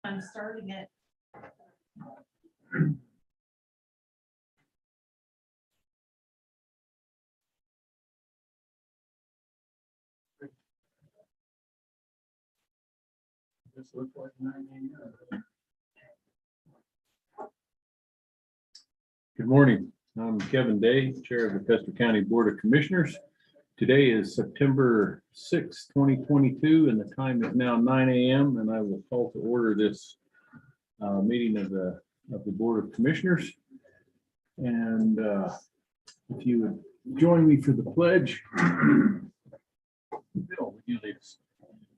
I'm starting it. This looks like 9 a.m. Good morning. I'm Kevin Day, Chair of the Custer County Board of Commissioners. Today is September 6, 2022, and the time is now 9 a.m. and I will call to order this meeting of the Board of Commissioners. And if you would join me for the pledge. Bill, would you lead us?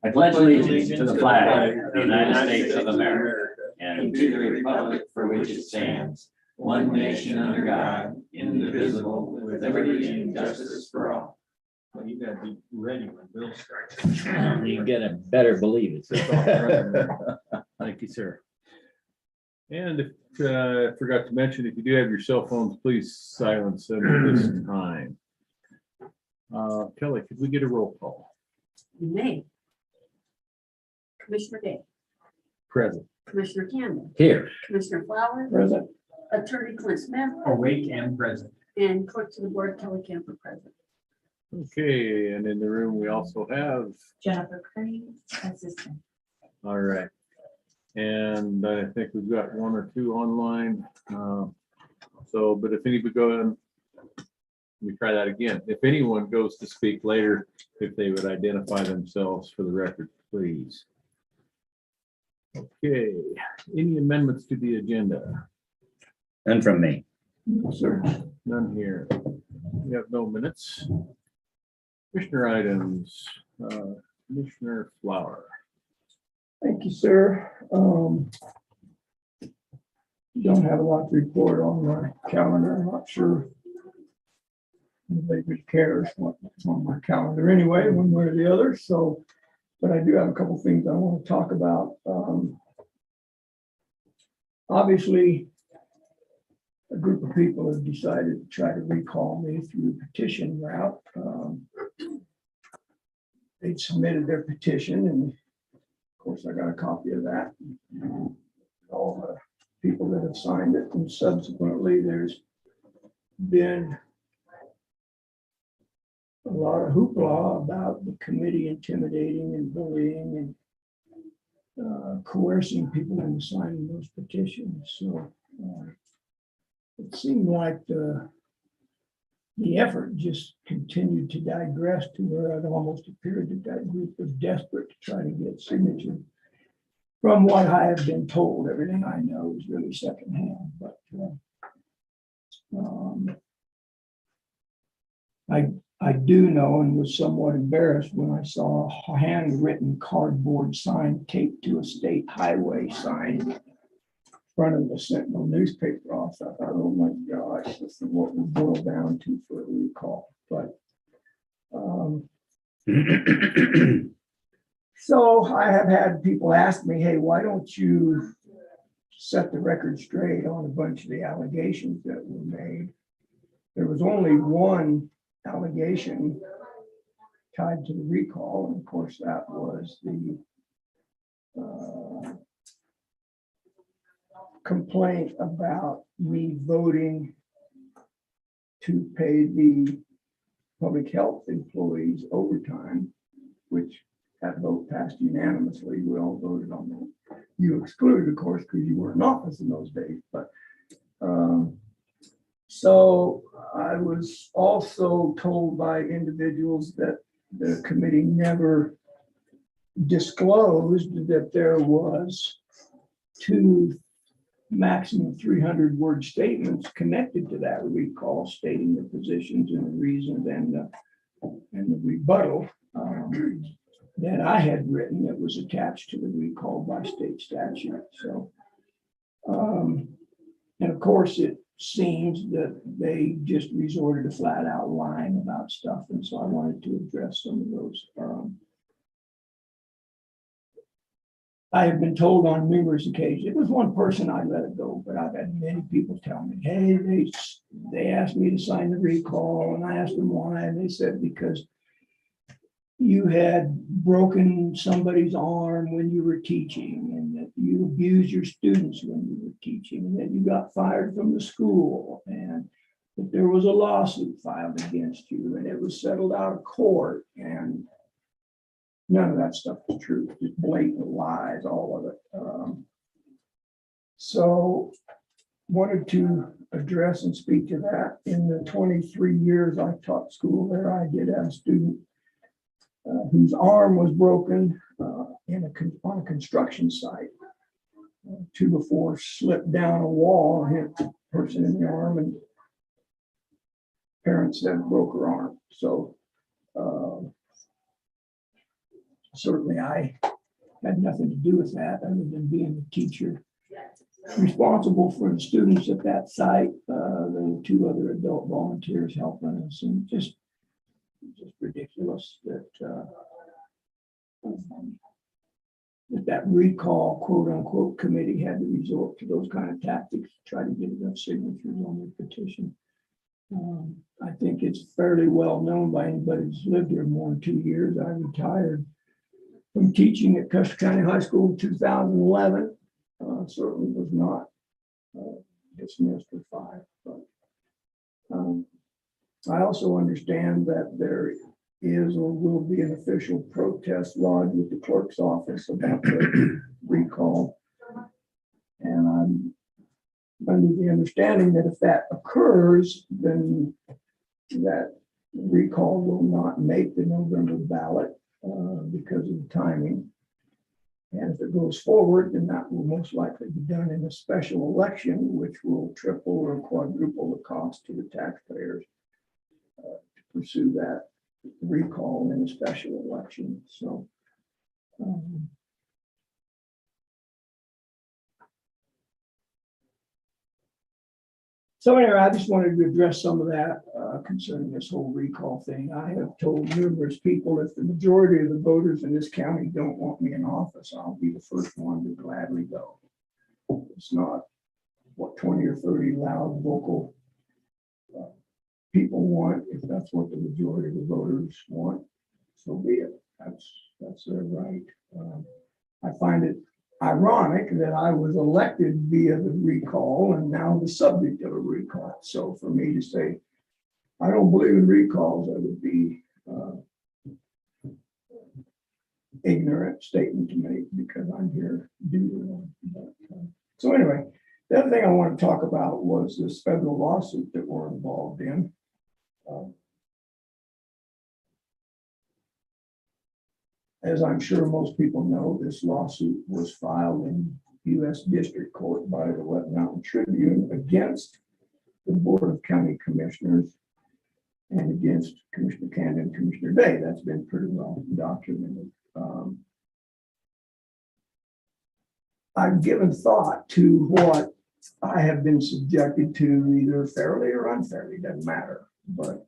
I pledge allegiance to the flag of the United States of America and to the republic for which it stands, one nation under God, indivisible, with liberty and justice for all. Well, you gotta be ready when Bill starts. You gotta better believe it. Thank you, sir. And if I forgot to mention, if you do have your cell phones, please silence them at this time. Kelly, could we get a roll call? You may. Commissioner Day, Present. Commissioner Campbell, Here. Commissioner Flowers, Present. Attorney Clint Smith, Awake and present. and Clerk to the Board Kelly Camper present. Okay, and in the room, we also have, Jennifer Crane, assistant. all right. And I think we've got one or two online. But if anybody go in, let me try that again. If anyone goes to speak later, if they would identify themselves for the record, please. Okay, any amendments to the agenda? And from me. No, sir. None here. We have no minutes. Commissioner items, Commissioner Flower. Thank you, sir. Don't have a lot to report on my calendar. I'm not sure anybody really cares what's on my calendar anyway, one way or the other. So, but I do have a couple things I want to talk about. Obviously, a group of people have decided to try to recall me through the petition route. They submitted their petition, and of course, I got a copy of that. All the people that have signed it, and subsequently, there's been a lot of hoopla about the committee intimidating and bullying and coercing people into signing those petitions. So it seemed like the effort just continued to digress to where it almost appeared that that group was desperate to try to get signatures. From what I have been told, everything I know is really secondhand, but I do know and was somewhat embarrassed when I saw a handwritten cardboard sign taped to a state highway sign in front of the Sentinel newspaper office. I thought, oh my gosh, this is what we boil down to for a recall. But so I have had people ask me, hey, why don't you set the record straight on a bunch of the allegations that were made? There was only one allegation tied to the recall, and of course that was the complaint about me voting to pay the public health employees overtime, which that vote passed unanimously. We all voted on that. You excluded, of course, because you were in office in those days. But so I was also told by individuals that the committee never disclosed that there was two maximum 300-word statements connected to that recall, stating the positions and the reasons and the rebuttal that I had written that was attached to the recall by state statute. So, and of course, it seems that they just resorted to flat out lying about stuff. And so I wanted to address some of those. I have been told on numerous occasions, it was one person I let it go, but I've had many people tell me, hey, they asked me to sign the recall, and I asked them why, and they said because you had broken somebody's arm when you were teaching, and that you abused your students when you were teaching, and that you got fired from the school, and that there was a lawsuit filed against you, and it was settled out of court, and none of that stuff is true, just blatant lies, all of it. So wanted to address and speak to that. In the 23 years I taught school there, I did have a student whose arm was broken on a construction site. Two before slipped down a wall, hit the person in the arm, and parents said broke her arm. So certainly I had nothing to do with that other than being the teacher responsible for the students at that site. There were two other adult volunteers helping us, and just ridiculous that that recall quote unquote committee had to resort to those kind of tactics to try to get enough signatures on the petition. I think it's fairly well known by anybody who's lived here more than 2 years. I retired from teaching at Custer County High School in 2011. Certainly was not dismissed or fired, but I also understand that there is or will be an official protest lodged with the clerk's office about the recall. And I'm under the understanding that if that occurs, then that recall will not make the November ballot because of the timing. And if it goes forward, then that will most likely be done in a special election, which will triple or quadruple the cost to the taxpayers to pursue that recall in a special election. So anyway, I just wanted to address some of that concerning this whole recall thing. I have told numerous people if the majority of the voters in this county don't want me in office, I'll be the first one to gladly go. It's not what 20 or 30 loud vocal people want. If that's what the majority of the voters want, so be it. That's their right. I find it ironic that I was elected via the recall and now the subject of a recall. So for me to say, I don't believe in recalls, that would be ignorant statement to make because I'm here due to one. So anyway, the other thing I want to talk about was this federal lawsuit that we're involved in. As I'm sure most people know, this lawsuit was filed in U.S. District Court by the Wet Mountain Tribune against the Board of County Commissioners and against Commissioner Canada and Commissioner Day. That's been pretty well documented. I've given thought to what I have been subjected to, either fairly or unfairly, doesn't matter. But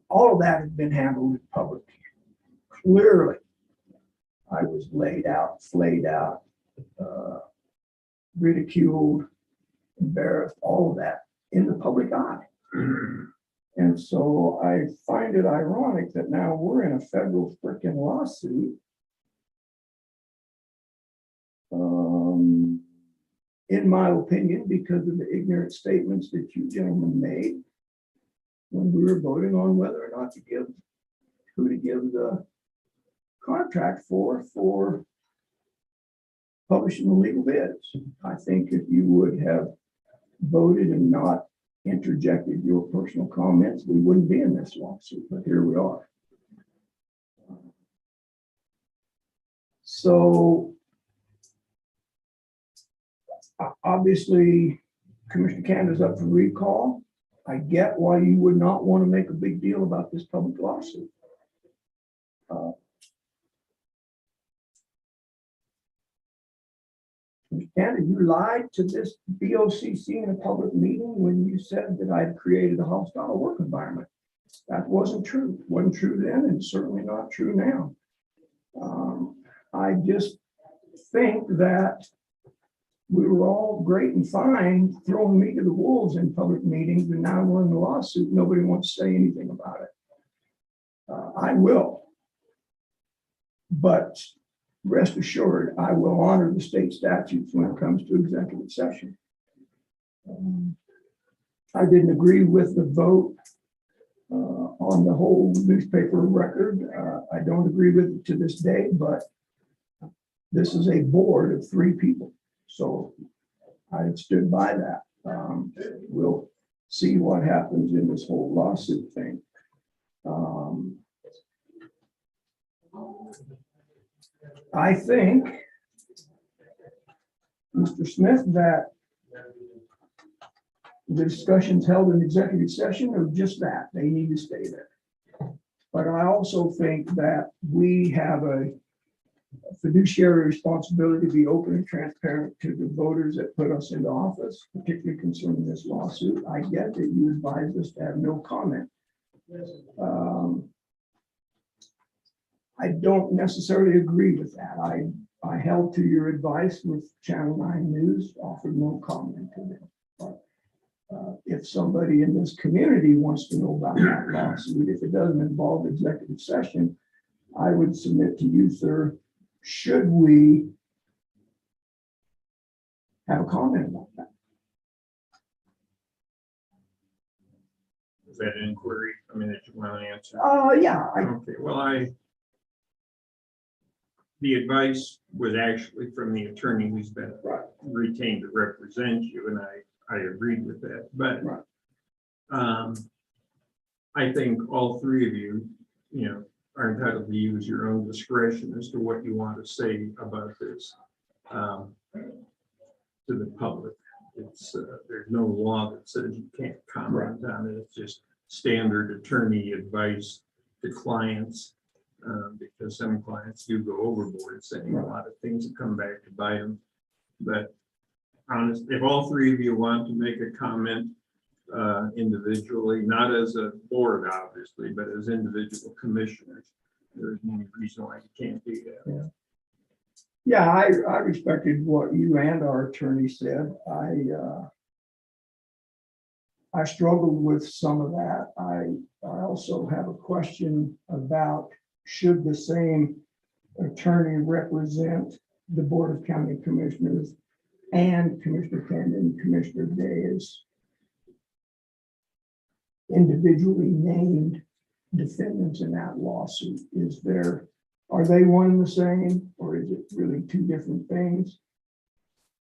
all of that has been handled in public. Clearly, I was laid out, flayed out, ridiculed, embarrassed, all of that in the public eye. And so I find it ironic that now we're in a federal freaking lawsuit. In my opinion, because of the ignorant statements that you gentlemen made when we were voting on whether or not to give, who to give the contract for publishing the legal bids. I think if you would have voted and not interjected your personal comments, we wouldn't be in this lawsuit, but here we are. So obviously, Commissioner Canada's up for recall. I get why you would not want to make a big deal about this public lawsuit. Canada, you lied to this BOCC in a public meeting when you said that I had created a hostile work environment. That wasn't true. It wasn't true then, and certainly not true now. I just think that we were all great and fine throwing me to the wolves in public meetings, and now we're in the lawsuit. Nobody wants to say anything about it. I will. But rest assured, I will honor the state statutes when it comes to executive session. I didn't agree with the vote on the whole newspaper record. I don't agree with it to this day, but this is a board of 3 people. So I stood by that. We'll see what happens in this whole lawsuit thing. I think, Mr. Smith, that the discussions held in executive session are just that, they need to stay there. But I also think that we have a fiduciary responsibility to be open and transparent to the voters that put us into office, particularly concerning this lawsuit. I get that you advised us to have no comment. I don't necessarily agree with that. I held to your advice with Channel 9 News, offered no comment to them. But if somebody in this community wants to know about that lawsuit, if it doesn't involve executive session, I would submit to you, sir, should we have a comment about that? Is that an inquiry? I mean, that you want to answer? Yeah. Okay, well, the advice was actually from the attorney who's been retained to represent you, and I agreed with that. But I think all 3 of you, are entitled to use your own discretion as to what you want to say about this to the public. It's there's no law that says you can't comment on it. It's just standard attorney advice to clients, because some clients do go overboard saying a lot of things that come back to bite them. But honestly, if all 3 of you want to make a comment individually, not as a board, obviously, but as individual commissioners, there's no reason why you can't do that. Yeah, I respected what you and our attorney said. I struggled with some of that. I also have a question about, should the same attorney represent the Board of County Commissioners and Commissioner Cannon and Commissioner Day as individually named defendants in that lawsuit? Are they one and the same, or is it really 2 different things?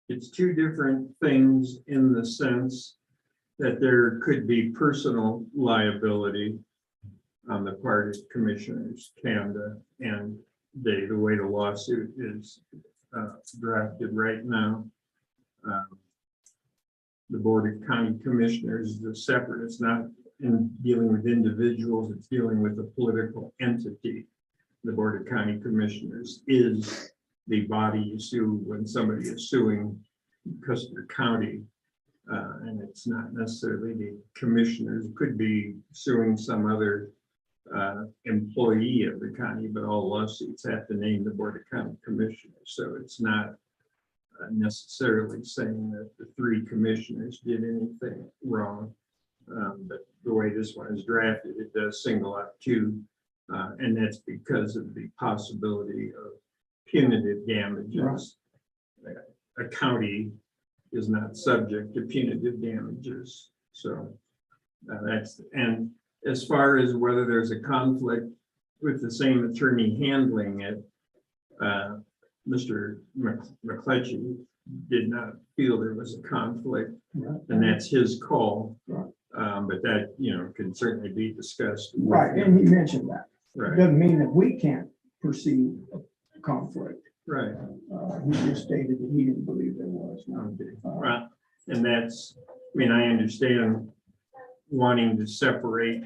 It's 2 different things in the sense that there could be personal liability on the part of Commissioners Canada and Day, the way the lawsuit is drafted right now. The Board of County Commissioners is separate. It's not in dealing with individuals, it's dealing with a political entity. The Board of County Commissioners is the body you sue when somebody is suing Custer County, and it's not necessarily the commissioners. It could be suing some other employee of the county, but all lawsuits have to name the Board of County Commissioners. So it's not necessarily saying that the 3 commissioners did anything wrong. But the way this one is drafted, it does single out 2. And that's because of the possibility of punitive damages. A county is not subject to punitive damages. So and as far as whether there's a conflict with the same attorney handling it, Mr. McCletchy did not feel there was a conflict, and that's his call. But that, can certainly be discussed. Right, and he mentioned that. Right. It doesn't mean that we can't perceive a conflict. Right. He just stated that he didn't believe there was. Well, and that's, I understand wanting to separate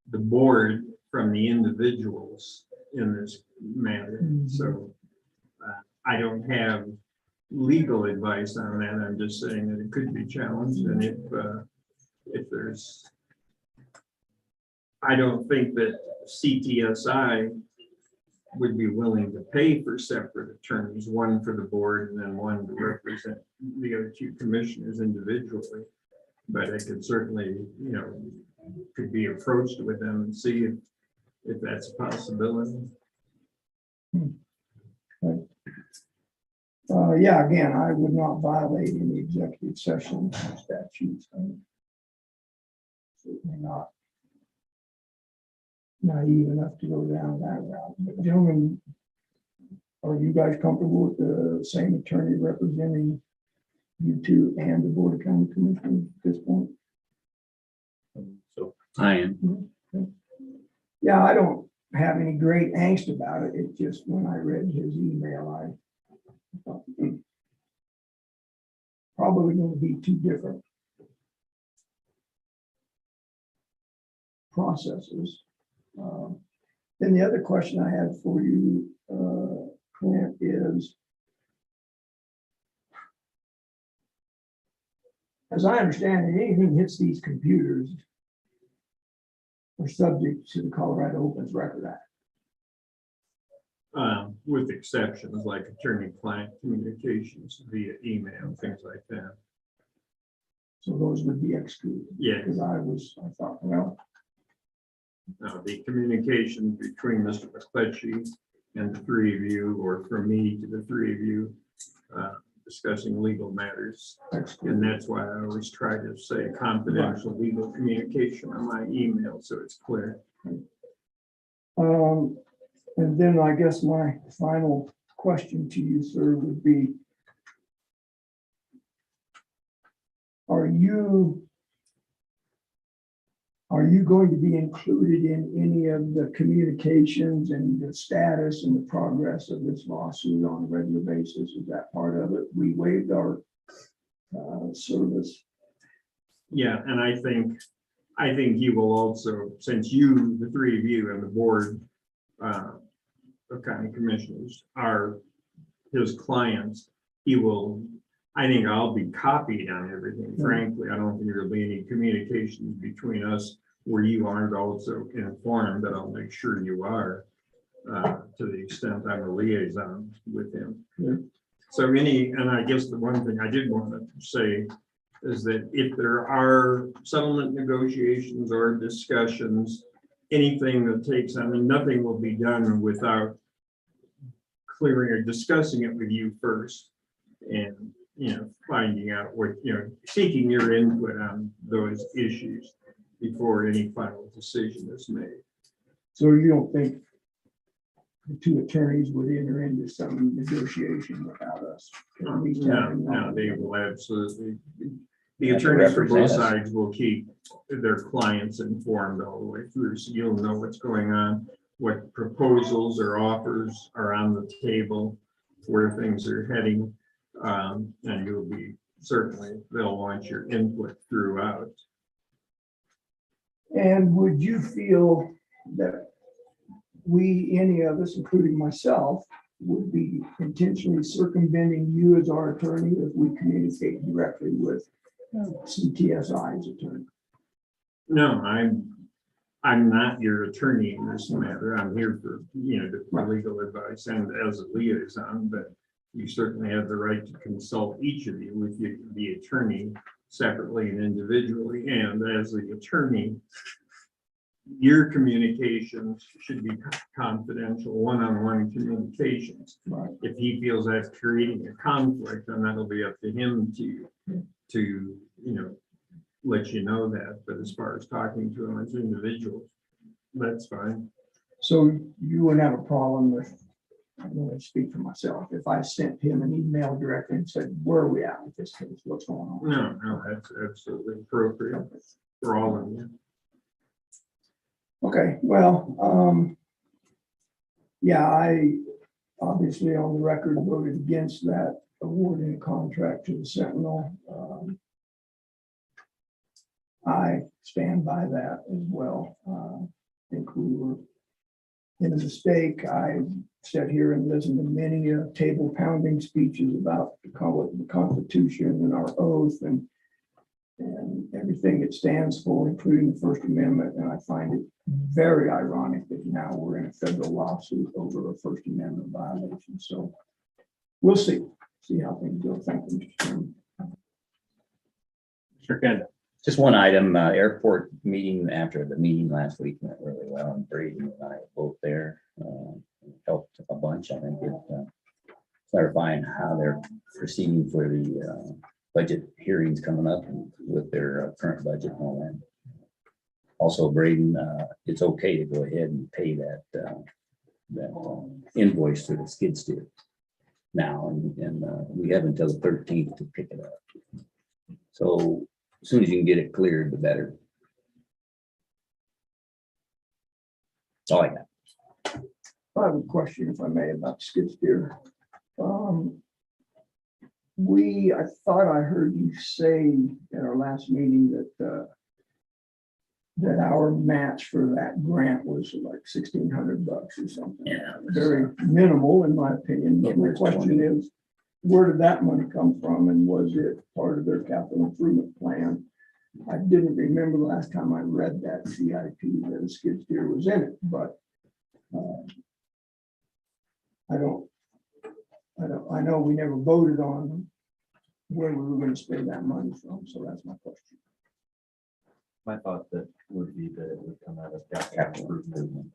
the board from the individuals in this matter. So I don't have legal advice on that. I'm just saying that it could be challenged, and if there's, I don't think that CTSI would be willing to pay for separate attorneys, one for the board and then one to represent the other 2 commissioners individually. But I could certainly, could be approached with them and see if that's a possibility. Yeah, again, I would not violate any executive session statutes. I'm certainly not naive enough to go down that route. But gentlemen, are you guys comfortable with the same attorney representing you two and the Board of County Commissioners at this point? So I am. Yeah, I don't have any great angst about it. It's just when I read his email, I thought, probably going to be two different processes. Then the other question I had for you, Clint, is, as I understand it, anything hits these computers are subject to the Colorado Opens Record Act. With exceptions like attorney-client communications via email, things like that. So those would be excluded. Yeah. Because I thought, well, The communication between Mr. McCletchie and the three of you, or from me to the three of you, discussing legal matters. And that's why I always try to say confidential legal communication on my email, so it's clear. and then I guess my final question to you, sir, would be, are you going to be included in any of the communications and the status and the progress of this lawsuit on a regular basis? Is that part of it? We waived our service. Yeah, and I think you will also, since you, the three of you and the board of county commissioners are his clients, I think I'll be copied on everything. Frankly, I don't think there'll be any communications between us where you aren't also informed, but I'll make sure you are, to the extent I'm a liaison with him. Yeah. So and I guess the one thing I did want to say is that if there are settlement negotiations or discussions, anything that takes, nothing will be done without clearing or discussing it with you first, and finding out what, seeking your input on those issues before any final decision is made. So you don't think the two attorneys would enter into some negotiation without us? At least having No, knowledge they of it? will absolutely. The Have to attorneys for both represent us. sides will keep their clients informed all the way through, so you'll know what's going on, what proposals or offers are on the table, where things are heading, and you'll be, certainly, they'll want your input throughout. And would you feel that any of us, including myself, would be intentionally circumventing you as our attorney if we communicate directly with CTSI's attorney? No, I'm not your attorney in this matter. I'm here for, for legal advice and as a liaison, but you certainly have the right to consult each of you with the attorney separately and individually. And as the attorney, your communications should be confidential, one-on-one communications. Right. If he feels that's creating a conflict, then that'll be up to him to let you know that. But as far as talking to him as individuals, that's fine. So you wouldn't have a problem with, I'm going to speak for myself, if I sent him an email directly and said, where are we at with this case? What's going on? No, that's absolutely appropriate for all of you. Okay, well, yeah, I obviously on the record voted against that awarding a contract to the Sentinel. I stand by that as well. I think we were in a mistake. I sat here and listened to many table pounding speeches about the Constitution and our oath and everything it stands for, including the First Amendment. And I find it very ironic that now we're in a federal lawsuit over a First Amendment violation. So we'll see how things go. Thank you, Mr. Chairman. Mr. Kendall. Just one item, airport meeting after the meeting last week went really well, and Brady and I were both there. Helped a bunch, I think, clarifying how they're proceeding for the budget hearings coming up and with their current budget and all that. Also, Braden, it's okay to go ahead and pay that invoice for the skid steer now, and we have until the 13th to pick it up. So as soon as you can get it cleared, the better. That's all I got. I have a question, if I may, about skid steer. I thought I heard you say at our last meeting that that our match for that grant was like $1,600 or something. Yeah. Very minimal, in my opinion. But my question is, where did that money come from, and was it part of their capital improvement plan? I didn't remember the last time I read that CIP that a skid steer was in it, but I know we never voted on where we were going to spend that money from, so that's my question. My thought that would be that it would come out of capital improvement.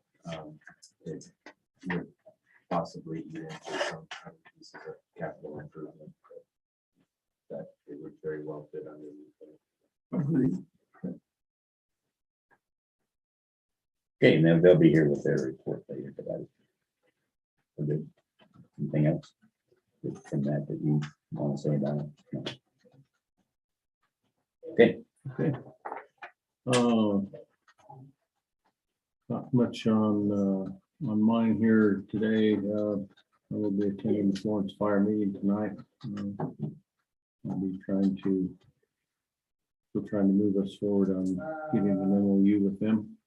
It would possibly eat into some kind of pieces of capital improvement that it would very well fit underneath. Agreed. Okay, and then they'll be here with their report later today. Okay. Anything else from that you want to say about it? No. Okay. Okay. Not much on mine here today. I will be attending the Florence Fire meeting tonight. I'll be trying to move us forward on getting an MOU with them.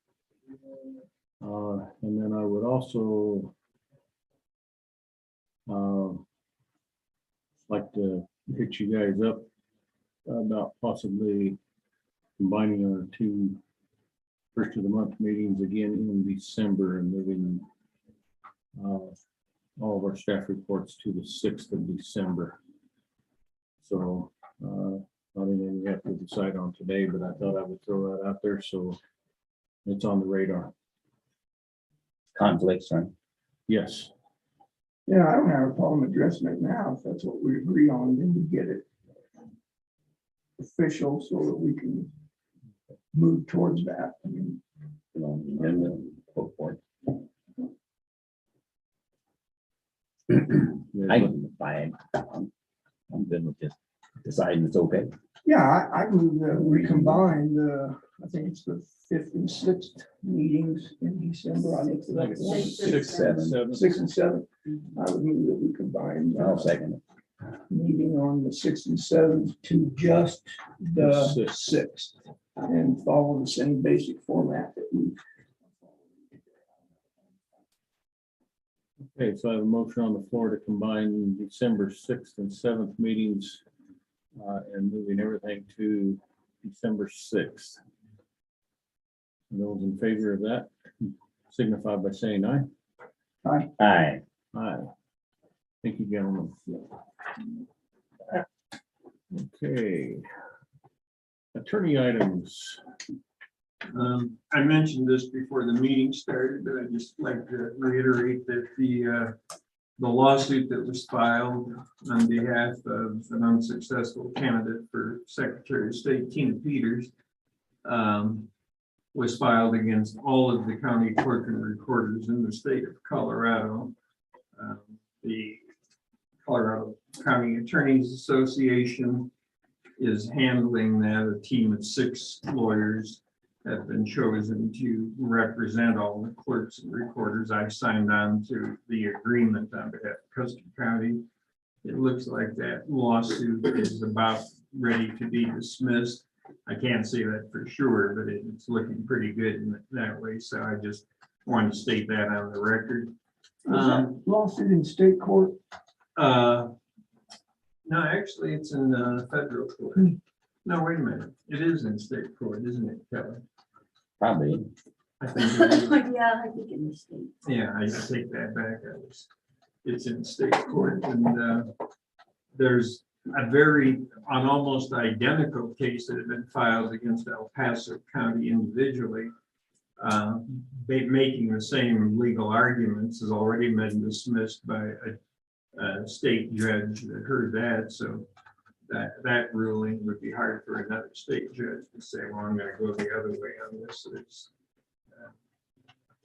And then I would also like to hit you guys up about possibly combining our two first of the month meetings again in December and moving all of our staff reports to the 6th of December. So not anything we have to decide on today, but I thought I would throw that out there so it's on the radar. Conflicts, right? Yes. Yeah, I don't have a problem addressing it now, if that's what we agree on, then we get it official so that we can move towards that. I mean, And then go for it. I can buy it. I'm good with just deciding it's okay. yeah, I move that we combine I think it's the 5th and 6th meetings in December. I think it's like Six, seven. 6 and 7. I would move that we combine I'll second it. meeting on the 6th and 7th to just the The 6th and follow the same basic format that we. Okay, so I have a motion on the floor to combine December 6th and 7th meetings and moving everything to December 6th. Those in favor of that signify by saying aye. Aye. Aye. Aye. Thank you, gentlemen. Okay. Attorney items. I mentioned this before the meeting started, but I'd just like to reiterate that the lawsuit that was filed on behalf of an unsuccessful candidate for Secretary of State, Tina Peters, was filed against all of the county clerk and recorders in the state of Colorado. The Colorado County Attorneys Association is handling that. A team of 6 lawyers have been chosen to represent all the clerks and recorders. I've signed on to the agreement on behalf of Custer County. It looks like that lawsuit is about ready to be dismissed. I can't say that for sure, but it's looking pretty good in that way. So I just want to state that on the record. Is that lawsuit in state court? No, actually, it's in federal court. No, wait a minute. It is in state court, isn't it, Kelly? Probably. I think it is. Yeah, I think in the state. Yeah, I take that back. It's in state court, and there's an almost identical case that had been filed against El Paso County individually, making the same legal arguments, has already been dismissed by a state judge that heard that. So that ruling would be hard for another state judge to say, well, I'm going to go the other way on this. So it's,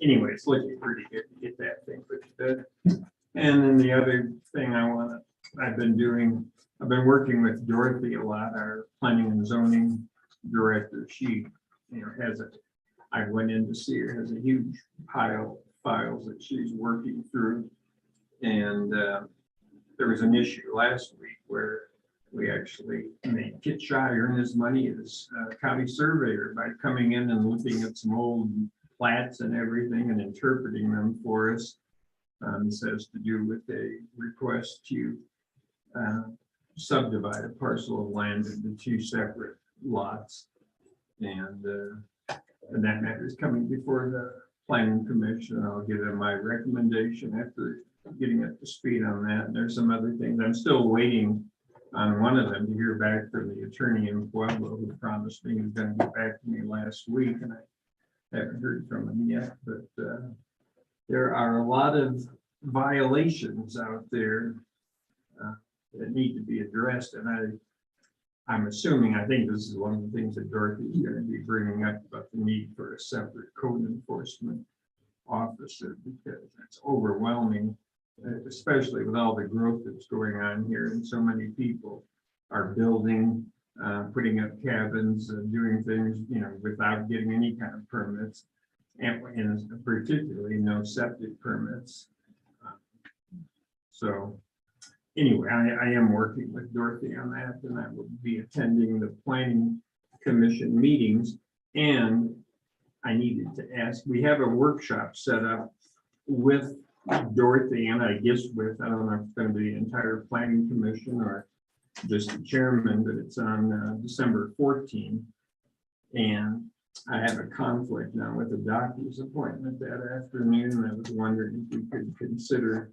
anyway, it's looking pretty good to get that thing put to bed. And then the other thing I've been working with Dorothy a lot, our planning and zoning director. She, I went in to see her, has a huge pile of files that she's working through. And there was an issue last week where we actually made Kit Shy earn his money as county surveyor by coming in and looking at some old plats and everything and interpreting them for us. This has to do with a request to subdivide a parcel of land into 2 separate lots. And that matter is coming before the planning commission. I'll give them my recommendation after getting up to speed on that. And there's some other things. I'm still waiting on one of them to hear back from the attorney in Pueblo who promised me he was going to get back to me last week, and I haven't heard from him yet. But there are a lot of violations out there that need to be addressed, and I'm assuming, I think this is one of the things that Dorothy is going to be bringing up about the need for a separate code enforcement officer, because it's overwhelming, especially with all the growth that's going on here, and so many people are building, putting up cabins, doing things, without getting any kind of permits, and particularly no septic permits. So anyway, I am working with Dorothy on that, and I will be attending the planning commission meetings. And I needed to ask, we have a workshop set up with Dorothy, and I guess I don't know if it's going to be the entire planning commission or just the chairman, but it's on December 14th. And I have a conflict now with a doctor's appointment that afternoon. I was wondering if we could consider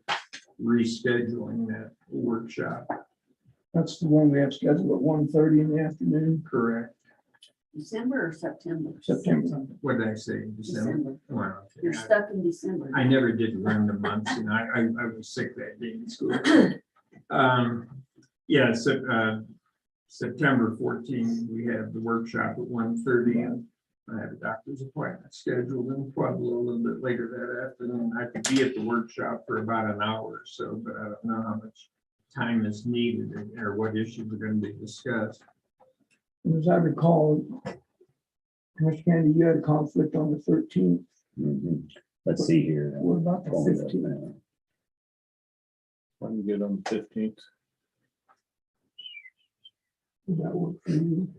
rescheduling that workshop. That's the one we have scheduled at 1:30 in the afternoon. Correct. December or September? September. What did I say? December? Well, okay. You're stuck in December. I never did run the months, and I was sick that day in school. Yeah, so September 14th, we have the workshop at 1:30, and I have a doctor's appointment scheduled in Pueblo a little bit later that afternoon. I could be at the workshop for about an hour or so, but I don't know how much time is needed or what issues are going to be discussed. As I recall, Commissioner Candy, you had a conflict on the 13th. Let's see here. What about the 15th? When you get on the 15th. Does that work for you?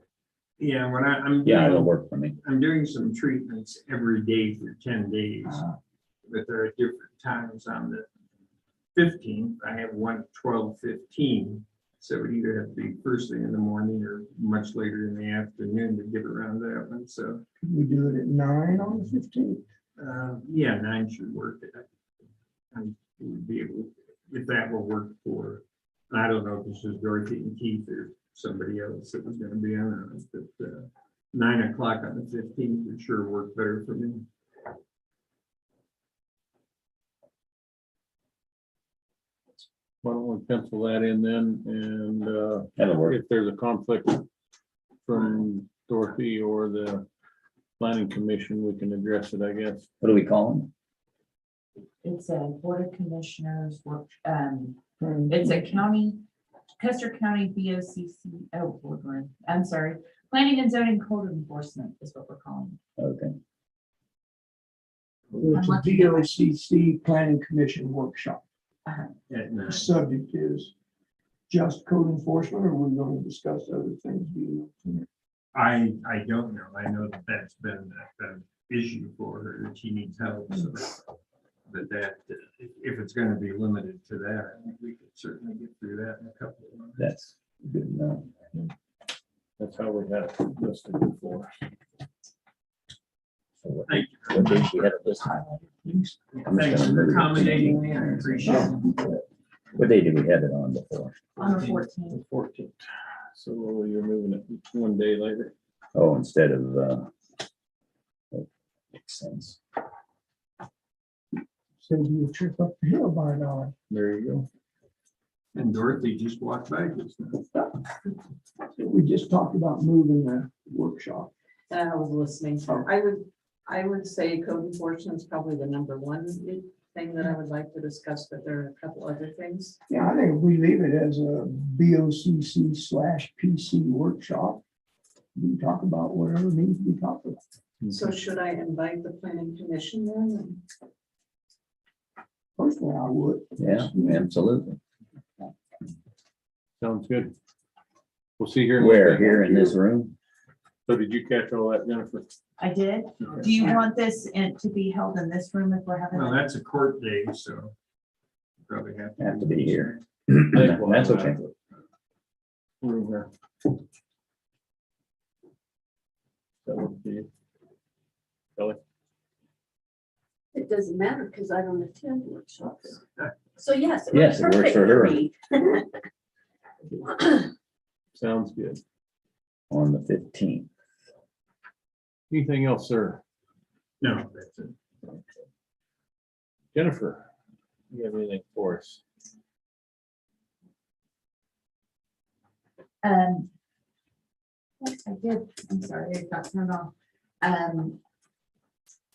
Yeah, when I'm Yeah, doing, it'll work for me. I'm doing some treatments every day for 10 days, but there are different times. On the 15th, I have one at 12:15. So it would either have to be first thing in the morning or much later in the afternoon to get around that one. So Could we do it at 9 on the 15th? yeah, 9 should work. I would be able, if that will work for, I don't know if this is Dorothy and Keith or somebody else that was going to be on it, but 9 o'clock on the 15th would sure work better for me. Why don't we pencil that in then, and That'll work. if there's a conflict from Dorothy or the planning commission, we can address it, I guess. What do we call them? It's a Board of Commissioners work, it's a Custer County BOCC, boardroom. I'm sorry, Planning and Zoning Code Enforcement is what we're calling Okay. It's a BOCC Planning Commission workshop. it. At 9. The subject is just code enforcement, or we're going to discuss other things. Do you know? I don't know. I know that that's been an issue for her, that she needs help. So but that, if it's going to be limited to that, I think we could certainly get through that in a couple of months. That's good enough. That's how we had it listed before. So what- Thank you. what days we had it this highlighted, please? I'm just Thanks gonna for move it. accommodating me. I appreciate it. What day did we have it on before? On the 14th. The 14th. So you're moving it one day later. Oh, instead of, that makes sense. Save you a trip up the hill by an hour. There you go. And Dorothy just walked by just now. We just talked about moving the workshop. And I was listening, so I would say code enforcement is probably the number one thing that I would like to discuss, but there are a couple other things. Yeah, I think if we leave it as a BOCC/PC workshop, we can talk about whatever needs to be talked about. So should I invite the planning commission then? Personally, I would. Yeah, absolutely. Sounds good. We'll see here. Where, here in this room? So did you catch all that, Jennifer? I did. Okay. Do you want this to be held in this room if we're having? Well, it? that's a court day, so probably Have to be here. I think we'll That's have okay. that room here. That would be. Kelly? It doesn't matter because I don't attend workshops. So yes. Yes, it works for her. me. Sounds good. On the 15th. Anything else, sir? no, that's it. Jennifer, you have anything for us? Yes, I did. I'm sorry, I got turned off.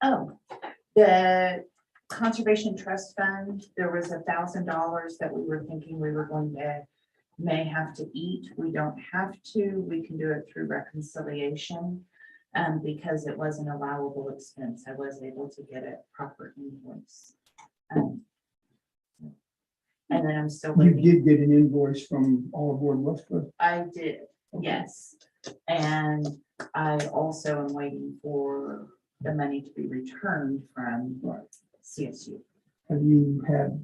Oh, the Conservation Trust Fund, there was $1,000 that we were thinking we were going to may have to eat. We don't have to. We can do it through reconciliation. Because it was an allowable expense, I was able to get a proper invoice. And then I'm still You waiting. did get an invoice from All Aboard Westcliff. I did, yes. And I also am waiting for the money to be returned from CSU. Have you had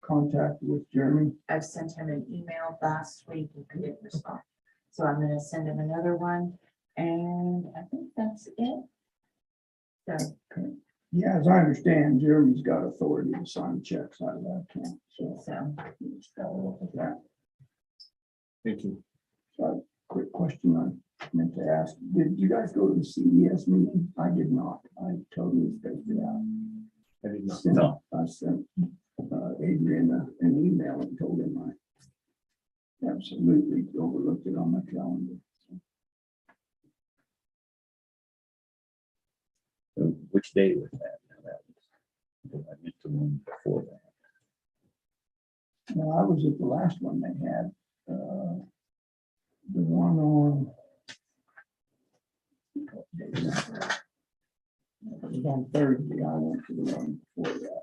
contact with Jeremy? I've sent him an email last week and he didn't respond. So I'm gonna send him another one, and I think that's it. So, Yeah, as I understand, Jeremy's got authority to sign checks out of that account, so. Let's follow up with that. Thank you. So, quick question I meant to ask, did you guys go to the CES meeting? I did not, I totally spaced it out. I did not. No. I sent Adrian an email and told him I absolutely overlooked it on my calendar. So which day was that? Now, that was, I went to one before that. Well, I was at the last one they had, the one on. It was on Thursday, I went to the one before that.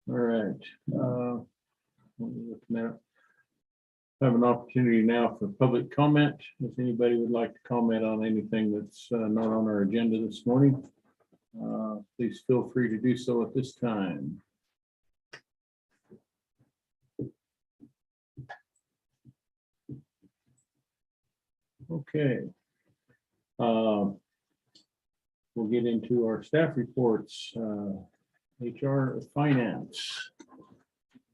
All right. What are we looking at? Have an opportunity now for public comment. If anybody would like to comment on anything that's not on our agenda this morning, please feel free to do so at this time. Okay. We'll get into our staff reports, HR, finance.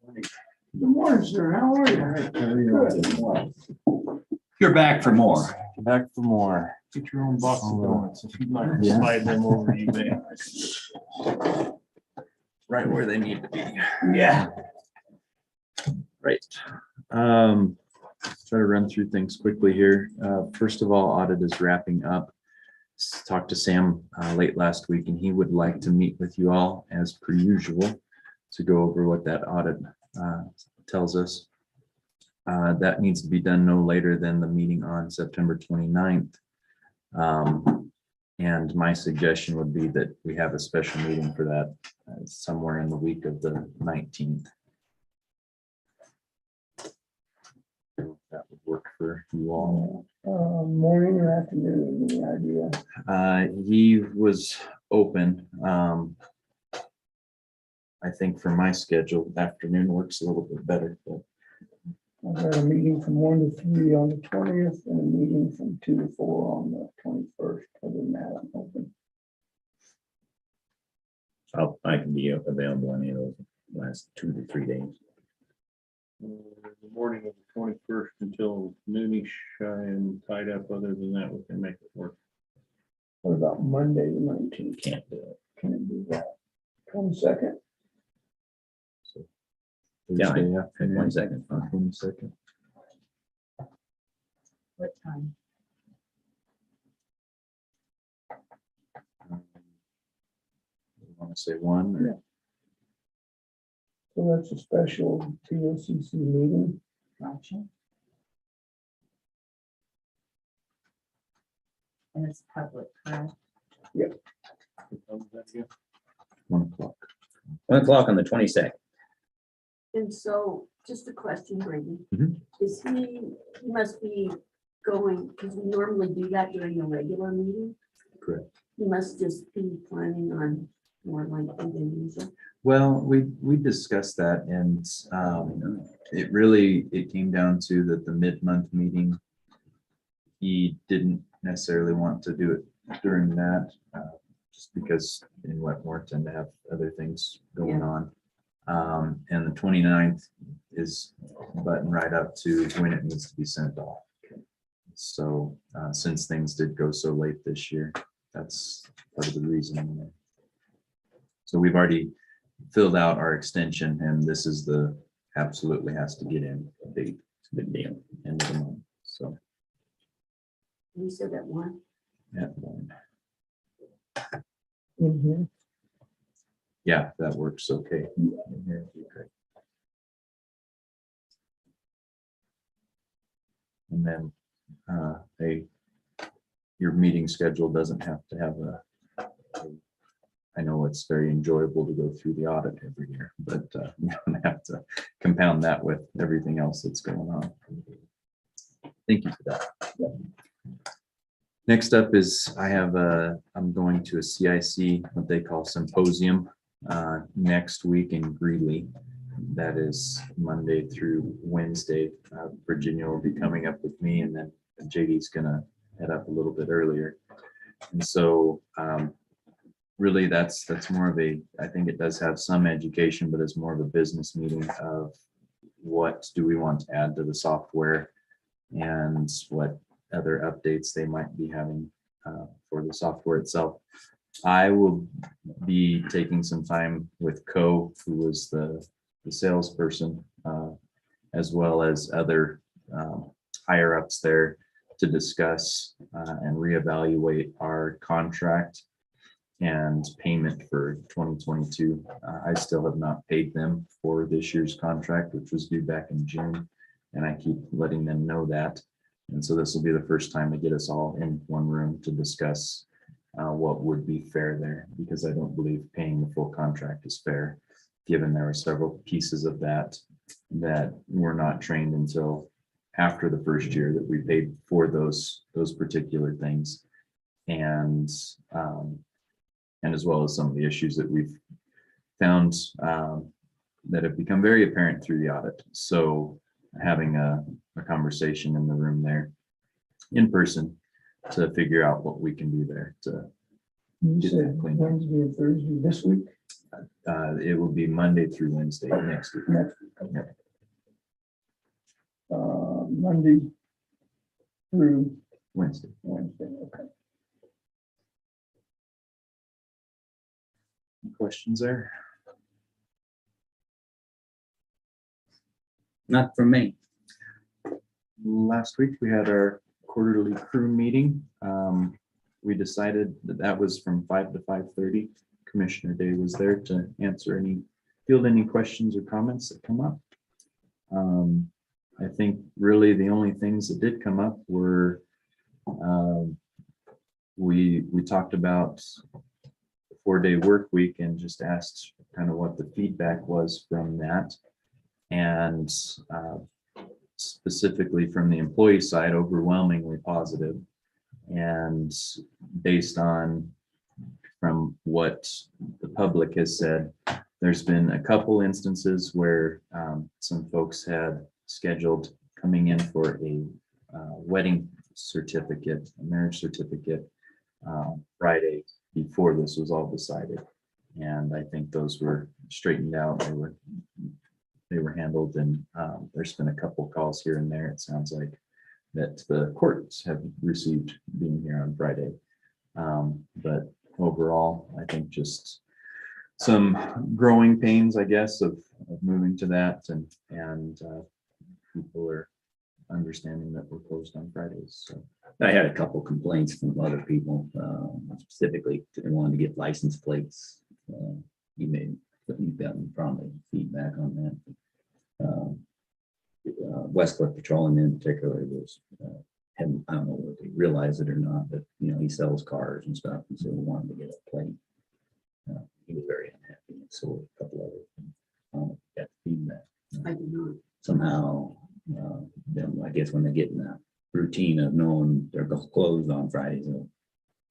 Good morning, sir, how are you? You're back for more. Back for more. Get your own box of donuts if you'd like to Yeah. slide them over, you may. Right where they need to be. Yeah. Right. Let's try to run through things quickly here. First of all, audit is wrapping up. Talked to Sam late last week, and he would like to meet with you all as per usual to go over what that audit tells us. That needs to be done no later than the meeting on September 29th. And my suggestion would be that we have a special meeting for that somewhere in the week of the 19th. That would work for you all. Morning or afternoon, any idea? He was open. I think for my schedule, afternoon works a little bit better, but I've got a meeting from 1 to 3 on the 20th and a meeting from 2 to 4 on the 21st. Other than that, I'm open. I can be available any of those last 2 to 3 days. The morning of the 21st until noonish, I am tied up. Other than that, we can make it work. What about Monday, the 19th? Can't do it. Can't do that. 22nd? Yeah, Thursday afternoon, 22nd. 22nd. What time? Want to say 1? or- Yeah. So that's a special BOCC meeting. Gotcha. And it's public, correct? 1 o'clock. 1 o'clock on the 22nd. And so, just a question, Brady. Mhm. Is he must be going, because we normally do that during a regular meeting? Correct. He must just be planning on more likely than usual. Well, we discussed that and it came down to that the mid-month meeting. He didn't necessarily want to do it during that, just because in Wetmore tend to have other things going on. And the 29th is buttoned right up to when it needs to be sent off. So since things did go so late this year, that's part of the reason. So we've already filled out our extension and this is the absolutely has to get in date. It's a good deal. End of the month. So You said that one. yeah, Mhm. yeah, that works okay. Okay. And then your meeting schedule doesn't have to have I know it's very enjoyable to go through the audit every year, but you don't have to compound that with everything else that's going on. Thank you for that. Next up is I'm going to a CIC, what they call symposium, next week in Greeley. That is Monday through Wednesday. Virginia will be coming up with me and then JD's gonna head up a little bit earlier. And so really that's more of I think it does have some education, but it's more of a business meeting of what do we want to add to the software and what other updates they might be having for the software itself. I will be taking some time with Co, who was the salesperson, as well as other higher ups there to discuss and reevaluate our contract and payment for 2022. I still have not paid them for this year's contract, which was due back in June, and I keep letting them know that. And so this will be the first time to get us all in one room to discuss what would be fair there, because I don't believe paying the full contract is fair, given there are several pieces of that were not trained until after the first year that we paid for those particular things. And as well as some of the issues that we've found that have become very apparent through the audit. So having a conversation in the room there in person to figure out what we can do there to You get said that cleaned up. Wednesday and Thursday this week? It will be Monday through Wednesday next week. Next week. Yep. Monday through Wednesday. Wednesday, okay. Any questions there? Not from me. Last week, we had our quarterly crew meeting. We decided that was from 5 to 5:30. Commissioner Day was there to field any questions or comments that come up. I think really the only things that did come up were we talked about the 4-day work week and just asked kind of what the feedback was from that. And specifically from the employee side, overwhelmingly positive. And based on from what the public has said, there's been a couple instances where some folks had scheduled coming in for a wedding certificate, a marriage certificate, Friday before this was all decided. And I think those were straightened out. They were handled, and there's been a couple calls here and there. It sounds like that the courts have received being here on Friday. But overall, I think just some growing pains, I guess, of moving to that, and people are understanding that we're closed on Fridays. So I had a couple complaints from other people, specifically they wanted to get license plates. You've gotten probably feedback on that. Westcliff Petroleum in particular was, I don't know whether they realize it or not, but he sells cars and stuff, and so he wanted to get a plate. He was very unhappy, and so a couple other got feedback. I do not. Somehow, then I guess when they get in the routine of knowing they're closed on Fridays, they'll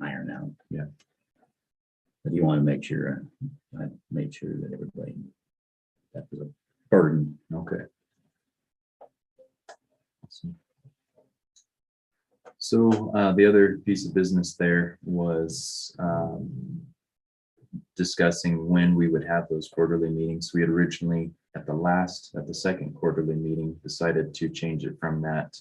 iron out. Yeah. But you want to make sure, I made sure that everybody, that was a burden. okay. So the other piece of business there was discussing when we would have those quarterly meetings. We had originally at the second quarterly meeting decided to change it from that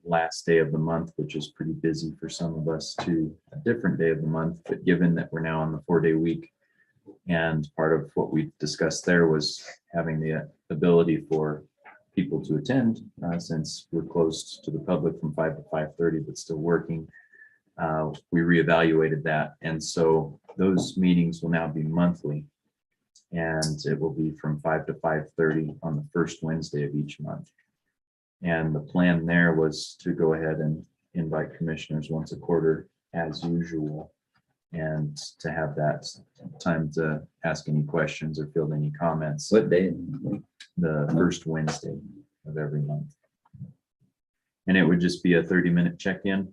last day of the month, which is pretty busy for some of us, to a different day of the month. But given that we're now on the 4-day week, and part of what we discussed there was having the ability for people to attend, since we're closed to the public from 5 to 5:30, but still working, we reevaluated that. And so those meetings will now be monthly, and it will be from 5 to 5:30 on the first Wednesday of each month. And the plan there was to go ahead and invite commissioners once a quarter as usual, and to have that time to ask any questions or field any comments. What day? The first Wednesday of every month. And it would just be a 30-minute check-in.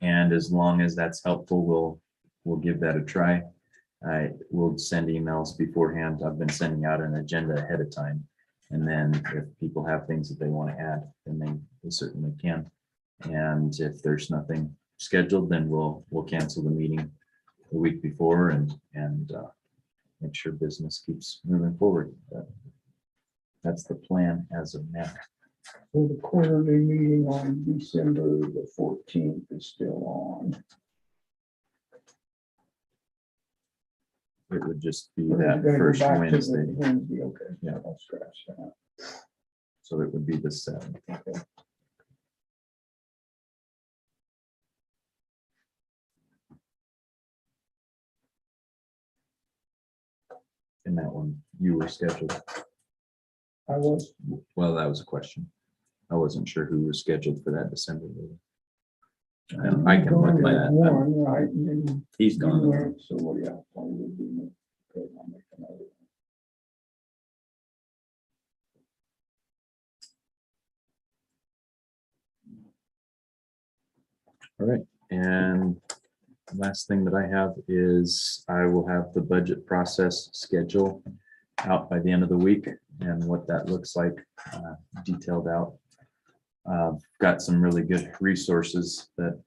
And as long as that's helpful, we'll give that a try. I will send emails beforehand. I've been sending out an agenda ahead of time. And then if people have things that they want to add, then they certainly can. And if there's nothing scheduled, then we'll cancel the meeting the week before and make sure business keeps moving forward. But that's the plan as of now. So the quarterly meeting on December the 14th is still on. It would just be We're that gonna go first back to the Wednesday. Wednesday, okay. Yeah. I'll scratch that. So it would be the 7th. Okay. And that one, you were scheduled. I was, Well, that was a question. I wasn't sure who was scheduled for that December meeting. I I can look going at with that. one, right, and then He's you gone. went, so yeah, probably would be me. Okay, I'll make another one. All right, and last thing that I have is I will have the budget process schedule out by the end of the week, and what that looks like detailed out. Got some really good resources that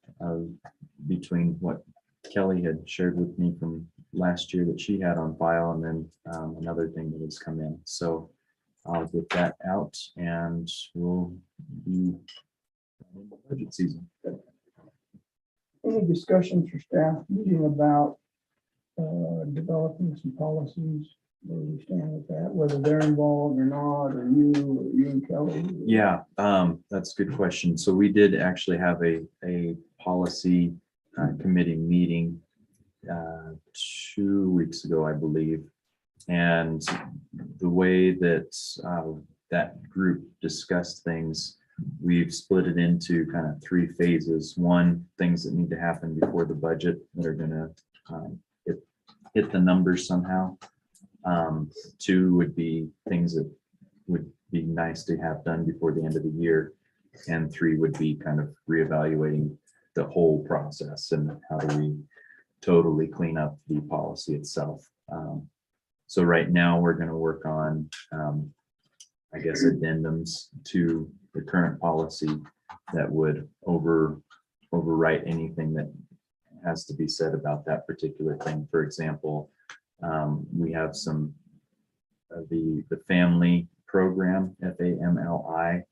between what Kelly had shared with me from last year that she had on file, and then another thing that has come in. So I'll get that out, and we'll be in the budget season. Any discussions for staff meeting about developing some policies? Where we stand with that, whether they're involved or not, or you and Kelly? Yeah, that's a good question. So we did actually have a policy committee meeting 2 weeks ago, I believe. And the way that that group discussed things, we've split it into kind of 3 phases. One, things that need to happen before the budget that are gonna hit the numbers somehow. 2 would be things that would be nice to have done before the end of the year. And 3 would be kind of reevaluating the whole process and how do we totally clean up the policy itself. So right now we're going to work on, I guess, addendums to the current policy that would overwrite anything that has to be said about that particular thing. For example, we have some the family program, FAMLI,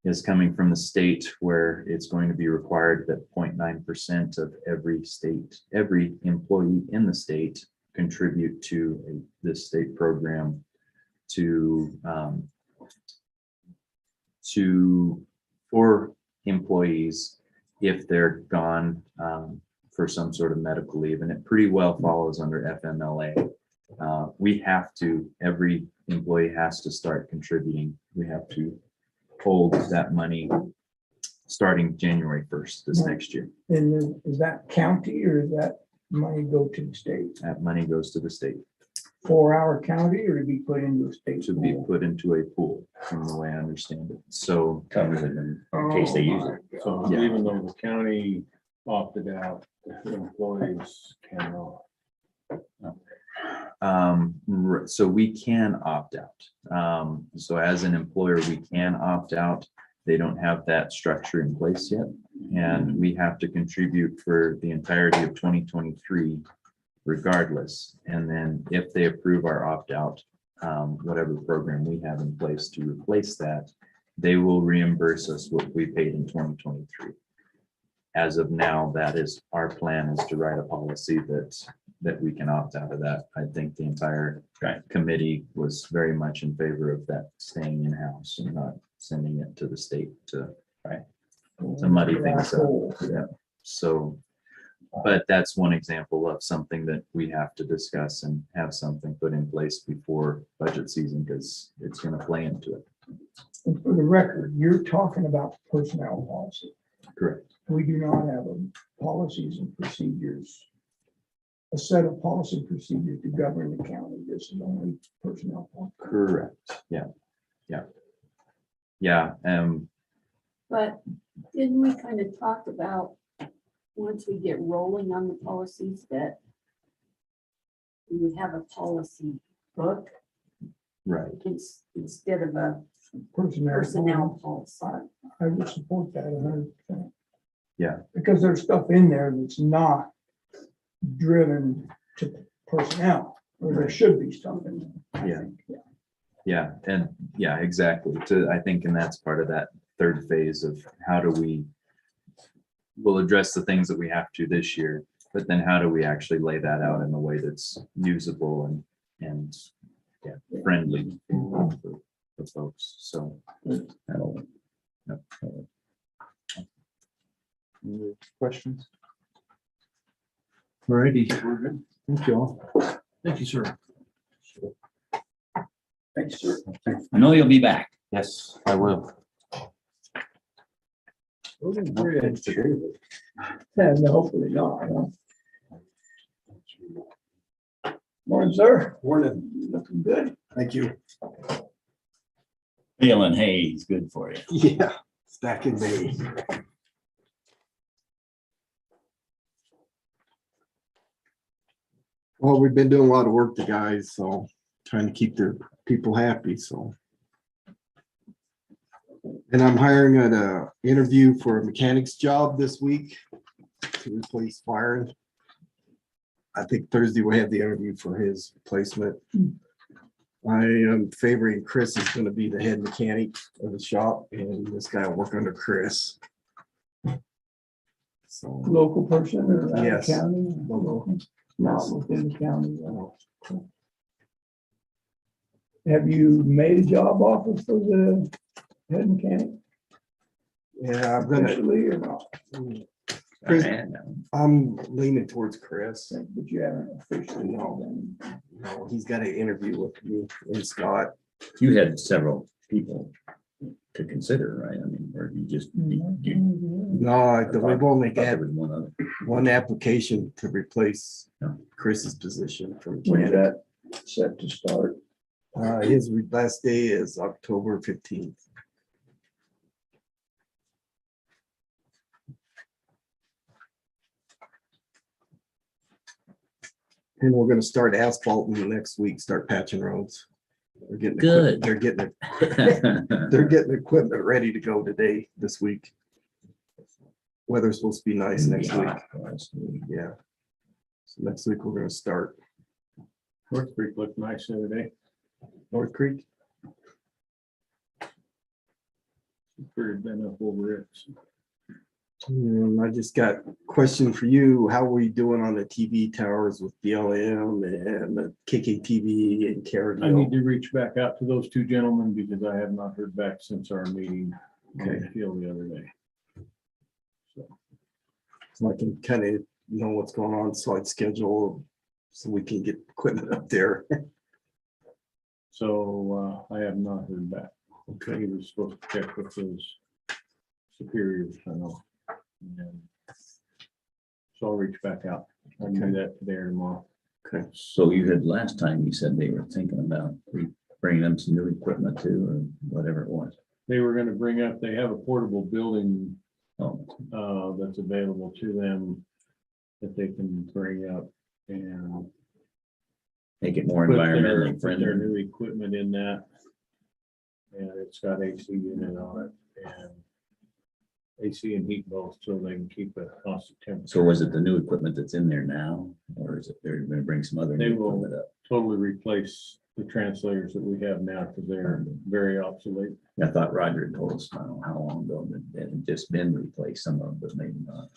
is coming from the state where it's going to be required that 0.9% of every employee in the state contribute to this state program for employees if they're gone for some sort of medical leave, and it pretty well follows under FMLA. Every employee has to start contributing. We have to hold that money starting January 1st this next year. And then is that county or does that money go to the state? That money goes to the state For our county or to be put into a state? to be pool? put into a pool, from the way I understand it. So Covers it in case they use it. So Yeah. even though the county opted out, the employees cannot. So we can opt out. So as an employer, we can opt out. They don't have that structure in place yet. And we have to contribute for the entirety of 2023 regardless. And then if they approve our opt-out, whatever program we have in place to replace that, they will reimburse us what we paid in 2023. As of now, that is our plan, is to write a policy that we can opt out of that. I think the entire committee was very much in favor of that staying in-house and not sending it to the state to muddy things up. Yeah. So, but that's one example of something that we have to discuss and have something put in place before budget season, because it's going to play into it. And for the record, you're talking about personnel policy. Correct. We do not have policies and procedures, a set of policy and procedures to govern the county. This is only personnel policy. Correct. Yeah. Yeah. Yeah. But didn't we kind of talk about, once we get rolling on the policies, that we would have a policy book Right. instead of a Personnel personnel policy? I would support that 100%. Yeah. Because there's stuff in there that's not driven to personnel, or there should be stuff in there. I Yeah. think. Yeah. And yeah, exactly. I think, and that's part of that third phase of how do we'll address the things that we have to this year, but then how do we actually lay that out in a way that's usable and friendly for folks. So that'll. Any questions? All righty, we're good. Thank you all. Thank you, sir. Thanks, sir. I know you'll be back. Yes, I will. Yeah, no, hopefully not. Morning, sir. Morning. Looking good. Thank you. Feeling hay is good for you. Yeah, it's back in May. Well, we've been doing a lot of work, the guys, so trying to keep their people happy, so. And I'm hiring at a interview for a mechanic's job this week to replace Byron. I think Thursday we have the interview for his replacement. I am favoring Chris is gonna be the head mechanic of the shop, and this guy will work under Chris. So, Local person or out of Yes. county? Local. Not within the county. Have you made a job offer for the head mechanic yeah, I'm gonna, officially or not? Chris- And, I'm leaning towards Chris. But you haven't officially. No. No, he's got an interview with me and Scott. You had several people to consider, right? I mean, or you just. No, we've only I thought there got was one other. one application to replace Yeah. Chris's position from When's mechanic. that set to start? His last day is October 15th. And we're gonna start asphalting next week, start patching roads. They're getting Good. They're getting they're getting equipment ready to go today, this week. Weather's supposed to be nice next week. Yeah. So next week we're gonna start North Creek looked nice the other day. North Creek. Pretty been up over it. I just got a question for you. How are we doing on the TV towers with BLM and the KKTV and I need Carrier? to reach back out to those two gentlemen because I have not heard back since our meeting on the field the other day. So I can kind of know what's going on, so I'd schedule so we can get equipment up there. So I have not heard back. Okay. He was supposed to check with his superiors, I know. And so I'll reach back out. I'll do that today or tomorrow. Okay. So you had last time you said they were thinking about bringing them some new equipment too, or whatever it was. They were gonna bring up, they have a portable building Oh, that's available to them that they can bring up and make it more put their environmentally friendly. new equipment in that. And it's got AC unit on it and AC and heat both, so they can keep a constant temperature. So was it the new equipment that's in there now, or is it they're gonna bring some other They new will equipment up? totally replace the translators that we have now because they're very obsolete. I thought Roger had told us, I don't know how long ago, that it had just been replaced, some of them, but maybe not.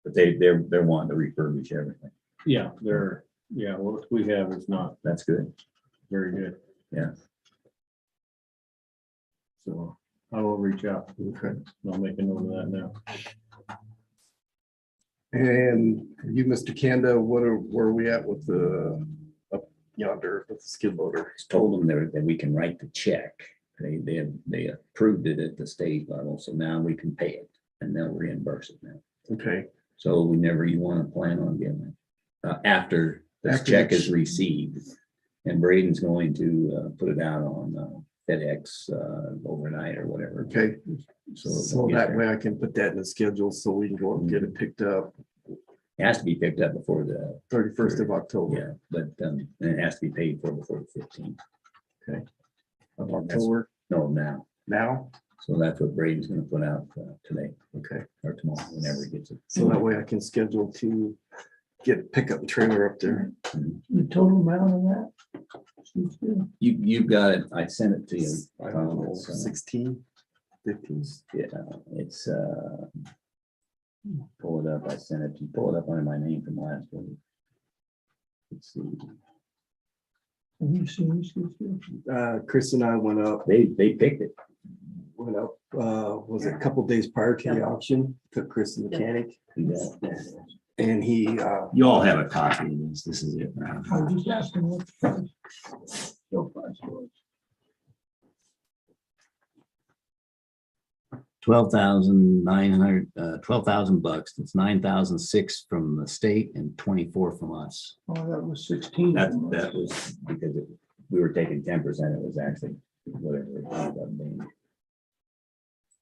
But they're wanting to refurbish everything. Yeah, what we have is not That's good. very good. Yeah. So I will reach out. Okay. I'll make a note of that now. And you, Mr. Kanda, where are we at with the up yonder with the skid loader? Told them that we can write the check. They approved it at the state level, so now we can pay it and they'll reimburse it now. Okay. So whenever you want to plan on getting it, after this After check the is received, and Braden's going to put it out on FedEx overnight or whatever. Okay. So So that way I can put that in the schedule so we can go and get it picked up it has to be picked up before the, 31st of October. yeah, but and it has to be paid for before the 15th. Of October No, now. now. So that's what Braden's going to put out today Okay. or tomorrow, whenever he gets it. So that way I can schedule to get a pickup trailer up there. The total amount of that? Seems good. You've got it. I sent it to you. I don't know, It's, 16, 15. yeah, it's pull it up. I sent it to you. Pull it up under my name from last week. Let's see. Have you seen this? Chris and I went up, They picked it. was it a couple days prior to the auction, took Chris the mechanic Yeah. and he, You all have a copy of this. This is it now. I was just asking what the price. So price was. 12,900, 12,000 bucks. It's 9,006 from the state and 24 from us. Oh, that was 16. That was because we were taking 10%. It was actually whatever it ended up being.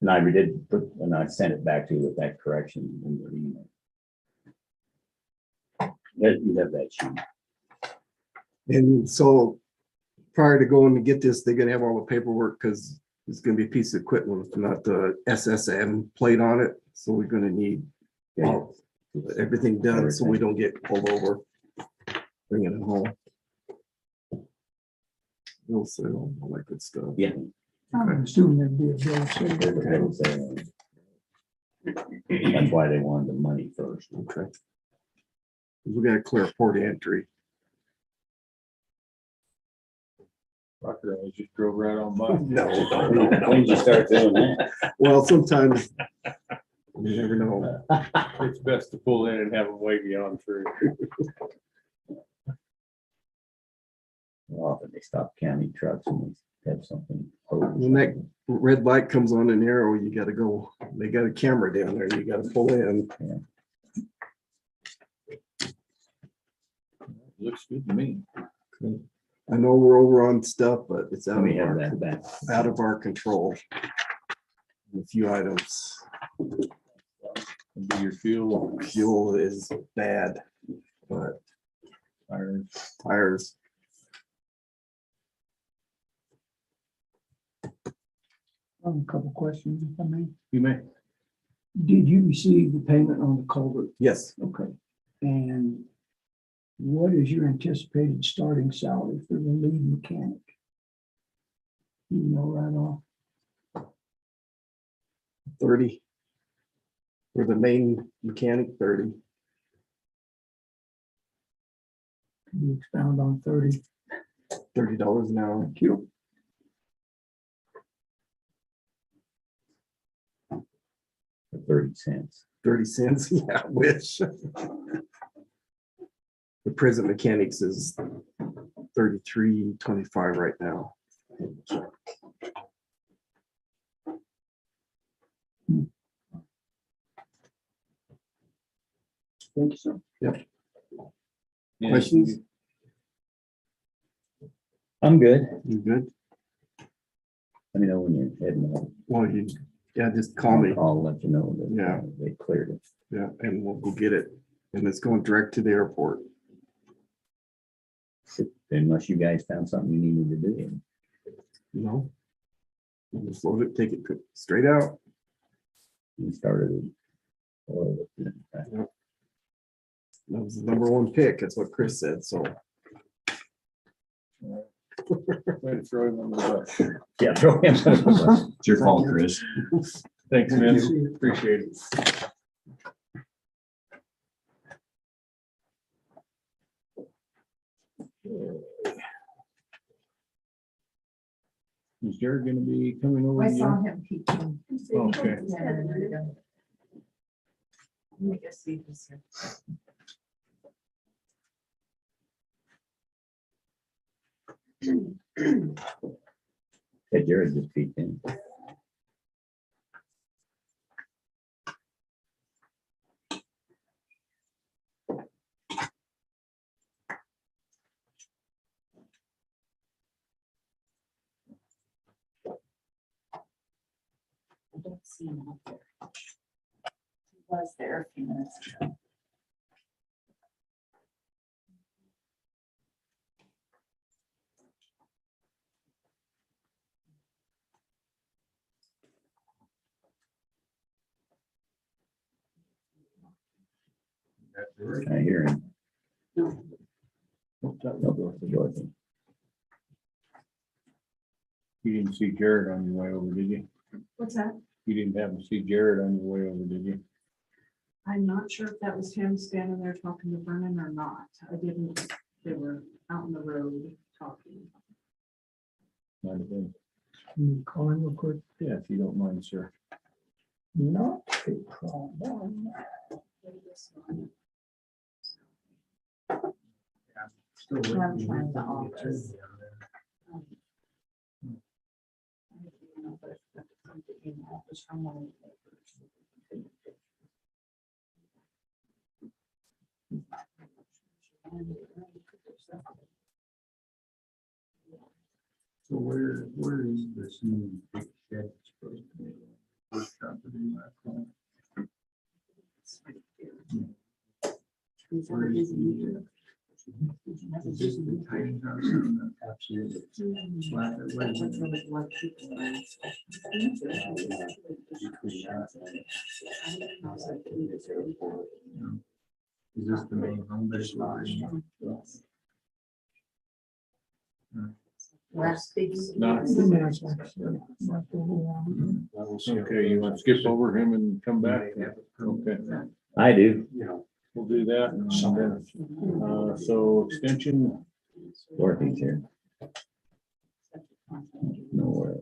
And I did put, and I sent it back to you with that correction in your email. You have that sheet. and so prior to going to get this, they're gonna have all the paperwork because it's gonna be a piece of equipment with not the SSN plate on it. So we're gonna need all- everything done so we don't get pulled over. Bring it home. We'll sell all that good stuff. Yeah. I'm assuming there'd be a bill. So That's why they wanted the money first. Okay. We gotta clear port entry. Rocker, I just drove right on by. No. When did you start doing that? Well, sometimes you never know. It's best to pull in and have them wave you on through. Often they stop county trucks and they have something. hose. When that red light comes on an arrow, you gotta go, they got a camera down there, you gotta pull in. Looks good to me. I know we're over on stuff, but it's Let out me of have our, that back. out of our control. A few items, Be your fuel. fuel is bad, but Tires. tires. A couple questions, if I may. You may. Did you receive the payment on the culvert? Yes, Okay. And what is your anticipated starting salary for the lead mechanic? You know, right off. 30. For the main mechanic, 30. Can you expound on 30? $30 an hour. Thank you. For 30 cents. 30 cents. Yeah, I wish. The present mechanics is 33.25 right now. Thank you, sir. And Questions? I'm good. You good? Let me know when you're heading out. Well, yeah, just call me. I'll let you know that Yeah. they cleared it. Yeah, and we'll go get it. And it's going direct to the airport. Unless you guys found something you needed to do. You know? We'll just load it, take it straight out. You started it. Or- That was the #1 pick. That's what Chris said, so. way to throw him under the bus. Yeah, throw him. It's your fault, Chris. Thanks, man. Appreciate it. Is Jared gonna be coming over? I again? saw him peeking. Okay. Yeah, there you go. Let me go see this here. Hey, Jared just peeked in. I don't see him out there. He was there a few minutes ago. I hear him. No, Nope, that was Nope, Dorothy. Dorothy. You didn't see Jared on your way over, did you? What's that? You didn't happen to see Jared on your way over, did you? I'm not sure if that was him standing there talking to Vernon or not. I didn't, they were out on the road talking. Might have been. Can you call him real quick? Yeah, if you don't mind, sir. Not a problem. Still I'm waiting. trying the office. So where is this new big shed supposed to be? First property last one. Where is the, is this the tiny house on the absolute flat? What is it? Is this the main home base? Last big. Not- Okay, you want to skip over him and come back? Okay, I do. we'll do that. So extension, Dorothy's here. Nowhere.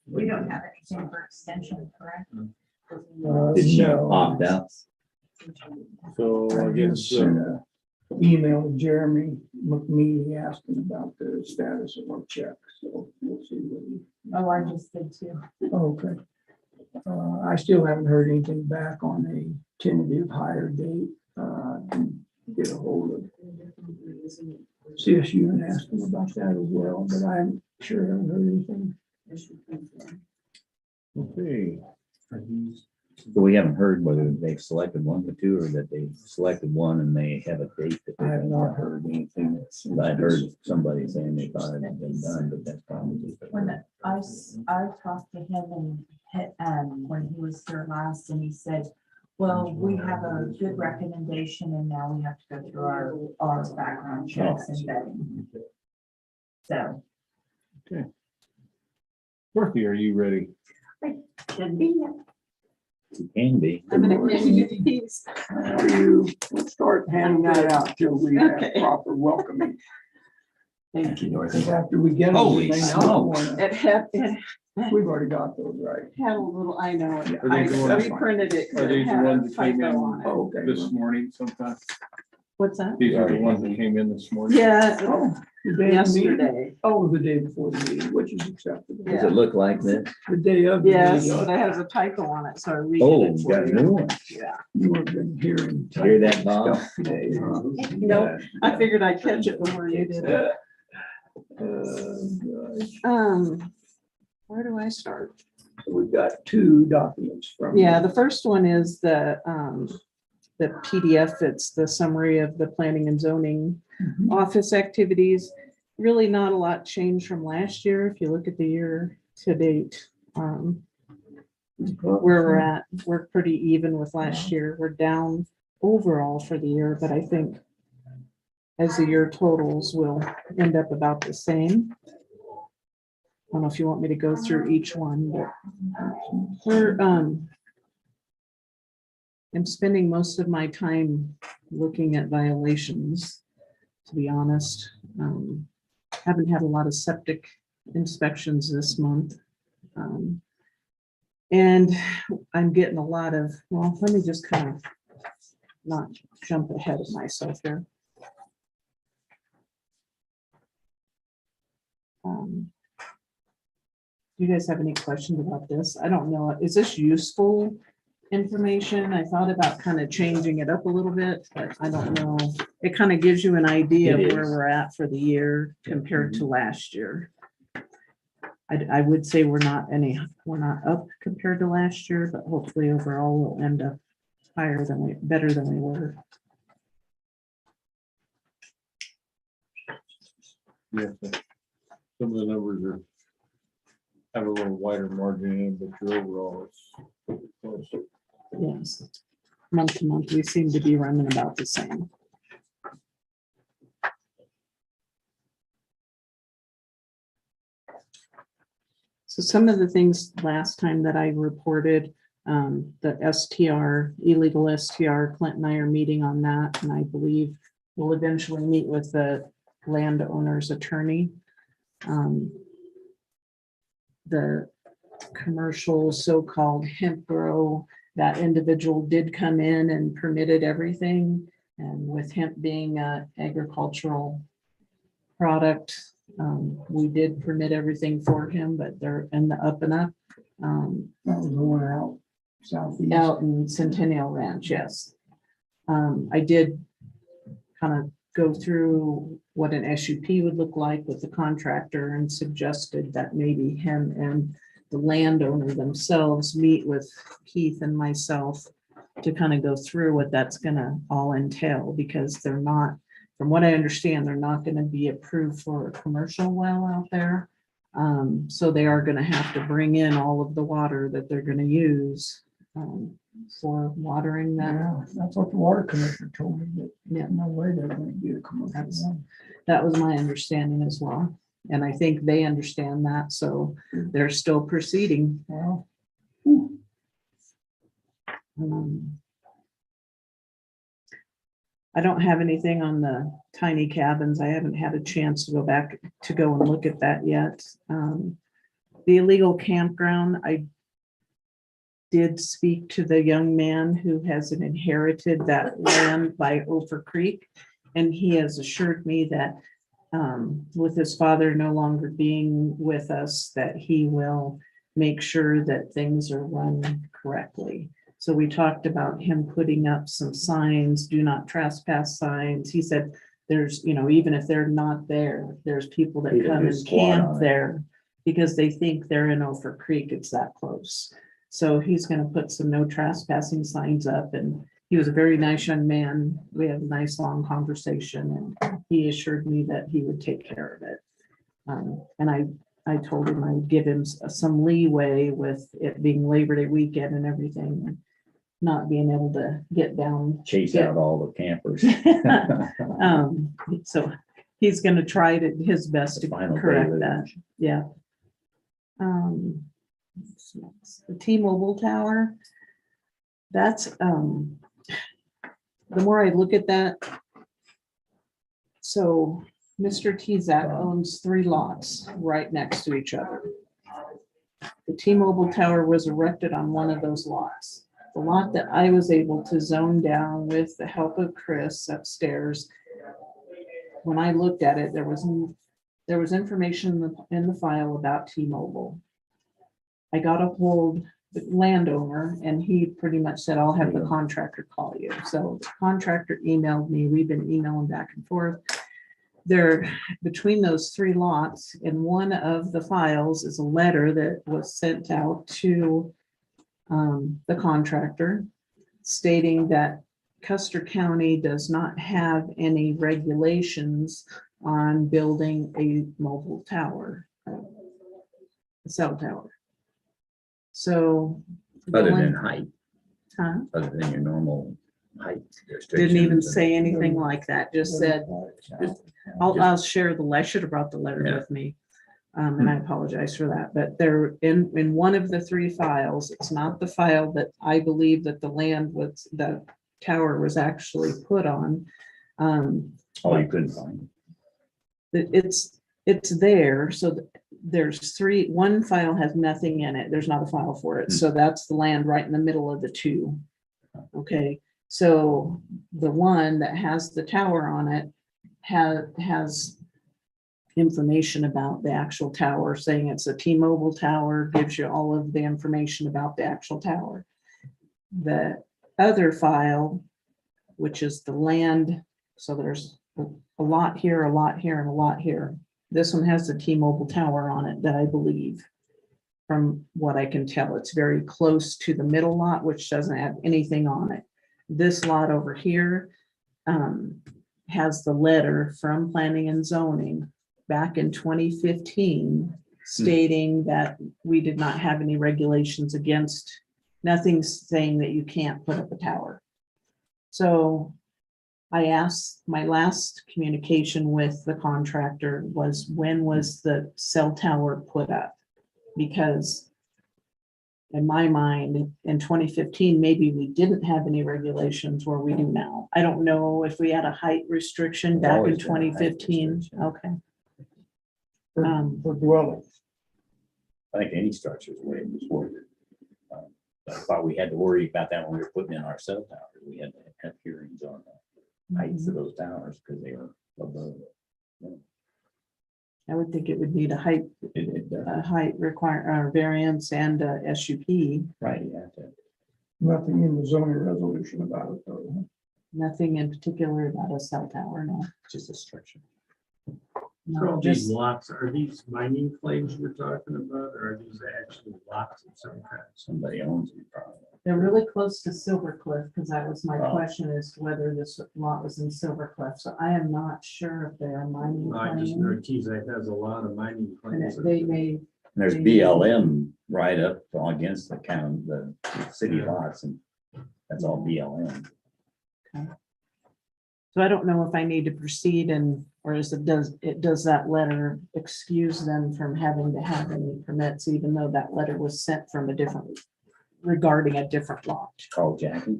We don't have anything for extension, correct? Did she No. opt out? so I I guess, just sent an email to Jeremy McNeely asking about the status of our check, so we'll see what he. Oh, I just did too. Okay. I still haven't heard anything back on a tentative hire date. Can get a hold of CSU and ask them about that as well, but I'm sure I haven't heard anything. okay, So we haven't heard whether they've selected one or two, or that they selected one and they have a date that I they have not heard anything. I'd heard somebody saying they thought it had been done, but that's probably just. When I I talked to him and when he was here last, and he said, well, we have a good recommendation and now we have to go through our background checks and vetting. So. Dorothy, are you ready? Should be. Can be. I'm gonna give you these. You start handing that out till we have Okay. proper welcoming. Thank you, Dorothy. Because after we get them, Holy they smokes. know. It We've already got those right. had a little, I know, it. Are these the ones- I reprinted it. 'cause Are it these the had a ones that came typo in? on it. Oh, okay. This morning sometime? What's that? These are the ones that came in this morning? Yeah, Oh, the day of the meeting? yesterday. Oh, the day before the meeting, which is acceptable. Yeah. Does it look like this? The day of. the Yes, meeting. but it has a typo on it, so I read Oh, it. you got a new one. Yeah, You have been hearing. Hear that, Bob? stuff Today, huh? Nope. I figured I'd catch it before you did it. Gosh. Where do I start? We've got two documents from. Yeah, the first one is the PDF. It's the summary of the planning and zoning Mhm. office activities. Really not a lot changed from last year. If you look at the year to date, where we're at, we're pretty even with last year. We're down overall for the year, but I think as the year totals will end up about the same. I don't know if you want me to go through each one, but we're, I'm spending most of my time looking at violations, to be honest. Haven't had a lot of septic inspections this month. And I'm getting a lot of, well, let me just kind of not jump ahead of myself here. Do you guys have any questions about this? I don't know. Is this useful information? I thought about kind of changing it up a little bit, but I don't know. It kind of gives you an idea It of where is. we're at for the year compared to last year. I would say we're not up compared to last year, but hopefully overall we'll end up better than we were. Yeah. Some of the numbers are, have a little wider margin in, but your overall is close. Yes. Month to month, we seem to be running about the same. So some of the things last time that I reported, the STR, illegal STR, Clint and I are meeting on that, and I believe we'll eventually meet with the landowner's attorney. The commercial so-called hemp grow, that individual did come in and permitted everything. And with hemp being an agricultural product, we did permit everything for him, but they're in the up and up. That was the one out southeast. Out in Centennial Ranch, yes. I did kind of go through what an SUP would look like with the contractor and suggested that maybe him and the landowner themselves meet with Keith and myself to kind of go through what that's gonna all entail, because they're not, from what I understand, they're not gonna be approved for a commercial well out there. So they are gonna have to bring in all of the water that they're gonna use for watering that. Yeah, that's what the water commissioner told me, that Yeah. no way they're going to be a commercial one. That was my understanding as well. And I think they understand that, so they're still proceeding. Well, I don't have anything on the tiny cabins. I haven't had a chance to go and look at that yet. The illegal campground, I did speak to the young man who has inherited that land by Ophir Creek. And he has assured me that with his father no longer being with us, that he will make sure that things are run correctly. So we talked about him putting up some signs, do not trespass signs. He said there's, even if they're not there, there's people that People come just and squat on camp it. there because they think they're in Ophir Creek. It's that close. So he's gonna put some no trespassing signs up, and he was a very nice young man. We had a nice long conversation, and he assured me that he would take care of it. And I I told him I would give him some leeway with it being Labor Day weekend and everything, and not being able to get down. Chase out all the campers. So he's gonna try his best to Final correct day that, yeah. What's next? The T-Mobile tower, that's, the more I look at that, so Mr. Tezak owns 3 lots right next to each other. The T-Mobile tower was erected on one of those lots. The lot that I was able to zone down with the help of Chris upstairs, when I looked at it, there was information in the file about T-Mobile. I got a hold of the landowner and he pretty much said, I'll have the contractor call you. So the contractor emailed me. We've been emailing back and forth. There, between those 3 lots, in one of the files is a letter that was sent out to the contractor stating that Custer County does not have any regulations on building a mobile tower, a cell tower. So. Other than height, Huh? other than your normal height Didn't even restrictions. say anything like that, just said, I'll share I should have brought the letter Yeah. with me. And I apologize for that, but they're in one of the 3 files. It's not the file that I believe that the tower was actually put on. Oh, you couldn't find it. It's there, so there's 3, one file has nothing in it. There's not a file for it. So that's the land right in the middle of the 2. Okay, so the one that has the tower on it has information about the actual tower, saying it's a T-Mobile tower, gives you all of the information about the actual tower. The other file, which is the land, so there's a lot here, a lot here, and a lot here. This one has the T-Mobile tower on it that I believe, from what I can tell, it's very close to the middle lot, which doesn't have anything on it. This lot over here has the letter from Planning and Zoning back in 2015 stating that we did not have any regulations against, nothing saying that you can't put up a tower. So I asked, my last communication with the contractor was, when was the cell tower put up? Because in my mind, in 2015, maybe we didn't have any regulations where we do now. I don't know if we had a height restriction back in Always been a height 2015. restriction. Okay. For dwellings. I think any structure is way before. I thought we had to worry about that when we were putting in our cell tower. We had to have hearings on the heights of those towers because they were above. I would think it would need a height variance and a SUP. Right, you have to. Nothing in the zoning resolution about it though. Nothing in particular about a cell tower, no. Just a structure. So No, these just, lots, are these mining claims we're talking about, or are these actual lots of some kind? Somebody owns it probably. they're really close to Silver Cliff, because that was my Oh. question as to whether this lot was in Silver Cliff. So I am not sure if they're mining I just know claim. Tezak has a lot of mining And claims. they may, And there's BLM right up against the county, the city lots, and that's all BLM. so I don't know if I need to proceed or does that letter excuse them from having to have any permits, even though that letter was sent from regarding a different lot? Call Jackie.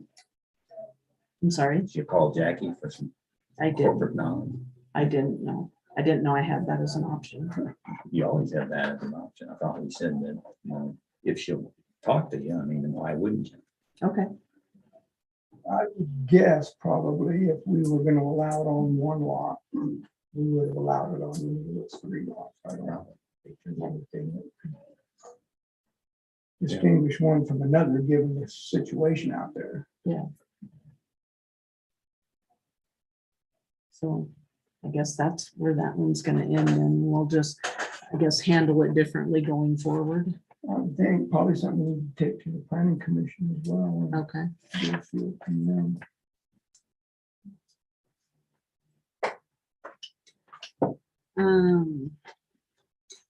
I'm sorry, You call Jackie for some I corporate knowledge. didn't know. I didn't know I had that as an option. You always have that as an option. I thought we said that, if she'll talk to you, I mean, then why wouldn't you? Okay, I would guess probably if we were gonna allow it on one lot, we would have allowed it on any of those 3 lots. I don't know if there's anything that could distinguish one from another, given the situation out there. so I guess that's where that one's gonna end, and we'll just, I guess, handle it differently going forward. I would think probably something we need to take to the planning commission as well. and Okay. get a feel from them.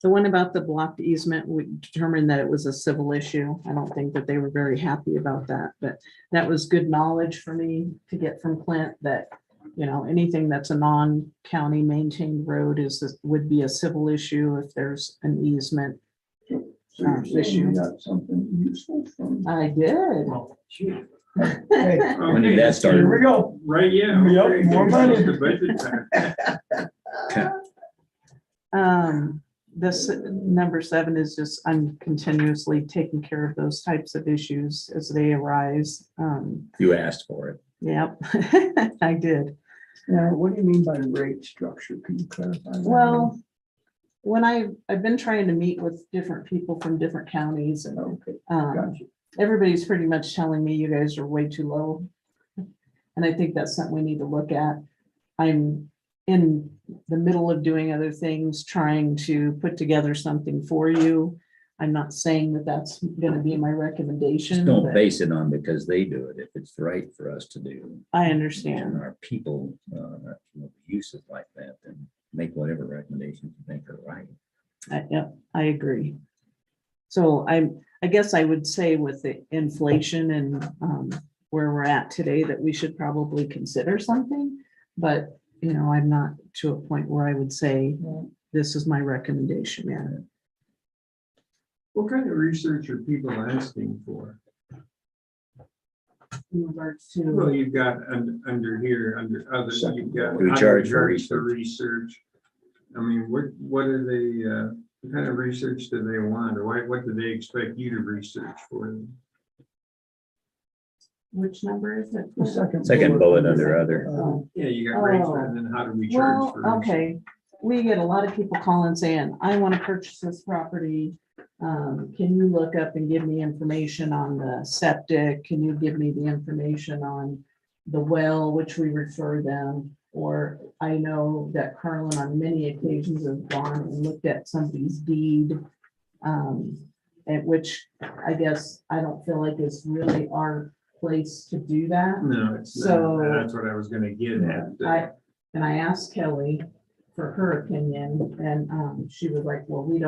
The one about the blocked easement, we determined that it was a civil issue. I don't think that they were very happy about that, but that was good knowledge for me to get from Clint that, you know, anything that's a non-county maintained road would be a civil issue if there's an easement. So you're saying you got something useful from. I did. Well, Hey, When did that start? here we go. right, yeah. Yep, okay. more money. The budget time. This number 7 is just, I'm continuously taking care of those types of issues as they arise. You asked for it. Yep, I did. Now, what do you mean by rate structure? Can you clarify? that? Well, when I've been trying to meet with different people from different counties and Okay, um, gotcha. everybody's pretty much telling me you guys are way too low. And I think that's something we need to look at. I'm in the middle of doing other things, trying to put together something for you. I'm not saying that that's gonna be my recommendation. Just don't but base it on because they do it, if it's right for us to do. I And understand. our people, uses like that, then make whatever recommendations you think are right. Yep, I agree. So I guess I would say with the inflation and where we're at today, that we should probably consider something. But, you know, I'm not to a point where I would say, this is my recommendation yet. What kind of research are people asking for? In regards Well, to, you've got under here, under other, you've got. We other charge for regards to research. I mean, what are they, what kind of research do they want, or what do they expect you to research for them? which number is it? The Second bullet under other. Yeah, you got rates, and then how do we charge Well, for research? okay, we get a lot of people calling saying, I want to purchase this property. Can you look up and give me information on the septic? Can you give me the information on the well, which we refer them? Or I know that Carlin on many occasions has gone and looked at somebody's deed. At which I guess I don't feel like it's really our place to do that. No, it's So- not, that's what I was gonna get at. I asked Kelly for her opinion, and she was like, well, we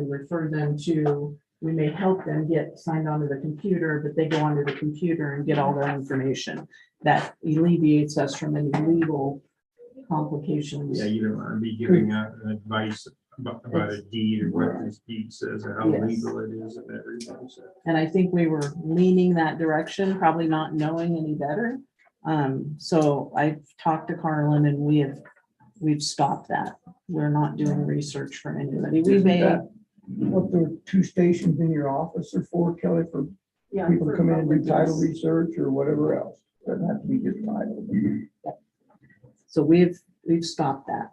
refer them to, we may help them get signed onto the computer, but they go onto the computer and get all their information. That alleviates us from any legal complications. Yeah, you don't wanna be giving out advice about a deed or what this deed says, or how Yes. legal it is and everything, so. And I think we were leaning that direction, probably not knowing any better. So I've talked to Carlin and we've stopped that. We're not doing research for anybody. We Isn't may. that what the 2 stations in your office are for, Kelly, for Yeah, people to for come in and do public title use. research or whatever else? Doesn't have to be just title. So we've stopped that.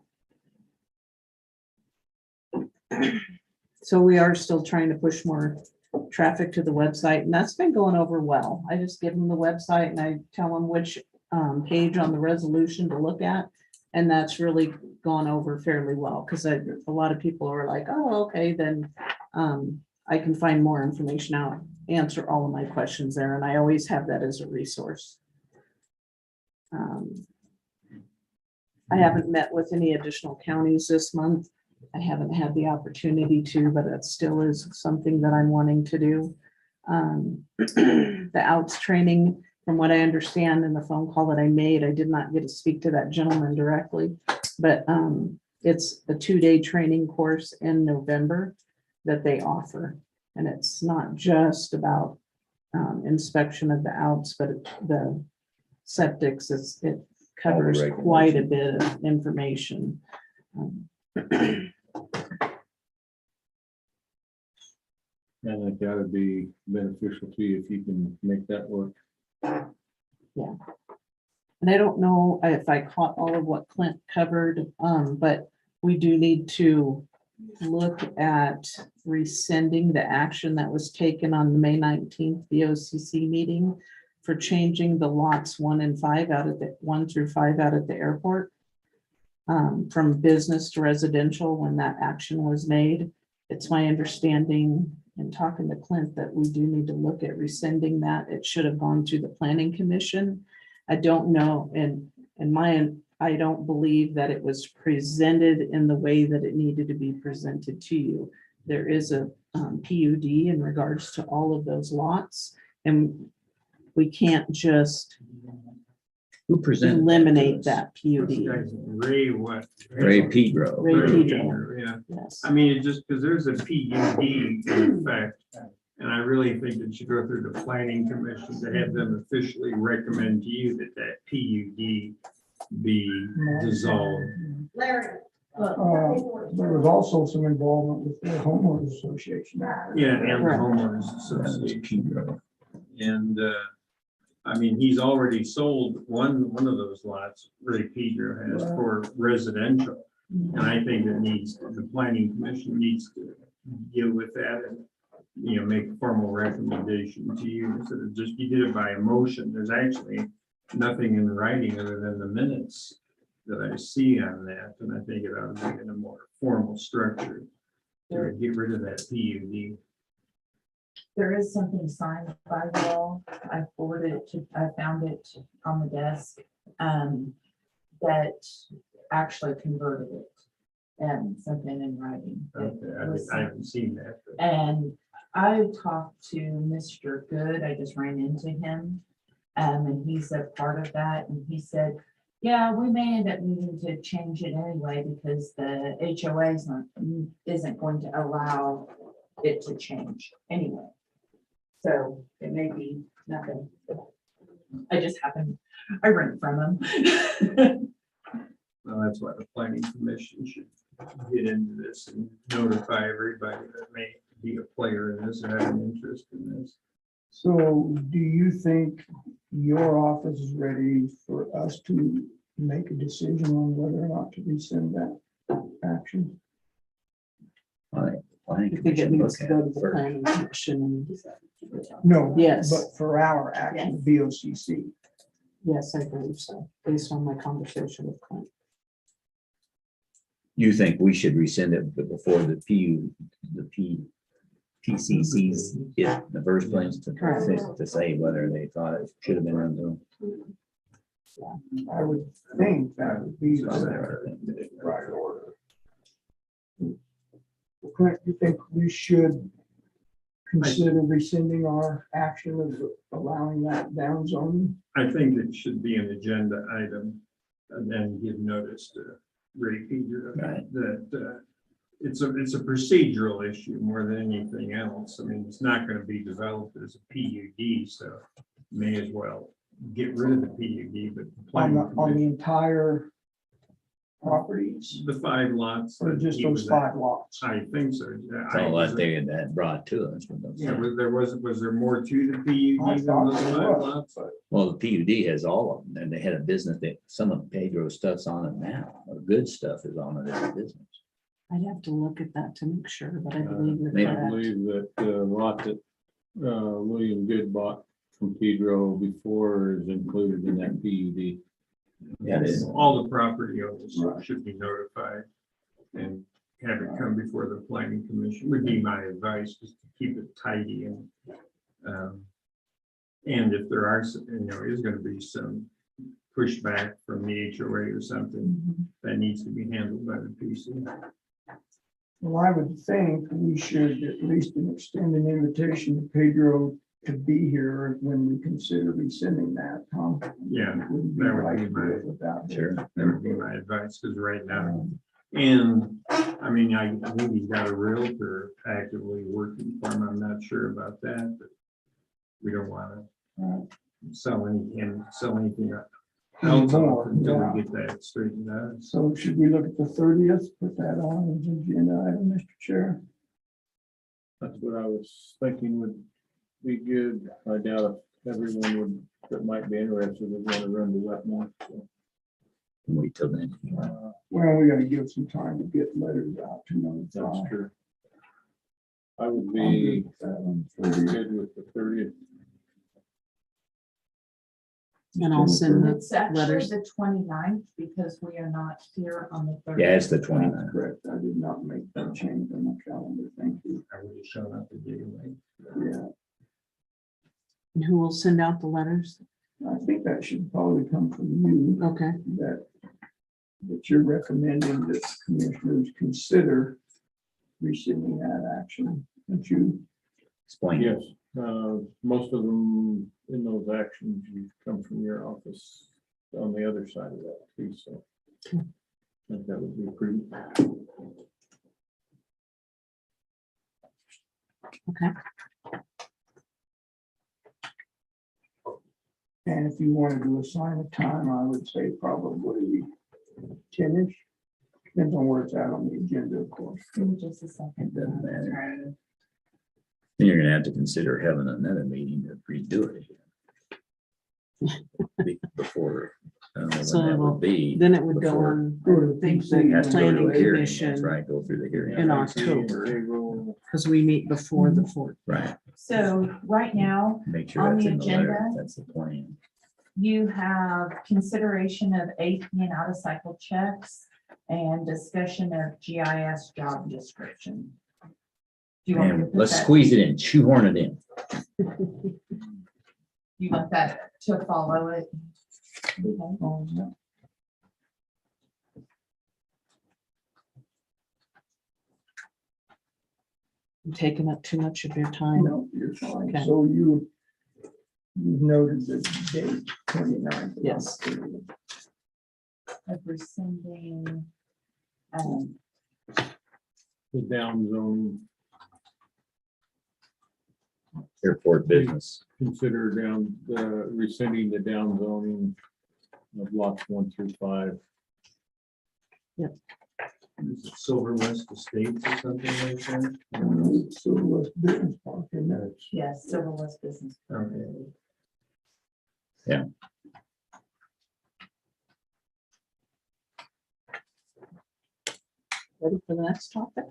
So we are still trying to push more traffic to the website, and that's been going over well. I just give them the website and I tell them which page on the resolution to look at. And that's really gone over fairly well, because a lot of people are like, oh, okay, then I can find more information out, answer all of my questions there, and I always have that as a resource. I haven't met with any additional counties this month. I haven't had the opportunity to, but that still is something that I'm wanting to do. The outs training, from what I understand in the phone call that I made, I did not get to speak to that gentleman directly, but it's a 2-day training course in November that they offer. And it's not just about inspection of the outs, but the septics, it covers quite a bit of information. I think that would be beneficial to you if you can make that work. And I don't know if I caught all of what Clint covered, but we do need to look at rescinding the action that was taken on the May 19th BOCC meeting for changing the lots 1 and 5 out of the 1 through 5 out at the airport. From business to residential when that action was made. It's my understanding in talking to Clint that we do need to look at rescinding that. It should have gone to the planning commission. I don't know, and in my I don't believe that it was presented in the way that it needed to be presented to you. There is a PUD in regards to all of those lots, and we can't just Who presented? eliminate that This PUD. guy's Ray what? Ray Pedro. Ray Ray Pedro. Pedro, yeah. Yes. I mean, it just, because there's a PUD in effect, and I really think it should go through the planning commission to have them officially recommend to you that that PUD be dissolved. There was also some involvement with the homeowners association. Yeah, and the Correct. homeowners association. And, I mean, he's already sold one of those lots, Ray Pedro has, for residential. And I think it needs, the planning commission needs to deal with that and, you know, make a formal recommendation to you instead of just, you did it by emotion. There's actually nothing in writing other than the minutes that I see on that. And I think it ought to be in a more formal structure to get rid of that PUD. There is something signed by you all. I forwarded it to, I found it on the desk, that actually converted it and something in writing. It was I haven't seen that. but- And I talked to Mr. Good, I just ran into him. And he's a part of that, and he said, yeah, we may end up needing to change it anyway, because the HOA isn't going to allow it to change anyway. So it may be nothing. I just happened, I rent from him. Well, that's why the planning commission should get into this and notify everybody that may be a player in this or have an interest in this. So do you think your office is ready for us to make a decision on whether or not to rescind that action? I I think it needs to go to the planning commission. No. Yes. But for our action, BOCC. Yes, I believe so, based on my conversation with Clint. You think we should rescind it before the PCCs in the first place to say whether they thought it should have been undone? I would think that would be the right order. Clint, you think we should consider rescinding our action of allowing that down zoning? I think it should be an agenda item and then give notice to Ray Peter Right. that it's a procedural issue more than anything else. I mean, it's not going to be developed as a PUD, so may as well get rid of the PUD, but the On planning the commission- entire properties, the 5 lots. or that just he those was 5 lots? I think so. That's all that they had brought to us. Yeah, was there more to the I PUD than thought those there 5 was, lots? but Well, the PUD has all of them, and they had a business that some of Pedro's stuff's on it now, or good stuff is on it as a business. I'd have to look at that to make sure, but I believe you're maybe. I correct. believe that lot that William Good bought from Pedro before is included in that PUD. Yeah, it is. All the property owners Right. should be notified and have it come before the planning commission would be my advice, just to keep it tidy and if there are, is going to be some pushback from the HOA or something, that needs to be handled by the PC. well, I would think we should at least extend an invitation to Pedro to be here when we consider rescinding that, Tom. Yeah, Wouldn't that would right be to do my- it without him. Sure. That would be my advice, because right now, and I mean, I think he's got a realtor actively working for him. I'm not sure about that, but we don't want to sell anything else More, until yeah. we get that straightened out. So should we look at the 30th, put that on as an agenda item, Mr. Chair? That's what I was thinking would be good. I doubt if everyone that might be interested would want to run to Wetmore. So, Wait till then. Well, we gotta give some time to get letters out to notify. that's true. I would I'm be good with that on 30th. good with the 30th. And I'll send the It's actually letters. the 29th because we are not here on the 30th. Yeah, it's the That's 29th. correct. I did not make that change on my calendar. Thank you. I would have shown up the day late. Yeah, And who will send out the letters? I think that should probably come from you, Okay, that that you're recommending that commissioners consider rescinding that action. Don't you? Explain. Yes, most of them in those actions, you come from your office on the other side of that too, so. I think that would be prudent. Okay. And if you wanted to assign a time, I would say probably 10-ish. Depends on where it's at on the agenda, of course. Give me just a second. It doesn't matter. Then you're gonna have to consider having another meeting to redo it again. Before, I don't know So when that it'll- would be. Then it would go before- on, Go to I think, PC. the Has to go to planning a hearing, commission that's right, go through the hearing. in October, Payroll. because we meet before the 4th. Right, So right now, make sure On that's the in the letter, agenda. that's the plan. you have consideration of AP and out of cycle checks and discussion of GIS job description. Do you want me to And put let's that- squeeze it in, shoehorn it in. You want that to follow it? Okay. Oh, yeah. I'm taking up too much of your time. No, you're fine. Okay. So you've noted the date 29th. of Yes. October. Of rescinding, The down zone, Airport business. consider down, rescinding the down zoning of lots 1 through 5. Is it Silver West Estates or something like that? So West Business Park, and that's, yes, Civil West Business. Okay. Ready for the next topic?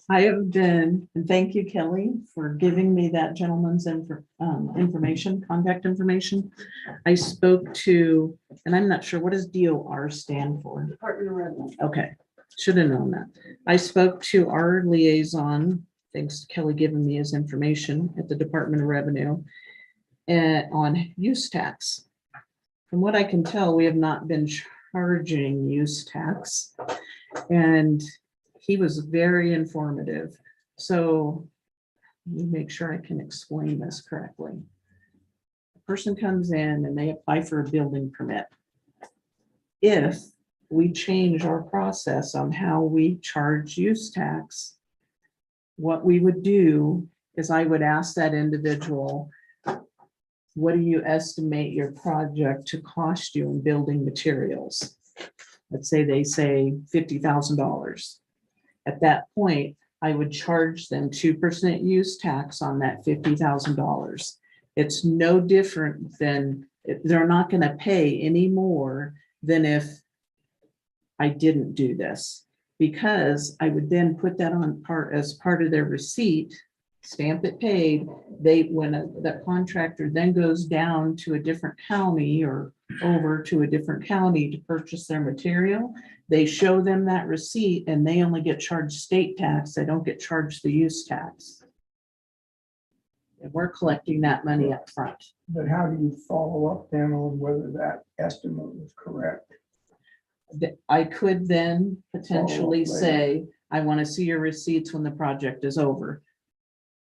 I have been, and thank you, Kelly, for giving me that gentleman's information, contact information. I spoke to, and I'm not sure, what does DOR stand for? Department of Revenue. Okay, should have known that. I spoke to our liaison, thanks to Kelly giving me his information at the Department of Revenue, on use tax. From what I can tell, we have not been charging use tax. And he was very informative. So let me make sure I can explain this correctly. A person comes in and they apply for a building permit. If we change our process on how we charge use tax, what we would do is I would ask that individual, what do you estimate your project to cost you in building materials? Let's say they say $50,000. At that point, I would charge them 2% use tax on that $50,000. It's no different than, they're not going to pay any more than if I didn't do this, because I would then put that on as part of their receipt, stamp it paid. When that contractor then goes down to a different county or over to a different county to purchase their material, they show them that receipt and they only get charged state tax. They don't get charged the use tax. And we're collecting that money up front. but how do you follow up then on whether that estimate was correct? I could then potentially Follow up later. say, I want to see your receipts when the project is over.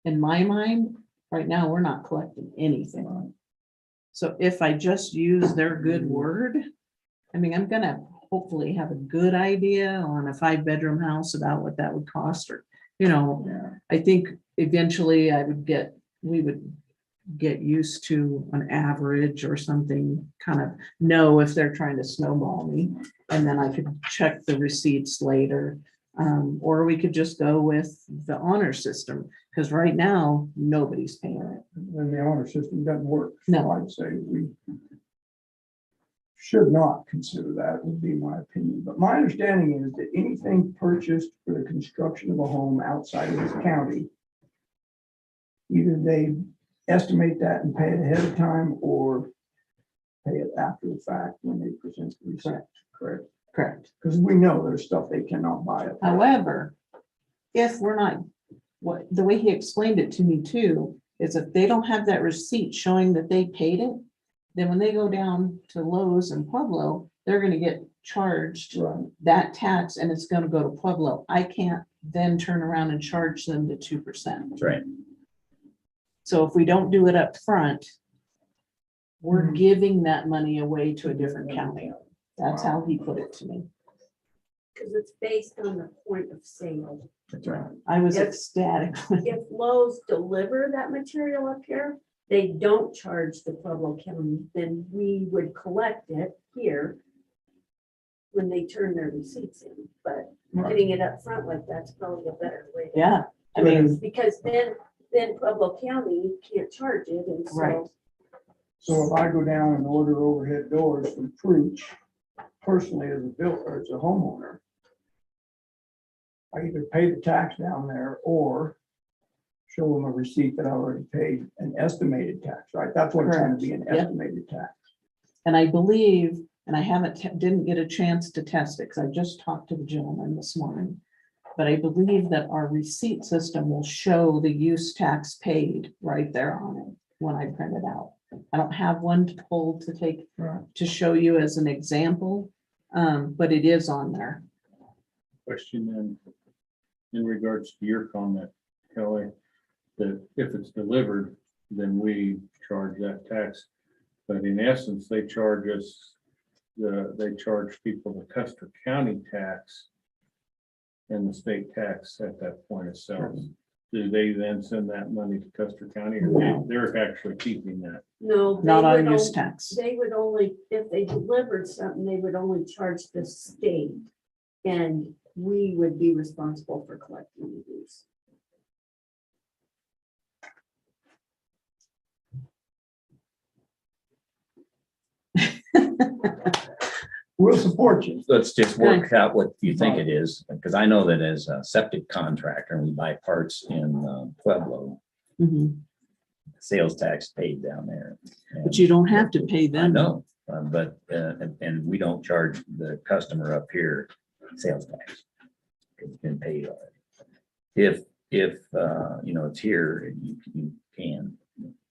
In my mind, right now, we're not collecting anything. So if I just use their good word, I mean, I'm gonna hopefully have a good idea on a 5-bedroom house about what that would cost, or, Yeah. I think eventually we would get used to an average or something, kind of know if they're trying to snowball me. And then I could check the receipts later. Or we could just go with the honor system, because right now, nobody's paying it. Then the honor system doesn't work. So No. I'd say we should not consider that, would be my opinion. But my understanding is that anything purchased for the construction of a home outside of this county, either they estimate that and pay it ahead of time, or pay it after the fact when they present the receipt, correct? Correct. Because we know there's stuff they cannot buy. up there. However, if we're not, the way he explained it to me too, is if they don't have that receipt showing that they paid it, then when they go down to Lowe's and Pueblo, they're gonna get charged Right. that tax and it's gonna go to Pueblo. I can't then turn around and charge them the 2%. That's right. So if we don't do it up front, we're Hmm. giving that money away to a different county. That's how he put it to me. Because it's based on the point of sale. That's right. I was Yep. ecstatic. If Lowe's deliver that material up here, they don't charge the Pueblo County, then we would collect it here when they turn their receipts in, but getting it up front like that's probably a better way. Yeah, I mean, Because then Pueblo County can't charge it, and Right. so. So if I go down and order overhead doors from Fruch, personally as a bill, or as a homeowner, I either pay the tax down there or show them a receipt that I already paid an estimated tax, right? That's what it's gonna be, an Correct. Yep. estimated tax. and I believe, and I haven't, didn't get a chance to test it, because I just talked to the gentleman this morning. But I believe that our receipt system will show the use tax paid right there on it when I print it out. I don't have one to pull to take, Right. to show you as an example, but it is on there. Question then, in regards to your comment, Kelly, that if it's delivered, then we charge that tax. But in essence, they charge us, they charge people the Custer County tax and the state tax at that point of sale. Do they then send that money to Custer County, or No. they're actually keeping that? No. they Not on would use on- tax. They would only, if they delivered something, they would only charge the state. And we would be responsible for collecting the dues. We'll support you. Let's just work out what you think it is, because I know that as a septic contractor, and we buy parts in Pueblo, Mhm. sales tax paid down there. But you don't have to pay I them. know, and we don't charge the customer up here sales tax. It's been paid already. If it's here, you can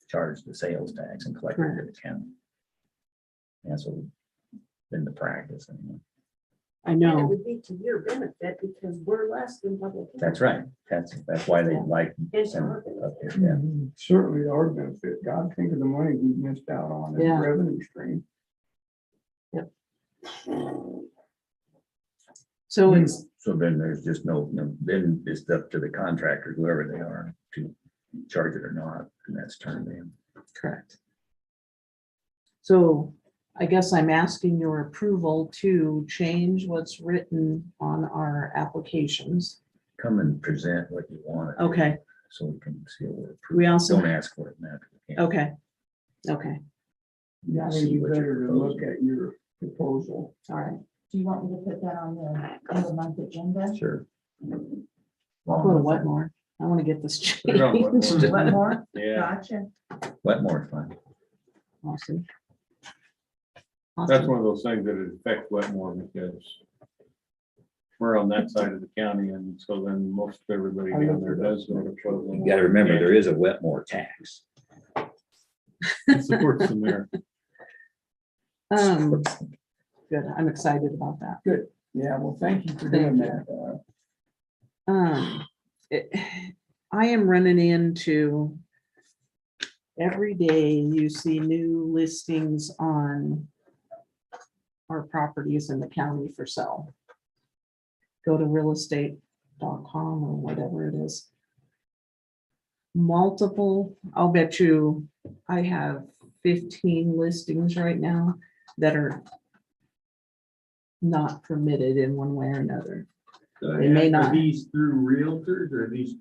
charge the sales tax and collect it to the county. That's what been the practice. I And it know, would be to your benefit because we're less than public. That's right. That's why they like It's send our it up here. Yeah. Certainly our benefit. God, think of the money we've missed out on in Yeah. revenue stream. so it's, So then there's just then it's up to the contractor, whoever they are, to charge it or not, and that's turned in. correct. So I guess I'm asking your approval to change what's written on our applications. Come and present what you want. Okay, So we can see what. We also- Don't ask for it now. okay, okay, Yeah, I think See you what you're better to look proposing. at your proposal. all right. Do you want me to put that on the end of the month agenda? Sure. I'll go to Wetmore. I want to get this Put it on changed. Wetmore. Wetmore? Yeah, Gotcha. Wetmore's fine. Awesome. that's Awesome. one of those things that affect Wetmore because we're on that side of the county, and so then most everybody down there does go to Pueblo. You gotta remember, there is a Wetmore tax. It supports the mayor. Good, I'm excited about that. Yeah, well, thank you for doing Thank that. I am running into, every day you see new listings on our properties in the county for sale. Go to realestate.com or whatever it is. Multiple, I'll bet you, I have 15 listings right now that are not permitted in one way or another. They may Are not. these through realtors or are these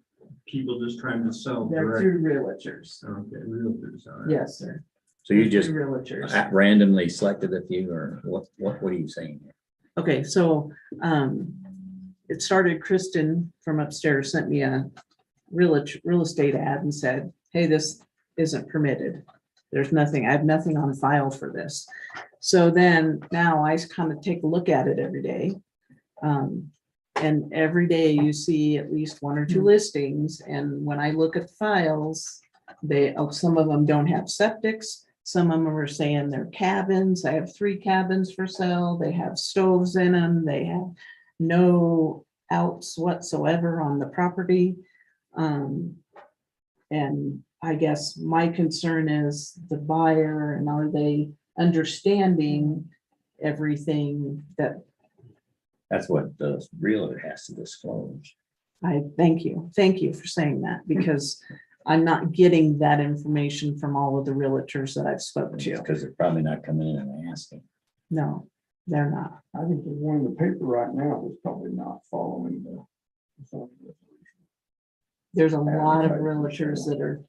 people just trying to sell They're direct? through realtors. Okay, realtors, all right. Yes, sir. So you They're just through realtors. randomly selected a few, or what are you saying? Okay, so it started, Kristen from upstairs sent me a real estate ad and said, hey, this isn't permitted. There's nothing, I have nothing on file for this. So then now I kind of take a look at it every day. And every day you see at least one or two listings. And when I look at the files, some of them don't have septics. Some of them are saying they're cabins. I have 3 cabins for sale. They have stoves in them. They have no outs whatsoever on the property. And I guess my concern is the buyer, and are they understanding everything that That's what the realtor has to disclose. I thank you. Thank you for saying that, because I'm not getting that information from all of the realtors that I've spoken to. Because they're probably not coming in and asking. No, they're not. I think there's one in the paper right now that's probably not following the. There's a lot of realtors that are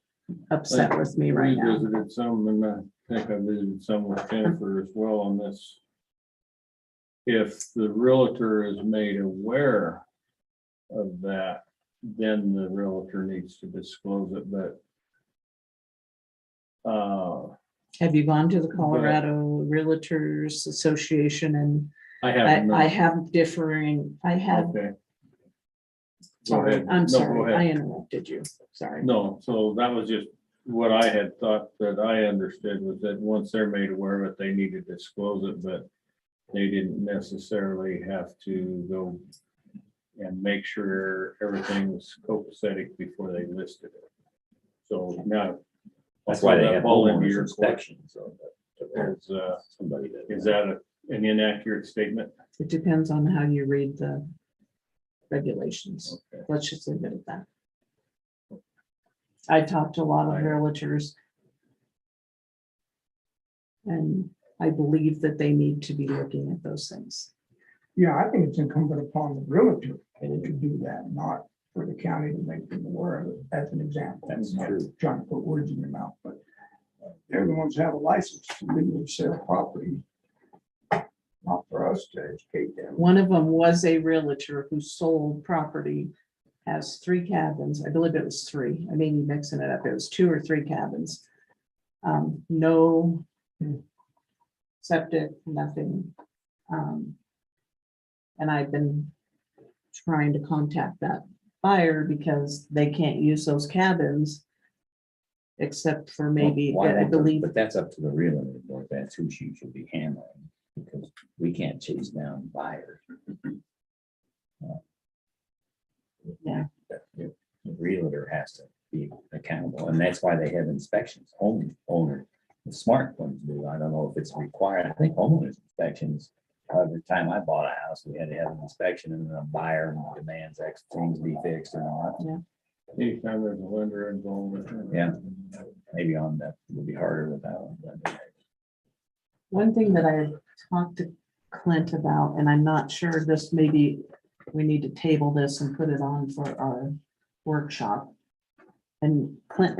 upset with me right now. Visited some, and I think I visited some with Jennifer as well on this. If the realtor is made aware of that, then the realtor needs to disclose it, but Have you gone to the Colorado Realtors Association? And I haven't. I have differing, I have, Okay. Go sorry, ahead. I'm No, go sorry, ahead. I interrupted you. Sorry. No, so that was just what I had thought that I understood was that once they're made aware of it, they need to disclose it, but they didn't necessarily have to go and make sure everything was copacetic before they listed it. So now. That's why they have Fall into homeowners your inspections. So that Is, somebody that. is that an inaccurate statement? It depends on how you read the regulations. Okay. Let's just leave it at that. I talked to a lot of realtors. And I believe that they need to be looking at those things. Yeah, I think it's incumbent upon the realtor to do that, not for the county to make them aware of it, as an example. That's Not true. Trying to put words in your mouth, but they're the ones who have a license to legally sell property. Not for us to educate them. One of them was a realtor who sold property, has 3 cabins. I believe it was 3. I may be mixing it up. It was 2 or 3 cabins. No septic, nothing. And I've been trying to contact that buyer because they can't use those cabins except for maybe, Why I won't the- believe, But that's up to the realtor, board. That's who she should be handling, because we can't chase down buyers. Yeah. The realtor has to be accountable, and that's why they have inspections, homeowner, the smart ones do. I don't know if it's required. I think homeowners inspections, every time I bought a house, we had to have an inspection, and a buyer demands X things be fixed or not. Anytime there's a lender involved. Yeah. Maybe on that would be harder without. But one thing that I talked to Clint about, and I'm not sure, this maybe we need to table this and put it on for our workshop. And Clint,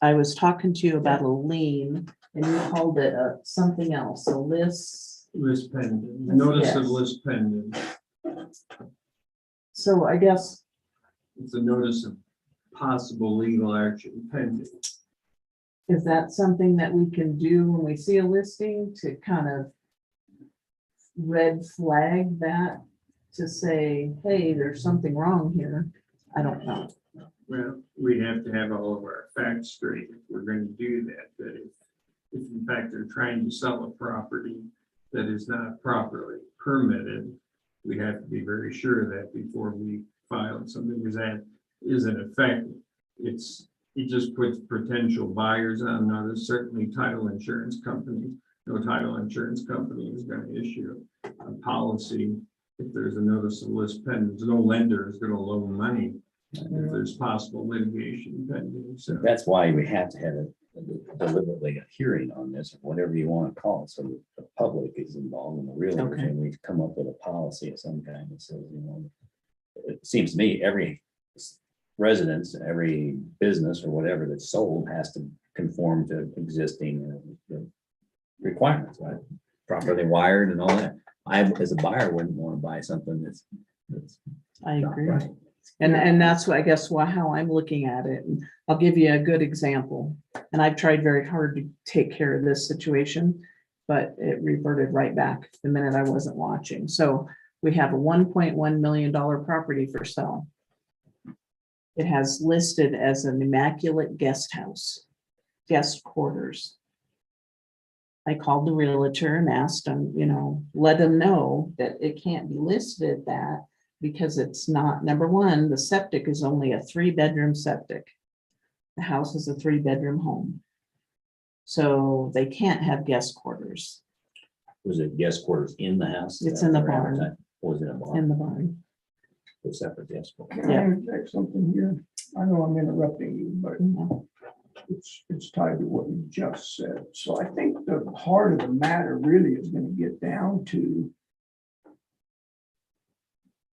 I was talking to you about a lien, and you called it something else, a list. List pending, notice of Yes. list pending. So I guess, It's a notice of possible legal action pending. is that something that we can do when we see a listing to kind of red flag that, to say, hey, there's something wrong here? I don't know. Well, we have to have all of our facts straight if we're going to do that. But if in fact they're trying to sell a property that is not properly permitted, we have to be very sure of that before we file something, because that is in effect, it just puts potential buyers on notice. Certainly title insurance companies, no title insurance company is going to issue a policy if there's a notice of list pending. No lender is going to loan money if there's possible litigation pending. So that's why we have to have deliberately a hearing on this, or whatever you want to call it, so that the public is involved in the realtor, Okay. and we come up with a policy of some kind that says, it seems to me every residence, every business or whatever that's sold has to conform to existing requirements, right? Properly wired and all that. I, as a buyer, wouldn't want to buy something that's I not agree. right. And that's what, I guess, how I'm looking at it. And I'll give you a good example. And I've tried very hard to take care of this situation, but it reverted right back the minute I wasn't watching. So we have a $1.1 million property for sale. It has listed as an immaculate guest house, guest quarters. I called the realtor and asked him, let him know that it can't be listed at that because it's not, number one, the septic is only a 3-bedroom septic. The house is a 3-bedroom home. So they can't have guest quarters Was it guest quarters in the house? Is It's that in the what they're barn. advertising? Or was it a in barn? the barn. A separate guest quarters? Can I interject something here? I know I'm interrupting you, but it's tied to what you just said. So I think the heart of the matter really is gonna get down to,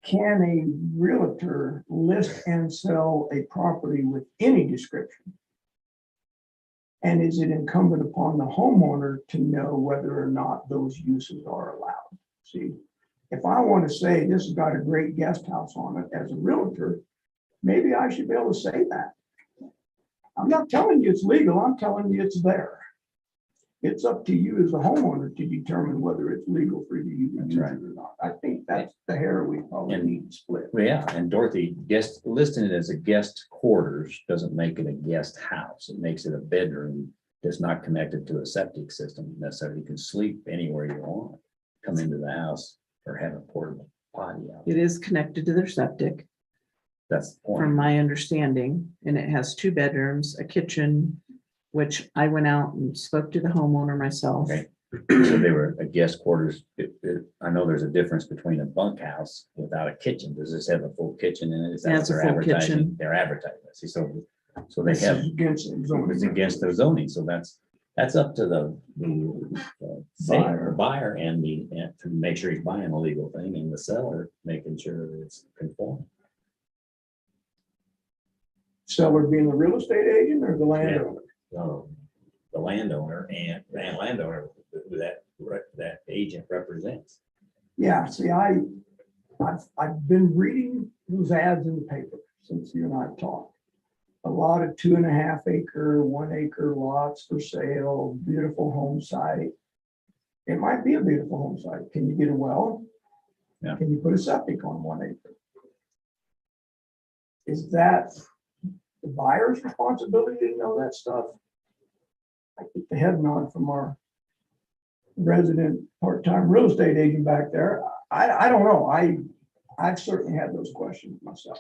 can a realtor list and sell a property with any description? And is it incumbent upon the homeowner to know whether or not those uses are allowed? See, if I want to say this has got a great guest house on it as a realtor, maybe I should be able to say that. I'm not telling you it's legal, I'm telling you it's there. It's up to you as a homeowner to determine whether it's legal for you to use it or not. I think that's the hair we probably And- need to split. Well, yeah, and Dorothy, listing it as a guest quarters doesn't make it a guest house. It makes it a bedroom that's not connected to a septic system necessarily. You can sleep anywhere you want, come into the house or have a portable potty out. It is connected to their septic, That's the from point. my understanding, and it has 2 bedrooms, a kitchen, which I went out and spoke to the homeowner myself. Okay. So they were a guest quarters. I know there's a difference between a bunkhouse without a kitchen. Does this have a full kitchen in it? Is that It what has a they're full advertising? kitchen. They're advertising. See, so they This have. is against the zoning. It's against the zoning, so that's up to the buyer and to make sure he's buying a legal thing, and the seller making sure that it's conform. Seller being the real estate agent or the landowner? So the landowner and who that agent represents. Yeah, see, I've been reading those ads in the paper since you and I talked. A lot of 2.5 acre, 1 acre lots for sale, beautiful home site. It might be a beautiful home site. Can you get a well? Yeah. Can you put a septic on 1 acre? Is that the buyer's responsibility to know that stuff? I get the head nod from our resident part-time real estate agent back there. I don't know. I've certainly had those questions myself.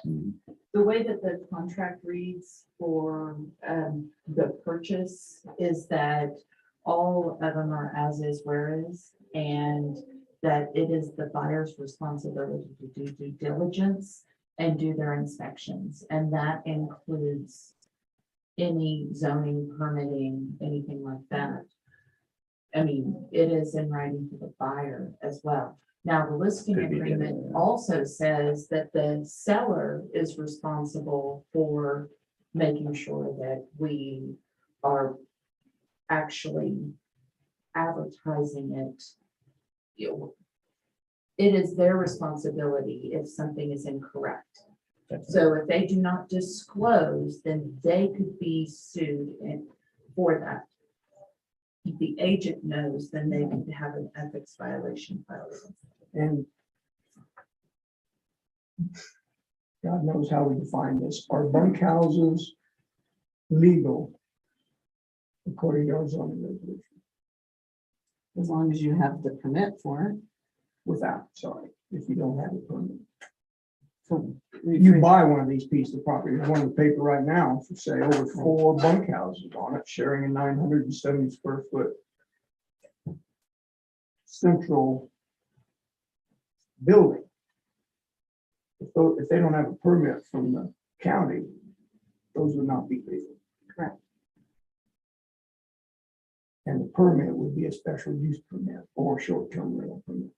The way that the contract reads for the purchase is that all of them are as is, where is, and that it is the buyer's responsibility to do due diligence and do their inspections. And that includes any zoning, permitting, anything like that. I mean, it is in writing to the buyer as well. Now, the listing Could be agreement different, yeah. also says that the seller is responsible for making sure that we are actually advertising it. It is their responsibility if something is incorrect. So if they do not disclose, then they could be sued for that. If the agent knows, then they could have an ethics violation filed. And God knows how we define this. Are bunkhouses legal according to our zoning resolution? As long as you have the permit for it. Without, sorry, if you don't have a permit. So You buy one of these pieces of property, there's one in the paper right now for sale with 4 bunkhouses on it, sharing a 970 square foot central building. If they don't have a permit from the county, those would not be legal. Correct. And the permit would be a special use permit or short-term rental permit.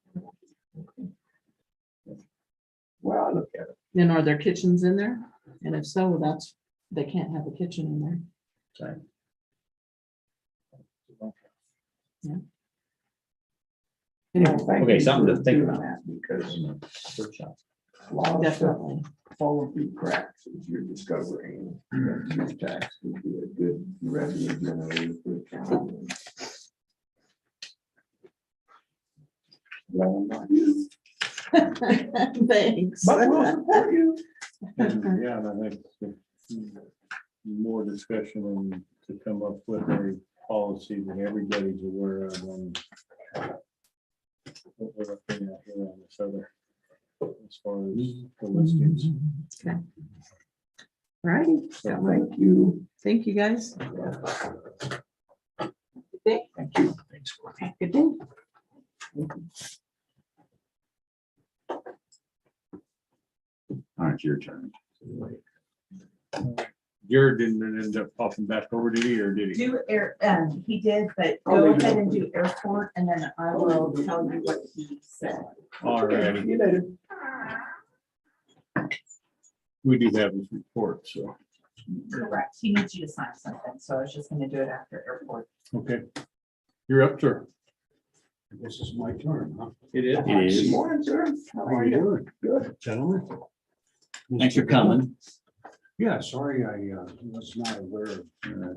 Well, I look at it. Then are there kitchens in there? And if so, they can't have a kitchen in there. Sorry. Anyway, Thank Okay, you something to for think doing about. that, because Workshop. a lot of stuff definitely. falling through cracks as you're discovering. that use tax would be a good revenue generator for the county. Well, not you, Thanks. but we'll support you. And yeah, and I think more discussion and to come up with a policy that everybody's aware of on what we're looking at here on this other, as far as the listings. All righty, Thank you. thank you, guys. Good day. Thank you. Thanks. Good day. All right, your turn. Jared didn't end up popping back over, did he, or did he? Do air, he did, but go ahead and do airport and then I will tell you what he said. All righty. See you later. We do have his report, so, Correct. He needs you to sign something, so I was just gonna do it after airport. okay. You're up, sir. This is my turn, huh? It is. It is. Good morning, sir. How How are you you? doing? Good. Gentlemen? Thanks for coming. Yeah, sorry, I was not aware of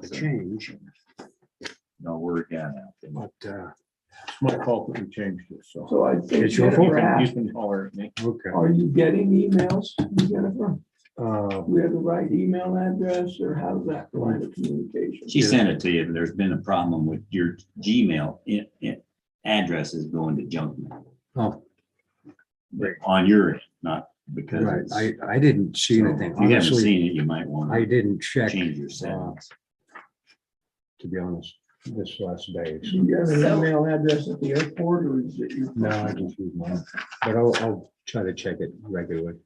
the change, No word got out. but, It's my fault that we changed it, so. So I think It's your You fault. Jennifer can- you asked, can holler at me. okay. are you getting emails, Jennifer? Uh, Do we have the right email address or how's that line of communication? She sent it to you, but there's been a problem with your Gmail address is going to junk mail. oh, On your end, not because. right, it's- I didn't see so anything. If you haven't Honestly, seen it, you might want I to didn't check, change your settings. to be honest, this last day. Do you have an So- email address at the airport or is it your? No, I just use mine, but I'll try to check it regularly.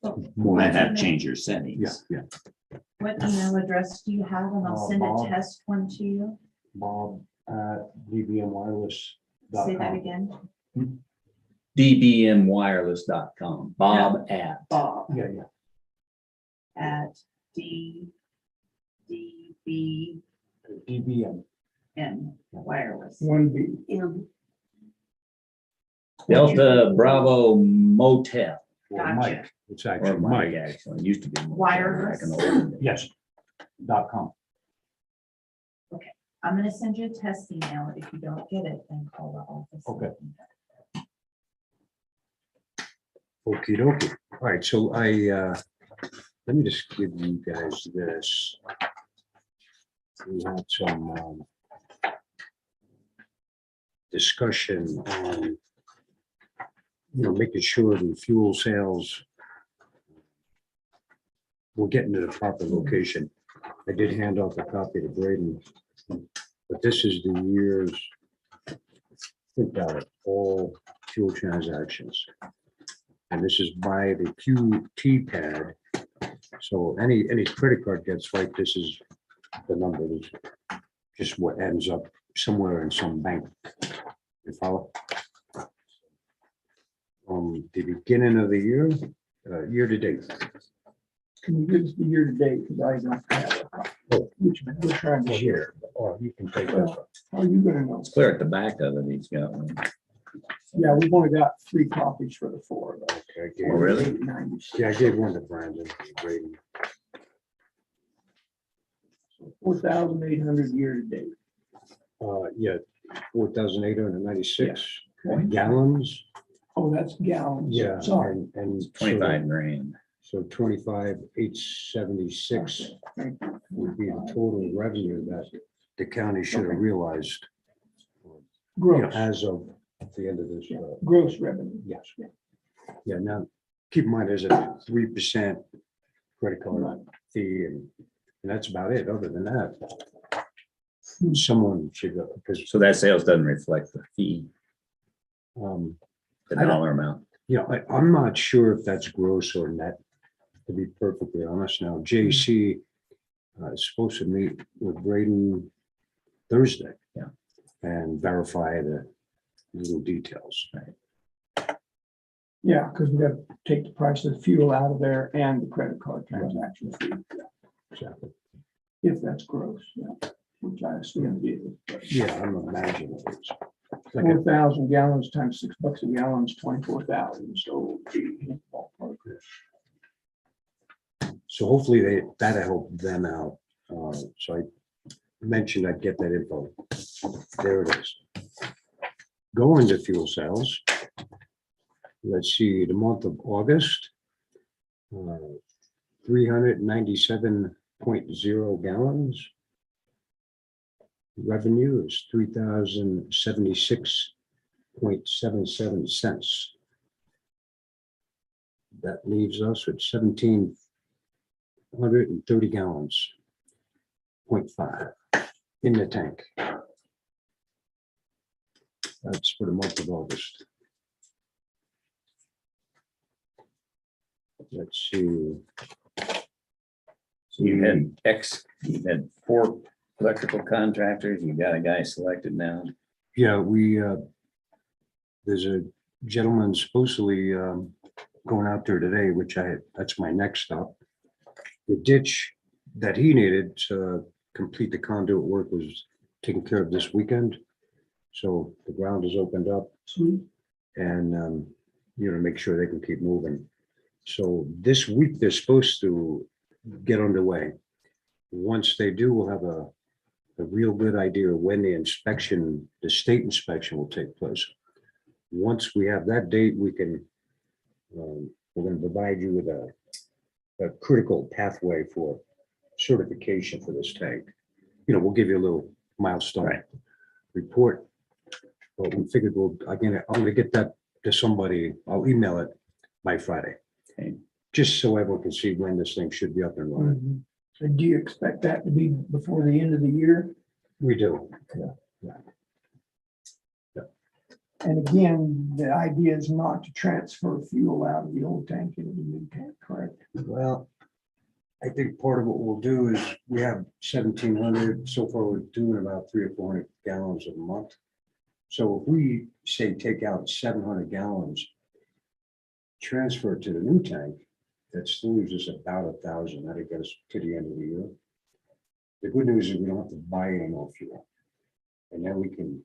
You More, might have to change your settings. yeah, What email address do you have? And I'll send a Bob. test one to you. Bob at dbmwireless.com. Say that again. dbmwireless.com, Bob at. Bob Yeah, yeah, at DBM dbm. wireless. One B. Delta Bravo Motel, Or Gotcha. Mike, it's or actually Mike, Mike. actually, it used to be. Motel Wireless. back in the old days. Yes. .com. I'm gonna send you a test email. If you don't get it, then call the office. Okay. Okey dokey. All right, so let me just give you guys this. We had some discussion on, making sure the fuel sales will get into the proper location. I did hand out the copy to Braden, but this is the year's, think about it, all fuel transactions. And this is by the QT pad. So any credit card gets right, this is the number, is just what ends up somewhere in some bank. You follow? The beginning of the year, year to date. Can you give us the year to date? Because I don't have it. Oh. Which we're trying to share. Or you can take that. Well, How are you gonna know? It's clear at the back of it, he's got one. Yeah, we've only got 3 copies for the 4. Okay, I gave- Oh, really? 896. Yeah, I gave one to Brandon. Braden. 4,800 year to date. Yeah, 4,896 Okay. gallons. Oh, that's gallons. Yeah. Sorry. And so- 25 grand. So 25,876 Thank you. would be the total revenue that the county should have realized Gross, as of the end of this. gross revenue. Yes. Yeah, now, keep in mind, there's a 3% credit card fee and that's about it. Other than that, someone should go, because, So that sales doesn't reflect the fee, the the I don't- dollar amount. I'm not sure if that's gross or net, to be perfectly honest. Now, JC is supposed to meet with Braden Thursday. Yeah. And verify the little details. Right. Yeah, because we got to take the price of the fuel out of there and the credit card transaction fee. Yeah, Exactly. if that's gross, yeah, which I assume it is. Yeah, I'm imagining it's. like 4,000 gallons times $6 a gallon is 24,000. So, gee, ballpark. So hopefully that'll help them out. So I mentioned I'd get that info. There it is. Going to fuel sales. Let's see, the month of August. 397.0 gallons. revenue is 3,076.77 cents. That leaves us with 1,730 gallons, 0.5 in the tank. That's for the month of August. Let's see. So you had 4 electrical contractors, you got a guy selected now. Yeah, there's a gentleman supposedly going out there today, that's my next stop. The ditch that he needed to complete the conduit work was taken care of this weekend. So the ground is opened up and, make sure they can keep moving. So this week, they're supposed to get underway. Once they do, we'll have a real good idea of when the state inspection will take place. Once we have that date, we can, we're going to provide you with a critical pathway for certification for this tank. We'll give you a little milestone report. But we figured I'm going to get that to somebody. I'll email it by Friday. Okay. Just so everyone can see when this thing should be up and running. So do you expect that to be before the end of the year? We do. And again, the idea is not to transfer fuel out of the old tank into the new tank, correct? Well, I think part of what we'll do is we have 1,700. So far, we're doing about 300 or 400 gallons a month. So if we say take out 700 gallons, transfer it to the new tank, that still leaves us about 1,000. That'll get us to the end of the year. The good news is we don't have to buy any more fuel. And then we can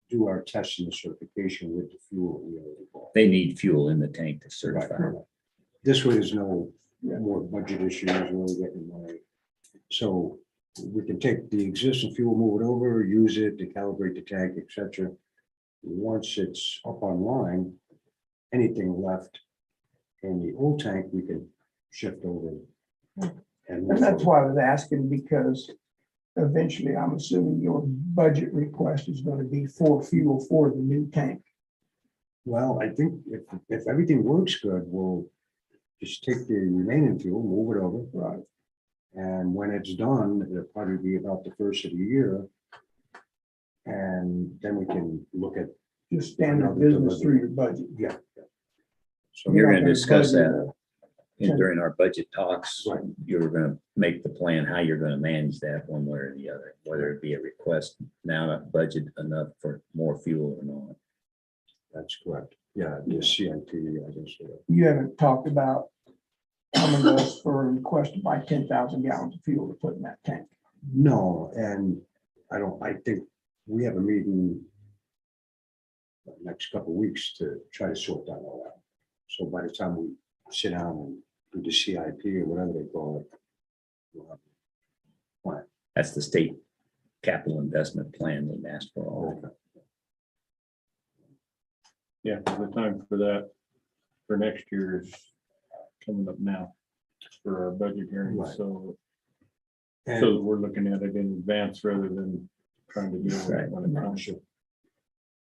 do our tests and the certification with the fuel we already bought. They need fuel in the tank to certify. Right. This way, there's no more budget issues, really getting money. So we can take the existing fuel, move it over, use it to calibrate the tank, etc. Once it's up online, anything left in the old tank, we can shift over. And that's why I was asking, because eventually I'm assuming your budget request is going to be for fuel for the new tank. Well, I think if everything works good, we'll just take the remaining fuel, move it over. Right. And when it's done, it'll probably be about the first of the year. And then we can look at. Just standard business through your budget. Yeah. So you're going to discuss budget, that during our budget talks. Right. You're going to make the plan, how you're going to manage that one way or the other, whether it be a request now, not budget enough for more fuel or not. That's correct. Yeah, the CNP, I guess. You haven't talked about coming to us for a request to buy 10,000 gallons of fuel to put in that tank. No, and I think we have a meeting next couple of weeks to try to sort that all out. So by the time we sit down and do the CIP or whatever they call it, we'll have a plan. That's the state capital investment plan they've asked for all. Okay. Yeah, the time for that for next year is coming up now for our budget hearing. Right. So And we're looking at it in advance rather than trying to do it when it comes.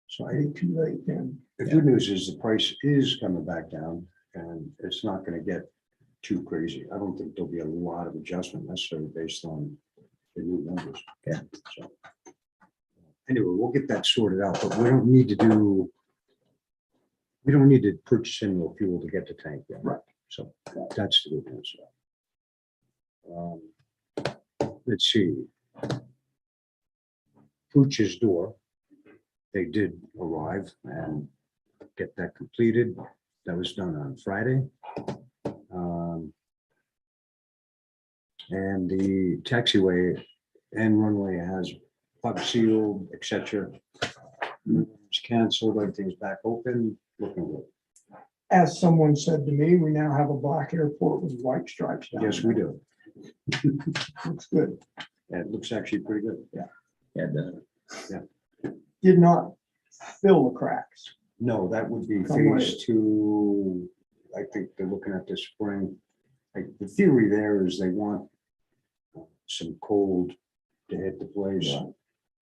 so Way too late then. the good news is the price is coming back down and it's not going to get too crazy. I don't think there'll be a lot of adjustment necessarily based on the new numbers. Yeah. So anyway, we'll get that sorted out, but we don't need to purchase any more fuel to get the tank yet. Right. So that's the good news. Let's see. Pooch's door. They did arrive and get that completed. That was done on Friday. And the taxiway and runway has plug sealed, etc. It's canceled, everything's back open, looking good. As someone said to me, we now have a black airport with white stripes down. Yes, we do. Looks good. And it looks actually pretty good. Yeah, Did not fill the cracks. No, that would be Come later. phase 2. I think they're looking at this spring. Like the theory there is they want some cold to hit the place.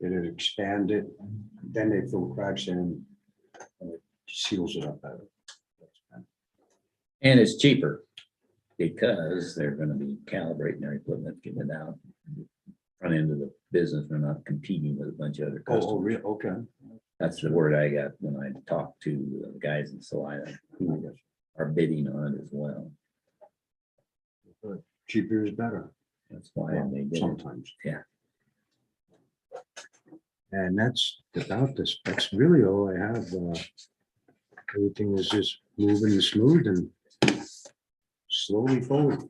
It had expanded, then they fill cracks in and it seals it up better. And it's cheaper because they're gonna be calibrating their equipment, getting it out. Front end of the business, we're not competing with a bunch of other Oh, customers. really? Okay. That's the word I got when I talked to the guys in Salida who are bidding on it as well. Cheaper is better That's why they did it. sometimes. Yeah. And that's about this. That's really all I have. Everything is just moving smooth and slowly forward.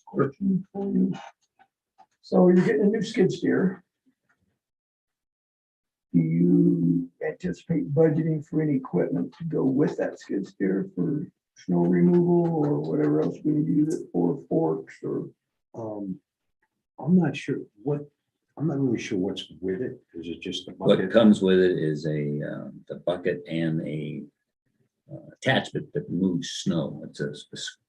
Question for you. So you're getting a new skid steer. Do you anticipate budgeting for any equipment to go with that skid steer for snow removal or whatever else we use it for, forks or? I'm not sure what, I'm not really sure what's with it. Is it just the What bucket? comes with it is the bucket and a attachment that moves snow. It's a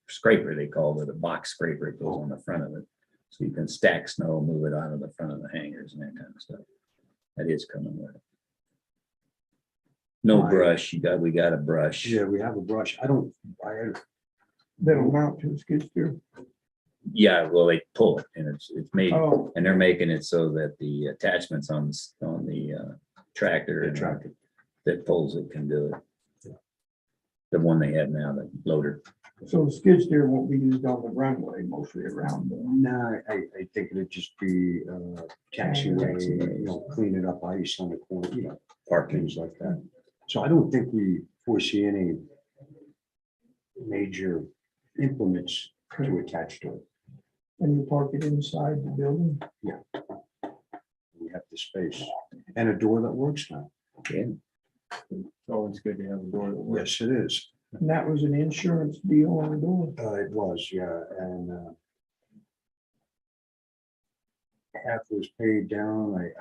scraper, they call it, a box scraper. It goes on the front of it. So you can stack snow, move it out of the front of the hangers and that kind of stuff. That is coming with it. No Right. brush, we got a brush. Yeah, we have a brush. I That'll mount to a skid steer? Yeah, well, they pull it and it's made, Oh, and they're making it so that the attachments on the tractor The and tractor. that pulls it can do it. The one they have now, the loader. so the skid steer won't be used on the runway, mostly around the. No, I think it'd just be taxiway, clean it up, ice on the corner, Parking. things like that. So I don't think we foresee any major implements to attach to it. And you park it inside the building? We have the space and a door that works now. Yeah. It's always good to have a door that works. Yes, it is. And that was an insurance deal on the door? It was, yeah, and half was paid down.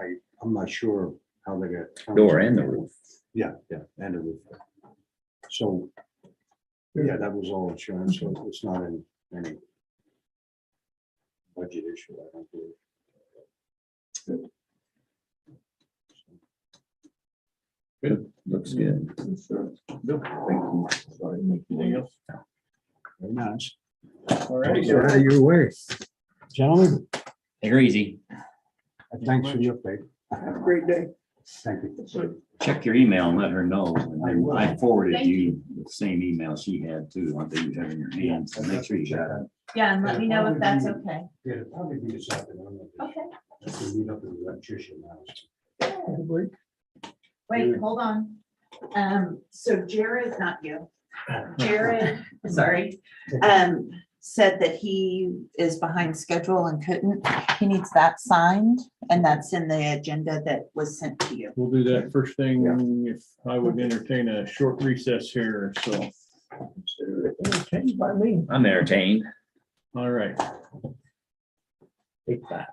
I'm not sure how they got. Door and the roof. Yeah, and the roof. So, yeah, that was all insurance, so it's not in any budget issue, I don't believe. Good, looks good. Insurance. Bill, Thank you. Sorry to make you anything wait. else? Very nice. All righty. Get out of your way. Gentlemen, Take her easy. thanks for the update. Have a great day. Thank you. So, Check your email and let her know. And I then will. I forwarded Thank you the same email she had too, on that you have in your hands. So make sure you got it. Yeah, and let me know if that's okay. Yeah, it'll probably be this afternoon. Okay. We meet up with the electrician now. have a break. Wait, hold on. So Jared, not you. Jared, sorry, said that he is behind schedule and couldn't. He needs that signed, and that's in the agenda that was sent to you. We'll do that first thing. If I would entertain a short recess here, so, Changed by me. I'm entertained. all right. Take that.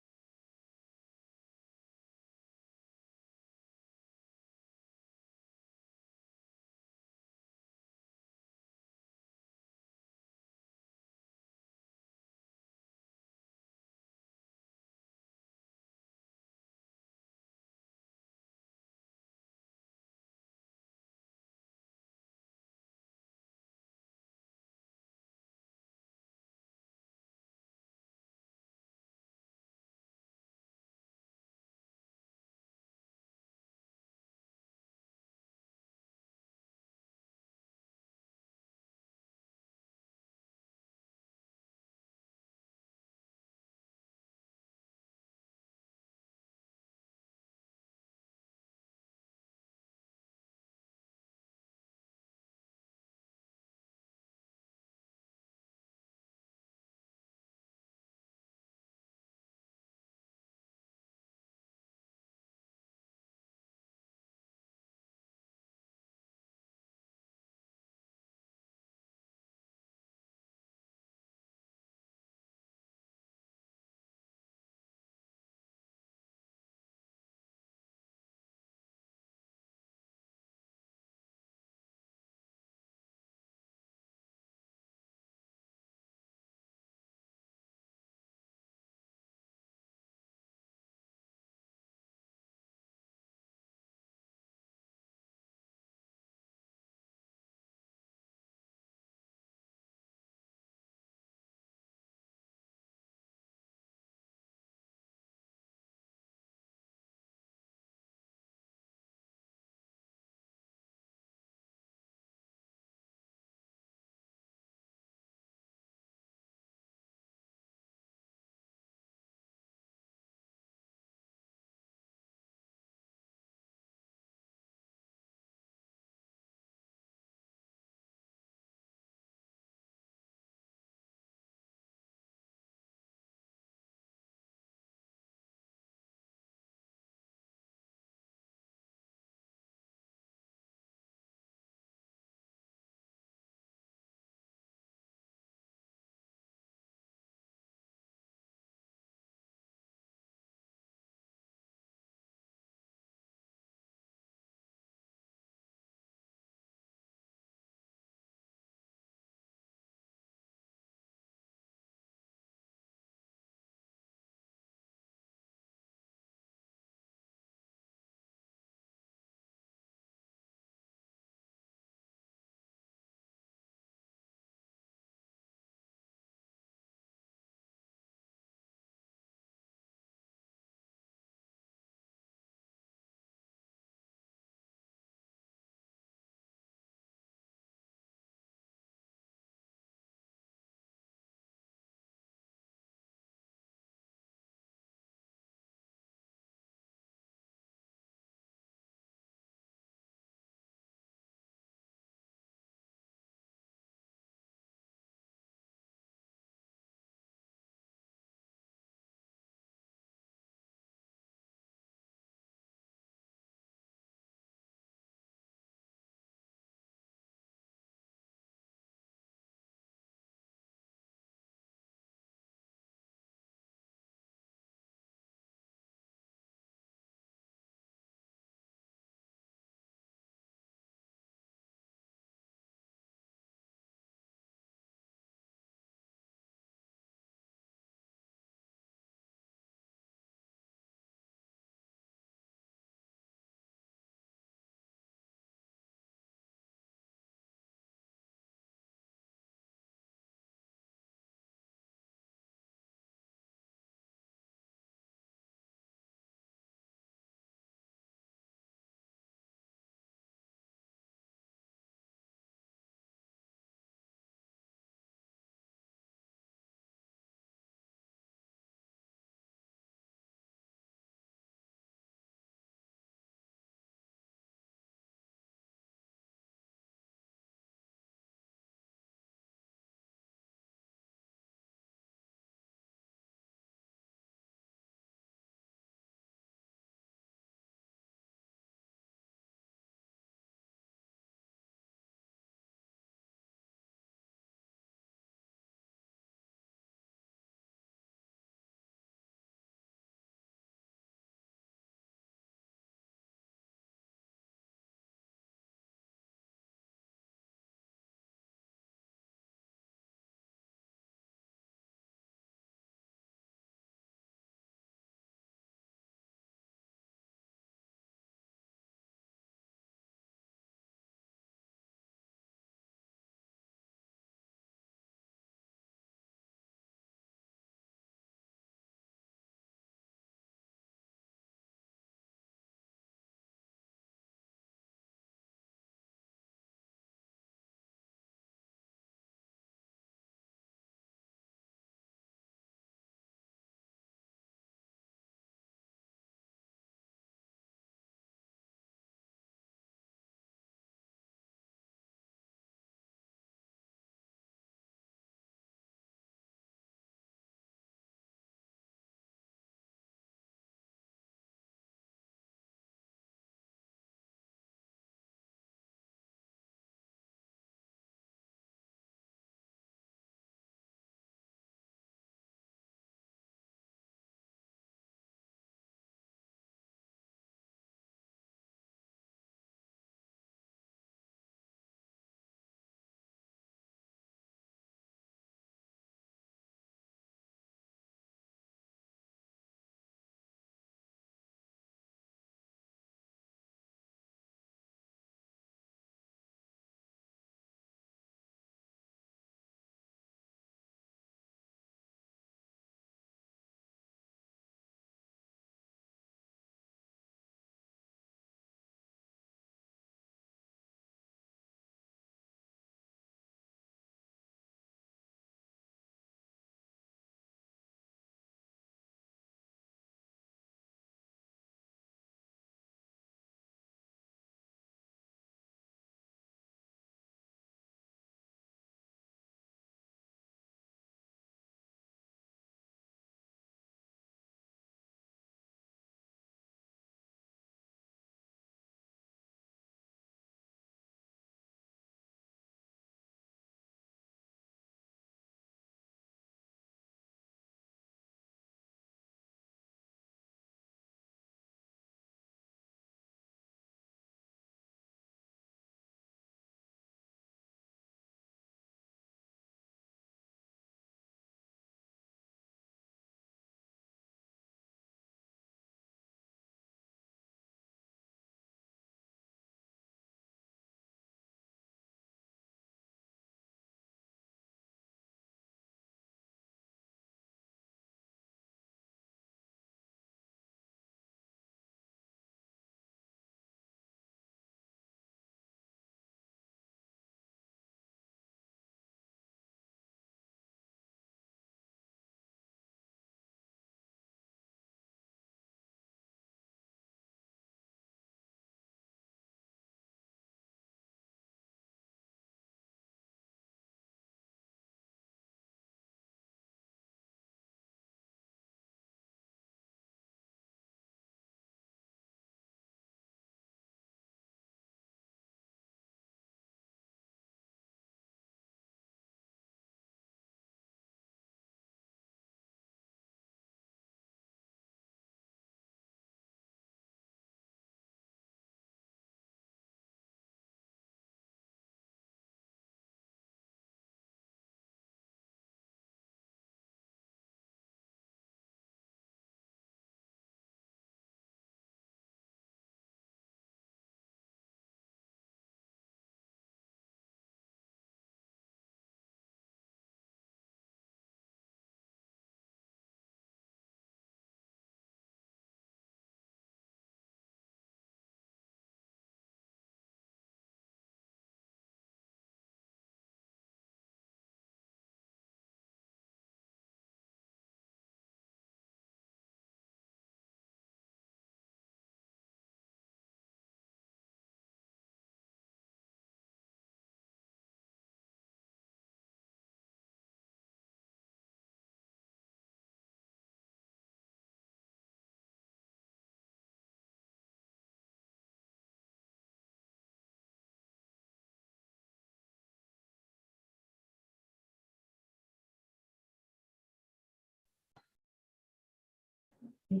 So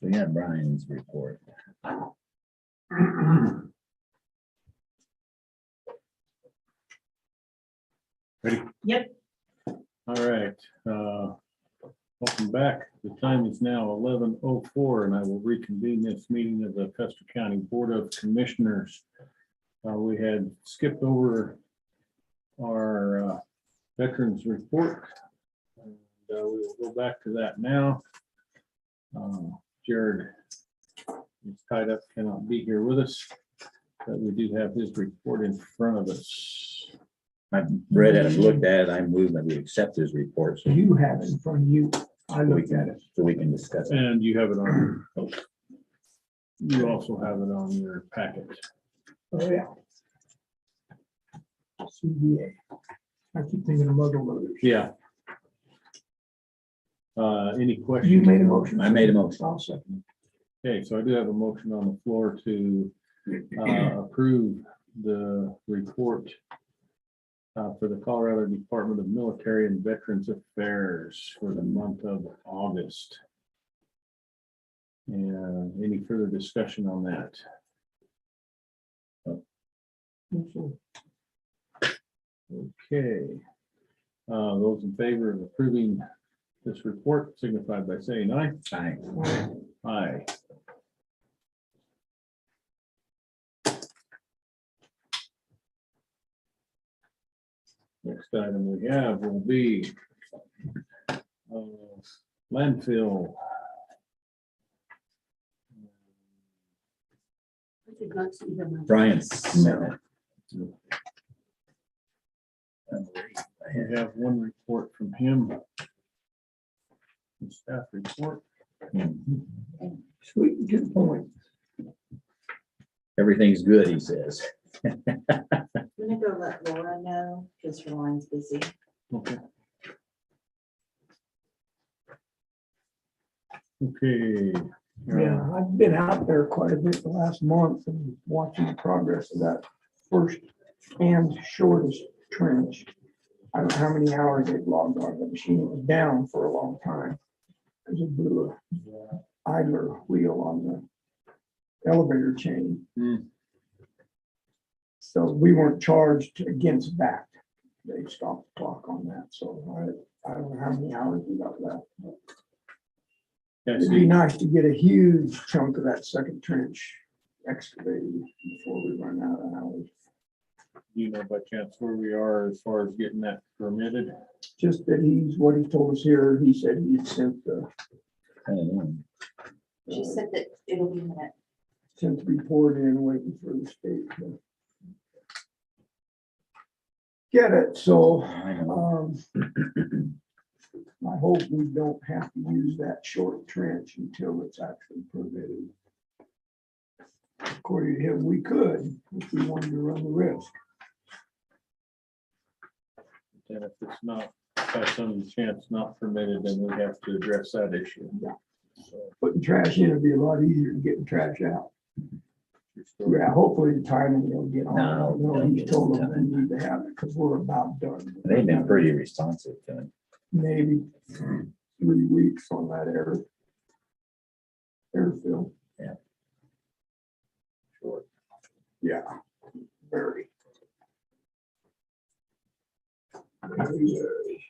we have Brian's report. Ready? Yep. All right, welcome back. The time is now 11:04, and I will reconvene this meeting of the Custer County Board of Commissioners. We had skipped over our veterans report. And, we will go back to that now. Jared is tied up, cannot be here with us, but we do have his report in front of us. I've read it, I've looked at it, I move that we accept his report so You have it in front of you. I we looked at can, it. so we can discuss it. And you have it on, you also have it on your packet. Oh, yeah. CBA. I keep thinking of muzzle loaders. Yeah. Any questions? You made a motion. I made a motion. I'll second. Okay, so I do have a motion on the floor to approve the report for the Colorado Department of Military and Veterans Affairs for the month of August. And any further discussion on that? Okay. Those in favor of approving this report signify by saying aye. Aye. Aye. Next item we have will be landfill. I did not see them. Brian's. No. We have one report from him. The staff report. Sweet, good point. Everything's good, he says. I'm gonna go let Laura know, because her line's busy. Okay. Okay. Yeah, I've been out there quite a bit the last month and watching the progress of that first and shortest trench. I don't know how many hours they've logged on the machine. It was down for a long time. Because it blew a idler wheel on the elevator chain. Hmm. So we weren't charged against that. They stopped the clock on that. So I don't know how many hours we got left. Yeah, It'd be nice to get a huge chunk of that second trench excavated before we run out of hours. you know by chance where we are as far as getting that permitted? Just that what he told us here, he said he had sent the She said that it'll be met. sent the report in, waiting for the state to get it. So I know. I hope we don't have to use that short trench until it's actually permitted. According to him, we could if we wanted to run the risk. And if it's not, by some chance not permitted, then we have to address that issue. Yeah. Putting trash in would be a lot easier than getting trash out. Yeah, hopefully the timing will get on. No, No, they'll he's get told it them done. they need to have it because we're about done. They've been pretty responsive to it. Maybe 3 weeks on that airfield. Yeah. Sure. Yeah, very. Very.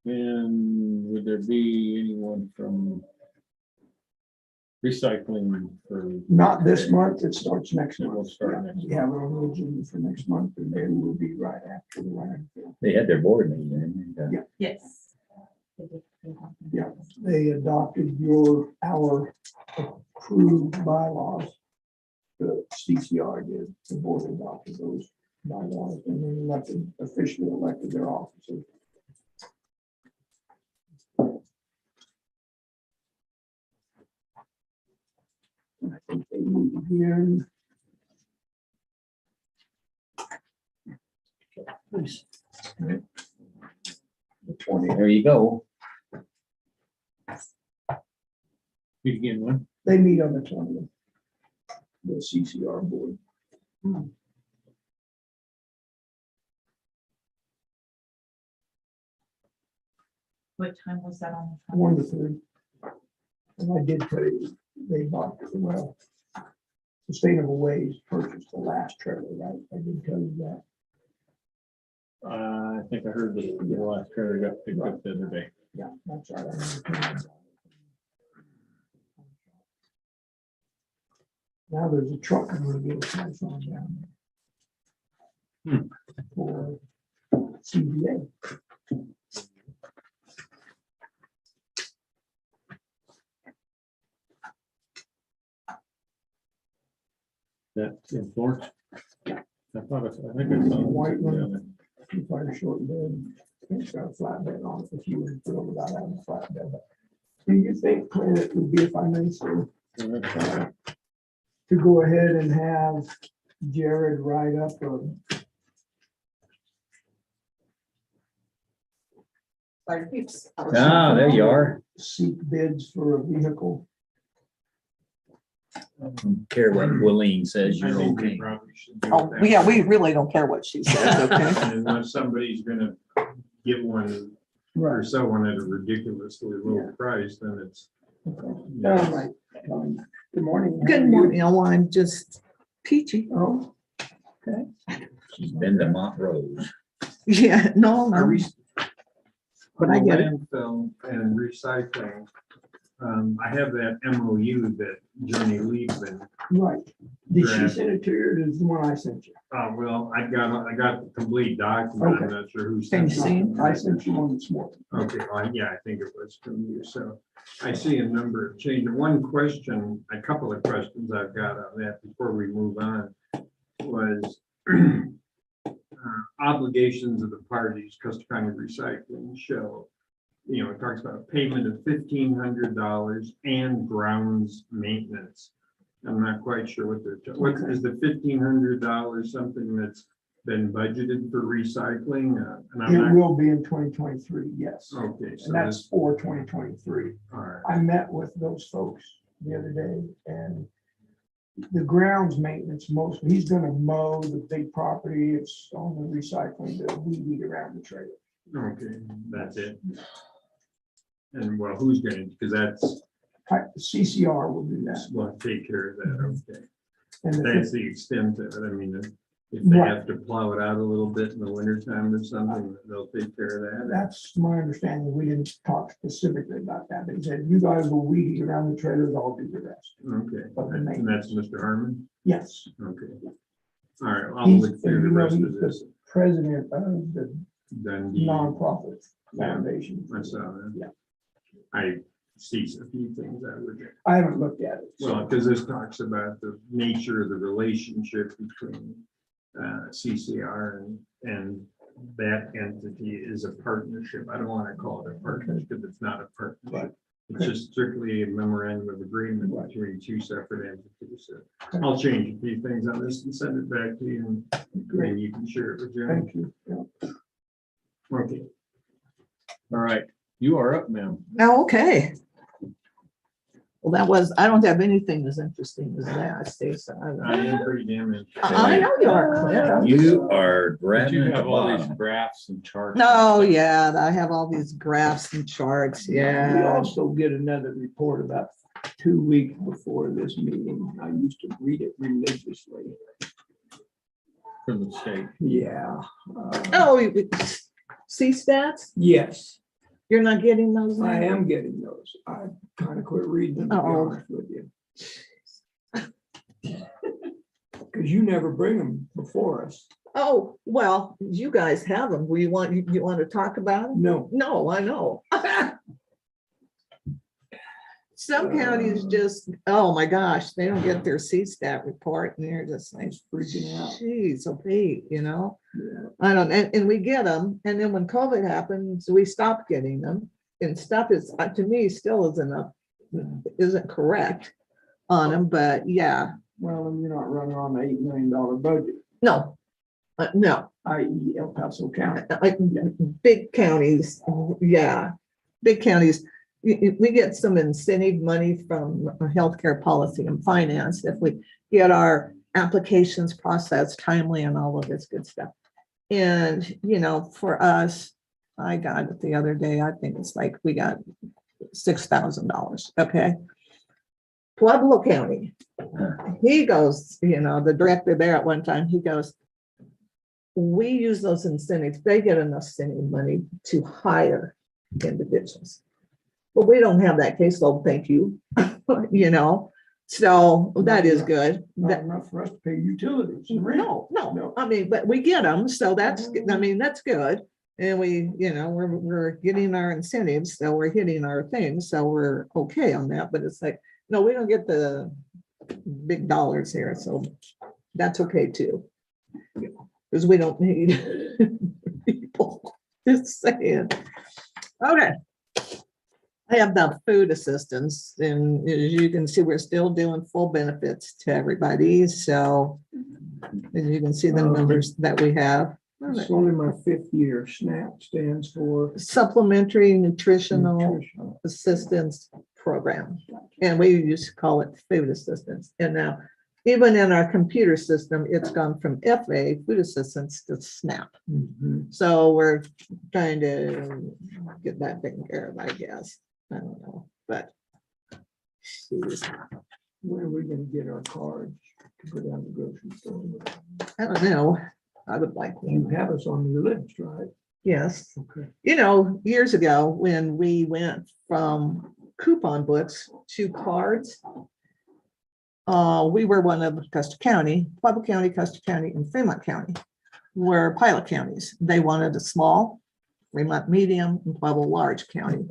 And would there be anyone from recycling for, Not this month, it starts next it will month. start next We have it on the agenda for next month, and then we'll be right after the landfill. They had their board meeting. And, Yes. Yeah, they adopted our approved bylaws. The CCR did, the board adopted those bylaws and then officially elected their officers. I think they meet again. Please. The 20th. there you go. meet again when? They meet on the 20th. The CCR board. What time was that on? the 1 to 20th? 3. And I did tell you, they bought, well, Sustainable Ways purchased the last trailer, right? I did tell you that. I think I heard the last trailer got picked up the other day. Yeah, that's right. I remember telling you that. Now there's a truck I'm gonna get a price on down there. For CBA. That in Florence. I thought, I think I saw. White one. down there. Two fire short bed. It's got a flatbed on it if you would feel without having a flatbed. But do you think, Clint, it would be, if I may, sir, to go ahead and have Jared write up a Fire peeps. Ah, there you are. seek bids for a vehicle? Don't care what Willeen says, I you're think we okay. probably should do Oh, that. yeah, we really don't care what she says, okay? And unless somebody's gonna give one or sell one at a ridiculously low price, then it's. All right. Good morning. How are Good you? morning. Oh, I'm just peachy. Oh, She's been to Montrose. Yeah, no, I no. re- But I get it. Landfill and recycling. I have that MOU that Johnny Liebman. right. Did she Draft. send it to you or is the one I sent you? Well, I got the complete document. I'm Okay. not sure who Can sent you see it? I sent you one this morning. Okay, yeah, I think it was from you. So I see a number of changes. One question, a couple of questions I've got on that before we move on was obligations of the parties, Custer County Recycling show. It talks about a payment of $1,500 and grounds maintenance. I'm not quite sure what what is the $1,500 something that's been budgeted for recycling? And I'm It not, will be in 2023, yes. okay, so And that's this, for 2023. all right. I met with those folks the other day and the grounds maintenance, mostly, he's gonna mow the big property. It's on the recycling, the weed around the trailer. Okay, that's it. And well, who's going to, because that's, CCR will do that. well, take care of that, okay. And the That's the extent of it. I mean, if they Right. have to plow it out a little bit in the winter time or something, they'll take care of that. That's my understanding. We didn't talk specifically about that. They said, you guys will weed eat around the trailers, I'll do the rest. Okay, But the and that's Mr. Harmon? Yes. Okay. All right, I'll He's- look through the and, rest he's of this. the President of the Dundee, nonprofit Yeah. foundation. I saw that. Yeah. I see a few things I would. I haven't looked at it. so- Well, because this talks about the nature of the relationship between CCR and that entity is a partnership. I don't want to call it a partnership because it's not a partnership. It's just strictly a memorandum of agreement Right. between two separate entities. So I'll change a few things on this and send it back to you and then you can share it with Jeremy. Thank you. Yeah. Okay. All right, you are up, ma'am. Oh, okay. Well, I don't have anything as interesting as that, Stacy. I am pretty damn interested. I know you are. Yeah. You are But grabbing you at the have all these bottom. graphs and charts. No, yeah, I have all these graphs and charts. We Yeah. also get another report about 2 weeks before this meeting. I used to read it religiously. From the state. Yeah. Oh, see stats? Yes, You're not getting those? I now? am getting those. I kind of quit reading them, to be Uh-oh. honest with you. Because you never bring them before us. Oh, well, you guys have them. You want to talk about them? No. No, I know. Some counties just, oh my gosh, they don't get their CSTAT report and they're just like, It's freaking out. geez, okay, Yeah. I don't, and we get them, and then when COVID happens, we stop getting them. And stuff is, to me, still isn't correct on them, but yeah, Well, and you're not running on an $8 million budget, no. No, i.e. El Paso County. like big counties, yeah, big counties. We get some incentive money from healthcare policy and finance if we get our applications processed timely and all of this good stuff. And, for us, I got it the other day. I think it's like we got $6,000. Okay. Pueblo County. He goes, the director there at one time, he goes, we use those incentives. They get enough incentive money to hire individuals. But we don't have that case, so thank you. So that is good. Not enough for us to pay utilities. No, I mean, but we get them, so that's good. And we're getting our incentives, so we're hitting our things, so we're okay on that, but it's like, no, we don't get the big dollars here, so that's okay too. Because we don't need people, just saying. Okay. I have the food assistance, and as you can see, we're still doing full benefits to everybody, so as you can see the numbers that we have. It's only my 5th year. SNAP stands for Supplementary Nutritional Nutritional. Assistance Program, and we used to call it food assistance. And now, even in our computer system, it's gone from FA, food assistance, to SNAP. Mhm. So we're trying to get that taken care of, I guess. I don't know, but geez, When are we gonna get our cards to go down to the grocery store? I don't know. I would like You one. have us on your list, right? Yes. Okay. Years ago, when we went from coupon books to cards, we were one of Custer County, Pueblo County, Custer County, and Fremont County were pilot counties. They wanted a small, Fremont medium, and Pueblo large county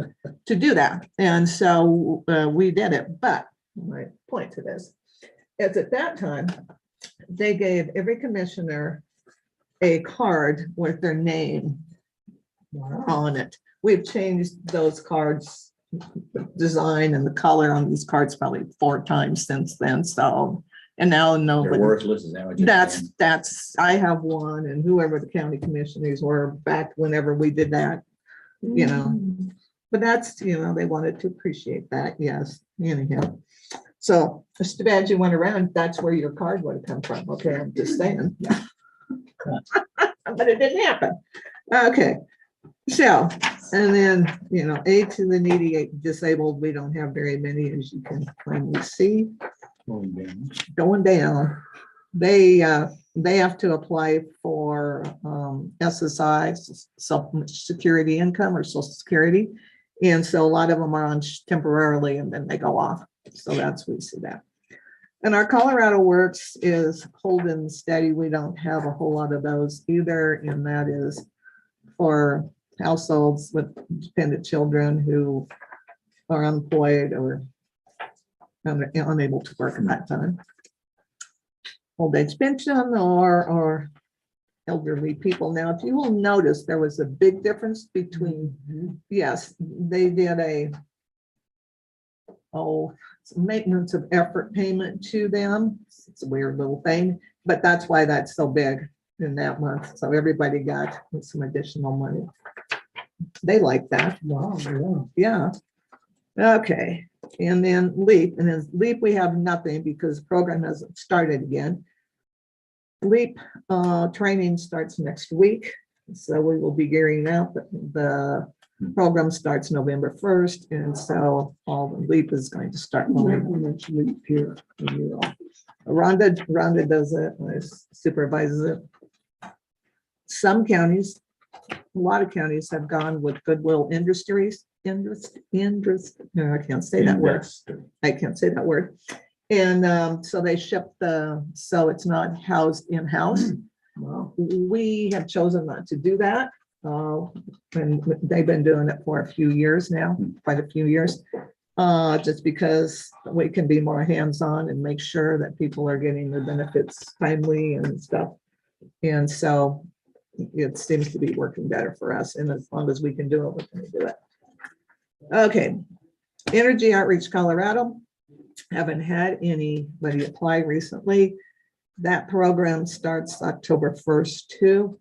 to do that. And so we did it. But my point to this is at that time, they gave every commissioner a card with their name on it. We've changed those cards, design and the color on these cards probably 4 times since then. So, and now They're nobody. worthless, is that what you're saying? That's, I have one, and whoever the county commissioners were back whenever we did that, but that's, they wanted to appreciate that, yes, anyhow. So it's too bad you went around, that's where your card would have come from, okay, I'm just saying. But it didn't happen. Okay, so, and then, aid to the needy, disabled, we don't have very many, as you can plainly see. Going down. They have to apply for SSI, Social Security Income or Social Security. And so a lot of them are on temporarily and then they go off. So that's, we see that. And our Colorado Works is holding steady. We don't have a whole lot of those either. And that is for households with dependent children who are unemployed or unable to work at that time. Old age pension or elderly people. Now, if you will notice, there was a big difference between, yes, they did maintenance of effort payment to them. It's a weird little thing, but that's why that's so big in that month. So everybody got some additional money. They like that. Wow, Yeah. Okay. And then LEAP, and then LEAP, we have nothing because the program hasn't started again. LEAP training starts next week. So we will be gearing up. The program starts November 1st. And so all the LEAP is going to start. Let's leap here in your office. Rhonda does it, supervises it. Some counties, a lot of counties have gone with Goodwill Industries. No, I can't say that word. I can't say that word. And so they ship so it's not housed in-house. Wow. We have chosen not to do that. And they've been doing it for a few years now, quite a few years. Just because we can be more hands-on and make sure that people are getting their benefits timely and stuff. And so it seems to be working better for us. And as long as we can do it, we're going to do it. Okay. Energy Outreach Colorado. Haven't had anybody apply recently. That program starts October 1st too.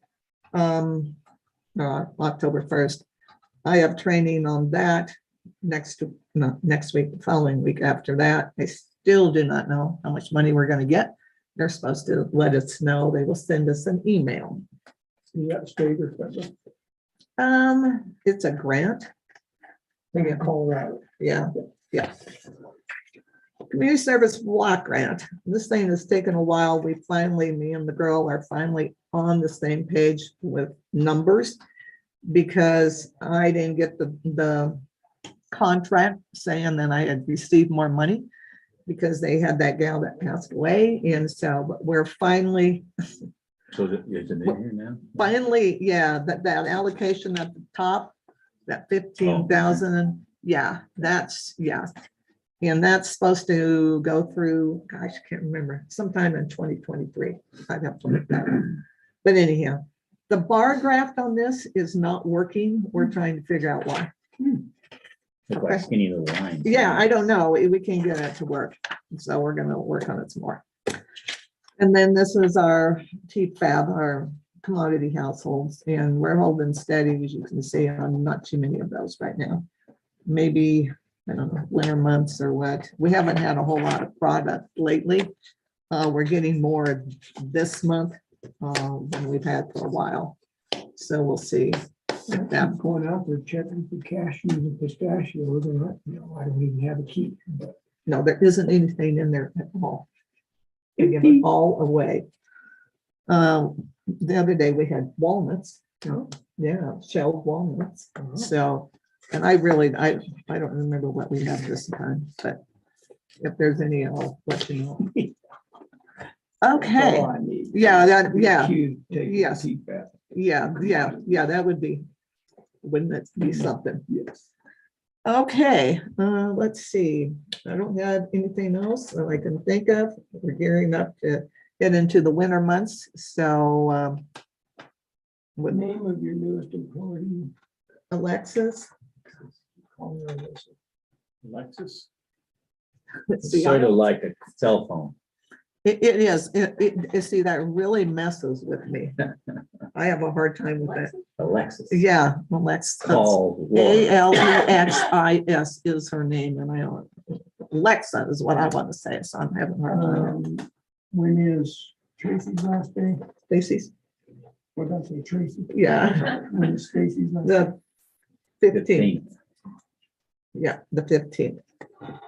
October 1st. I have training on that next week, the following week after that. I still do not know how much money we're going to get. They're supposed to let us know. They will send us an email. You got state or federal? It's a grant. Thing in Colorado. Yeah, yeah. Community Service Block Grant. This thing has taken a while. We finally, me and the girl are finally on the same page with numbers because I didn't get the contract saying that I had received more money because they had that gal that passed away. And so but we're finally, So is it in here now? finally, yeah, that allocation at the top, that 15,000, yeah, that's, yeah. And that's supposed to go through, gosh, I can't remember, sometime in 2023. I'd have to look that up. But anyhow, the bar graph on this is not working. We're trying to figure out why. Look like skinny little lines. Yeah, I don't know. We can't get it to work. So we're gonna work on it some more. And then this is our TFAB, our commodity households, and we're holding steady, as you can see, on not too many of those right now. Maybe, I don't know, winter months or what. We haven't had a whole lot of product lately. We're getting more this month than we've had for a while. So we'll see. I'm going out there checking for cashews and pistachios, and I don't even have a key. But No, there isn't anything in there at all. They give it all away. The other day we had walnuts. Yeah, shelled walnuts. So, and I don't remember what we have this time, but if there's any, I'll let you know. Okay, all I need. yeah, that, yeah, Cute, take the yes. teeth back. yeah, that would be, wouldn't it be something? Yes. Okay, let's see. I don't have anything else that I can think of. We're gearing up to get into the winter months, so What with name of your newest employee? Alexis, Call her Alyssa. Alexis? let's It's see, sort of like a cell phone. it is, see, that really messes with me. I have a hard time with that. Alexis. Yeah, Alexis. Call Laura. Alexis is her name, and I don't, Alexa is what I want to say, so I'm having a hard time. When is Tracy's last day? Stacy's, What did I say, Tracy? yeah, When is Stacy's last? day? the 15th. 15th. Yeah, the 15th.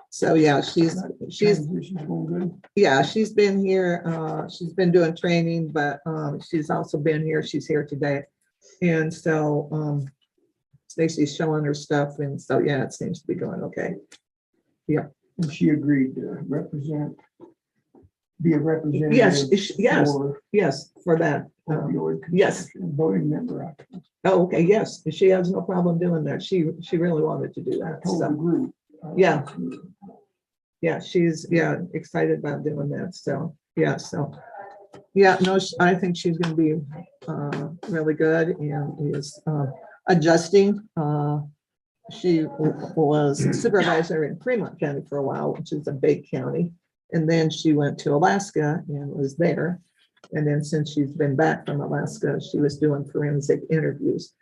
So yeah, she's Transition's going good. yeah, she's been here, she's been doing training, but she's also been here, she's here today. And so Stacy's showing her stuff, and so yeah, it seems to be going okay. And she agreed to be a representative. Yes, yes, for yes, for that. opioid yes. consumption, voting member. Oh, okay, yes, she has no problem doing that. She really wanted to do I that. told the So group. Yeah. yeah, she's excited about doing that. So yeah, no, I think she's gonna be really good and is adjusting. She was supervisor in Fremont County for a while, which is a big county. And then she went to Alaska and was there. And then since she's been back from Alaska, she was doing forensic interviews.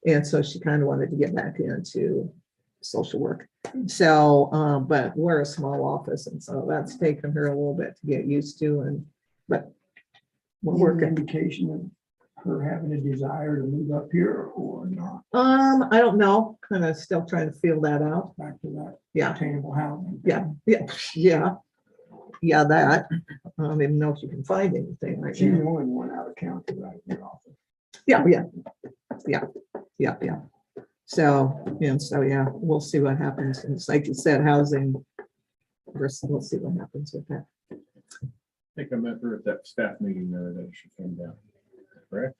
And so she kind of wanted to get back into social work. So, but we're a small office, and so that's taken her a little bit to get used to, but we're working. Indication of her having a desire to move up here or not, I don't know, kind of still trying to feel that out. back to that Yeah, attainable housing. yeah, that. I don't even know if you can find anything right She's the now. only one out of county right in the office. Yeah. So, yeah, we'll see what happens. And it's like you said, housing. We'll see what happens with that. I think I met her at that staff meeting the other day. She came down. Correct?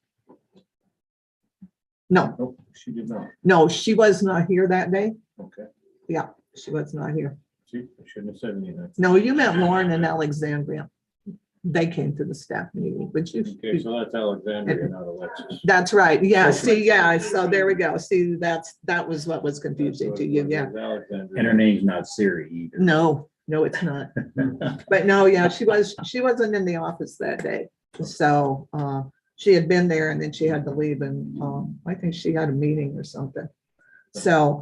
No, Nope, she did not. no, she was not here that day. Okay. She was not here. See, I shouldn't have said anything. No, you met Lauren and Alexandria. They came to the staff meeting, but Okay, so that's Alexandria, not Alexis. that's right. Yeah, see, yeah, so there we go. See, that was what was confusing to you. Yeah. And her name's not Siri either. No, it's not. But no, yeah, she wasn't in the office that day. So she had been there and then she had to leave, and I think she had a meeting or something. So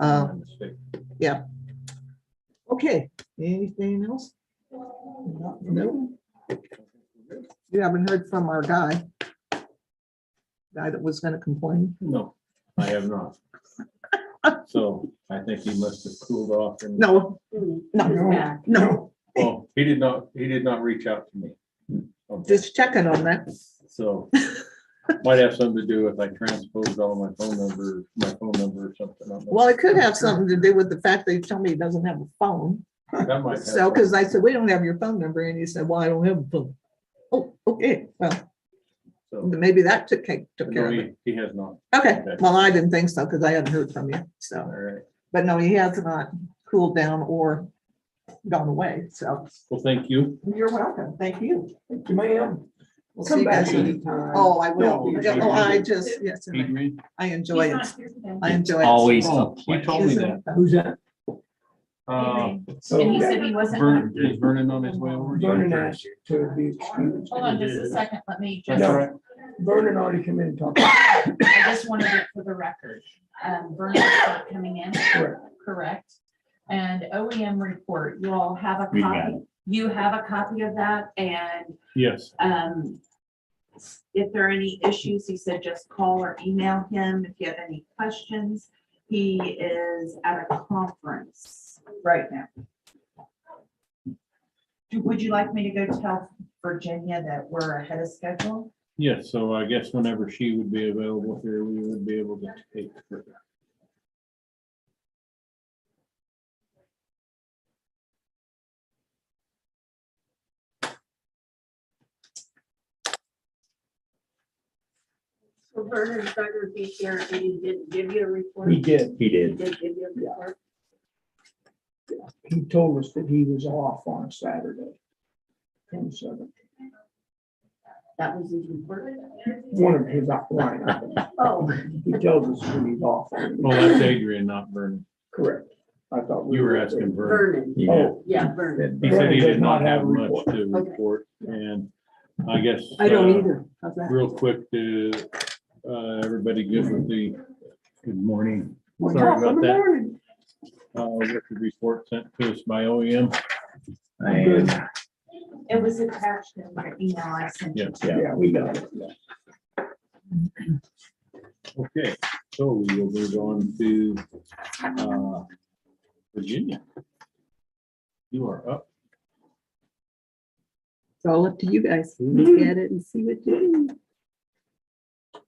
yeah. Okay, anything else? No. You haven't heard from our guy that was gonna complain? No. I have not. So I think he must have cooled off and. No, Mm, no, back. no, Well, he did not reach out to me. Okay. just checking on that. So might have something to do with I transposed all my phone number or something. I'm not- Well, it could have something to do with the fact that he told me he doesn't have a phone. That might have So, because I something. said, we don't have your phone number, and he said, well, I don't have a phone. Oh, okay, well, So, maybe that took care no, of it. he has not. Okay, Okay. well, I didn't think so, because I hadn't heard from you, All so, right. but no, he has not cooled down or gone away, so. Well, thank you. You're welcome, thank you. Thank you, ma'am. We'll Come see you back guys. anytime. Oh, I will. No, Oh, I just, yes, Adrian, I enjoy He's it. not here today. I enjoy it. Always. oh, you told me that. Who's that? And So he said he wasn't. Vernon, is Vernon on his way over? Vernon asked to be excused. Hold on just a second. Let me That's just, all right. Vernon already come in and talked. I just wanted it for the record. Vernon's not coming in, Correct. correct? And OEM report, you all have a We got copy. You have a copy of that, and Yes. if there are any issues, he said just call or email him if you have any questions. He is at a conference right now. Would you like me to go tell Virginia that we're ahead of schedule? Yes, so I guess whenever she would be available here, we would be able to take her. So Vernon's not gonna be here, and he didn't give you a report? He did. He He did. did give you a report? He told us that he was off on Saturday. 27th. That was his report? One of his line items. Oh, He tells us when he's off. Well, that's Adrian, not Vernon. Correct. I thought. we You were asking Vernon. Vernon, Oh, yeah, Vernon. He said he Vernon does did not not have have a much report. to Okay. report, and I guess. I don't either. How's that? Real quick to, everybody good with the, good morning. Sorry about that. Record report sent to us by OEM. And It was attached in my email I sent you. Yeah. Yeah, we got it. Yeah. Okay, so we will move on to Virginia. You are up. It's all up to you guys. Look at it and see what you do.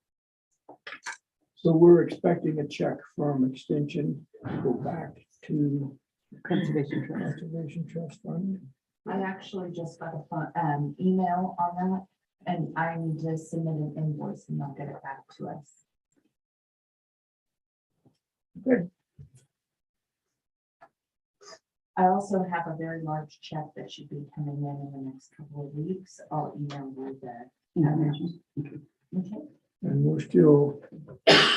So we're expecting a check from Extension to go back to Conservation Trust Fund. I actually just got a email on that, and I need to submit an invoice and they'll get it back to us. Good. I also have a very large check that should be coming in the next couple of weeks. I'll email you the amount. Okay. And we're still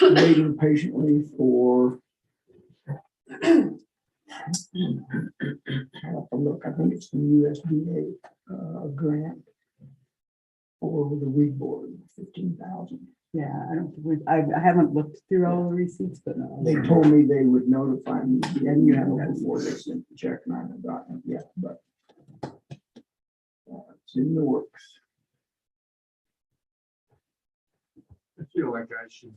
waiting patiently for. I'll have to look, I think it's the USDA grant for the weed board, 15,000. Yeah, I haven't looked through all the receipts, but. They told me they would notify me, and you know, before they sent the check, and I haven't gotten it yet, but it's in the works. I feel like I should,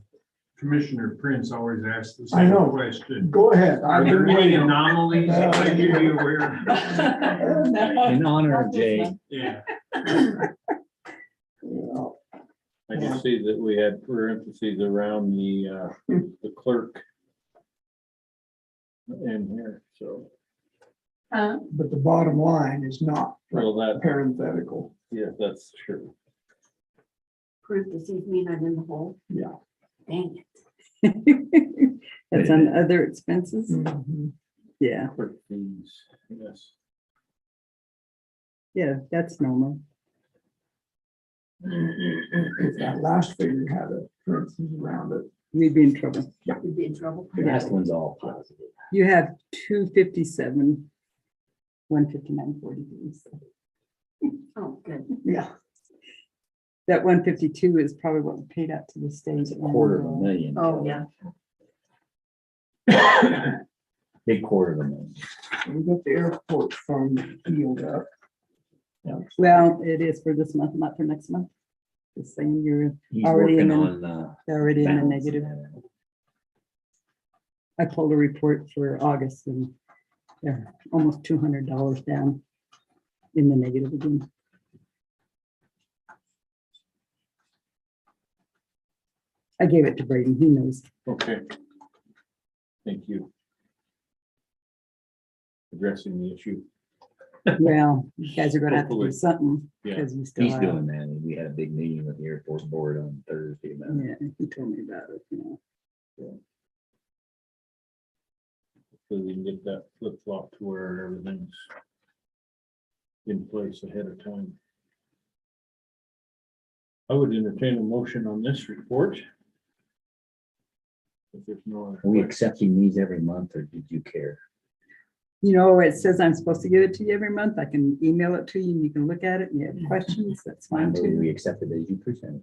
Commissioner Prince always asks the I know. same question. Go ahead. Are there any anomalies that I should be aware of? in honor of Jay, Yeah. I can see that we had parentheses around the clerk in here, so, Huh? But the bottom line is not well, that, parenthetical. yeah, that's true. Parentheses mean I'm in the hole. Yeah. Dang it. That's on other expenses? Mhm. Yeah, Clerk fees, yes. yeah, that's normal. If that last figure had a parentheses around it. We'd be in trouble. You'd be in trouble. the last one's all positive. You have 257, 159, 43. Oh, good. Yeah. That 152 is probably what we paid out to the state. It's $250,000. Oh, yeah. Big $250,000. We got the airport fund healed up. Well, it is for this month, not for next month. Just saying you're He's Already in working the- on already in the balance negative. and I pulled a report for August and they're almost $200 down in the negative again. I gave it to Braden, he knows. Okay. Thank you. Addressing the issue. Well, you guys are gonna have to do Hopefully. something Yeah. because you still He's have. doing that. And we had a big meeting with the airport board on Thursday about it. Yeah, he told me about it, you know. So we can get that flip flop to where everything's in place ahead of time. I would entertain a motion on this report. If there's no other Are we questions. accepting these every month or did you care? You know, it says I'm supposed to give it to you every month. I can email it to you and you can look at it and you have questions, that's I fine believe we too. accept it as you present.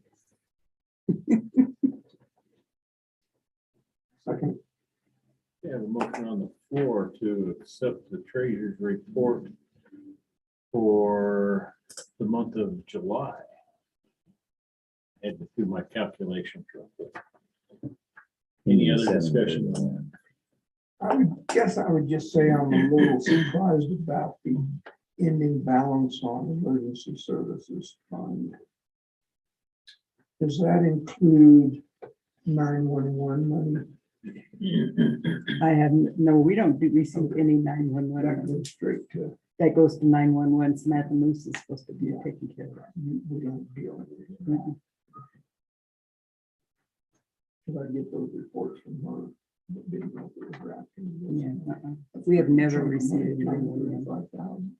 Second, We have a motion on the floor to accept the treasurer's report for the month of July. I had to do my calculations real quick. Any other discussion? I would guess I would just say I'm a little surprised about the ending balance on emergency services fund. Does that include 911 money? I haven't, no, we don't receive any That 911. goes straight to, That goes to 911. Samantha Moose is supposed to be taking care of that. we don't deal with it. Mhm. Because I get those reports from her. but didn't know if it was wrapped in this. Yeah, we have never Chunk of money, received 911. 935,000.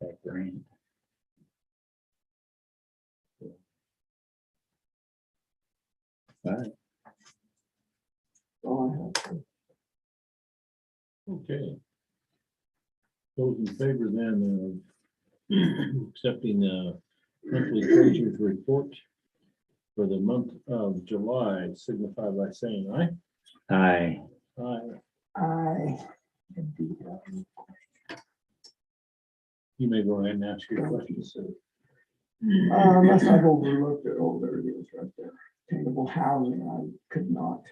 That grant. All right. All I have to- Okay. Those in favor then of accepting the monthly treasurer's report for the month of July signify by saying aye. Aye. Aye. I You may go ahead and ask your question. Unless I've overlooked it, oh, there it is right there. Attainable housing, I could not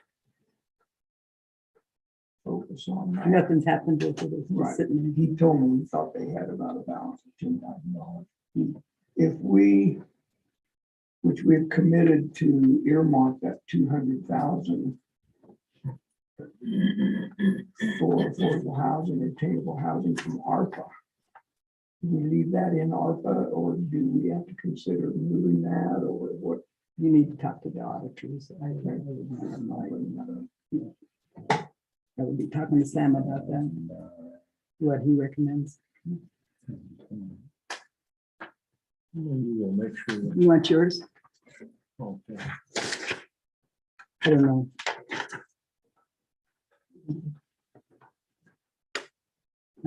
focus on that. Nothing's happened with it. It's Right. just sitting there. He told me he thought they had about a balance of $10,000. If we, which we've committed to earmark that 200,000 for affordable housing, attainable housing from ARPA. Do we leave that in ARPA or do we have to consider moving that or what? You need to talk to the auditors. I would be talking to Sam about that, what he recommends. We will make sure. that- You want yours? Okay. I don't know.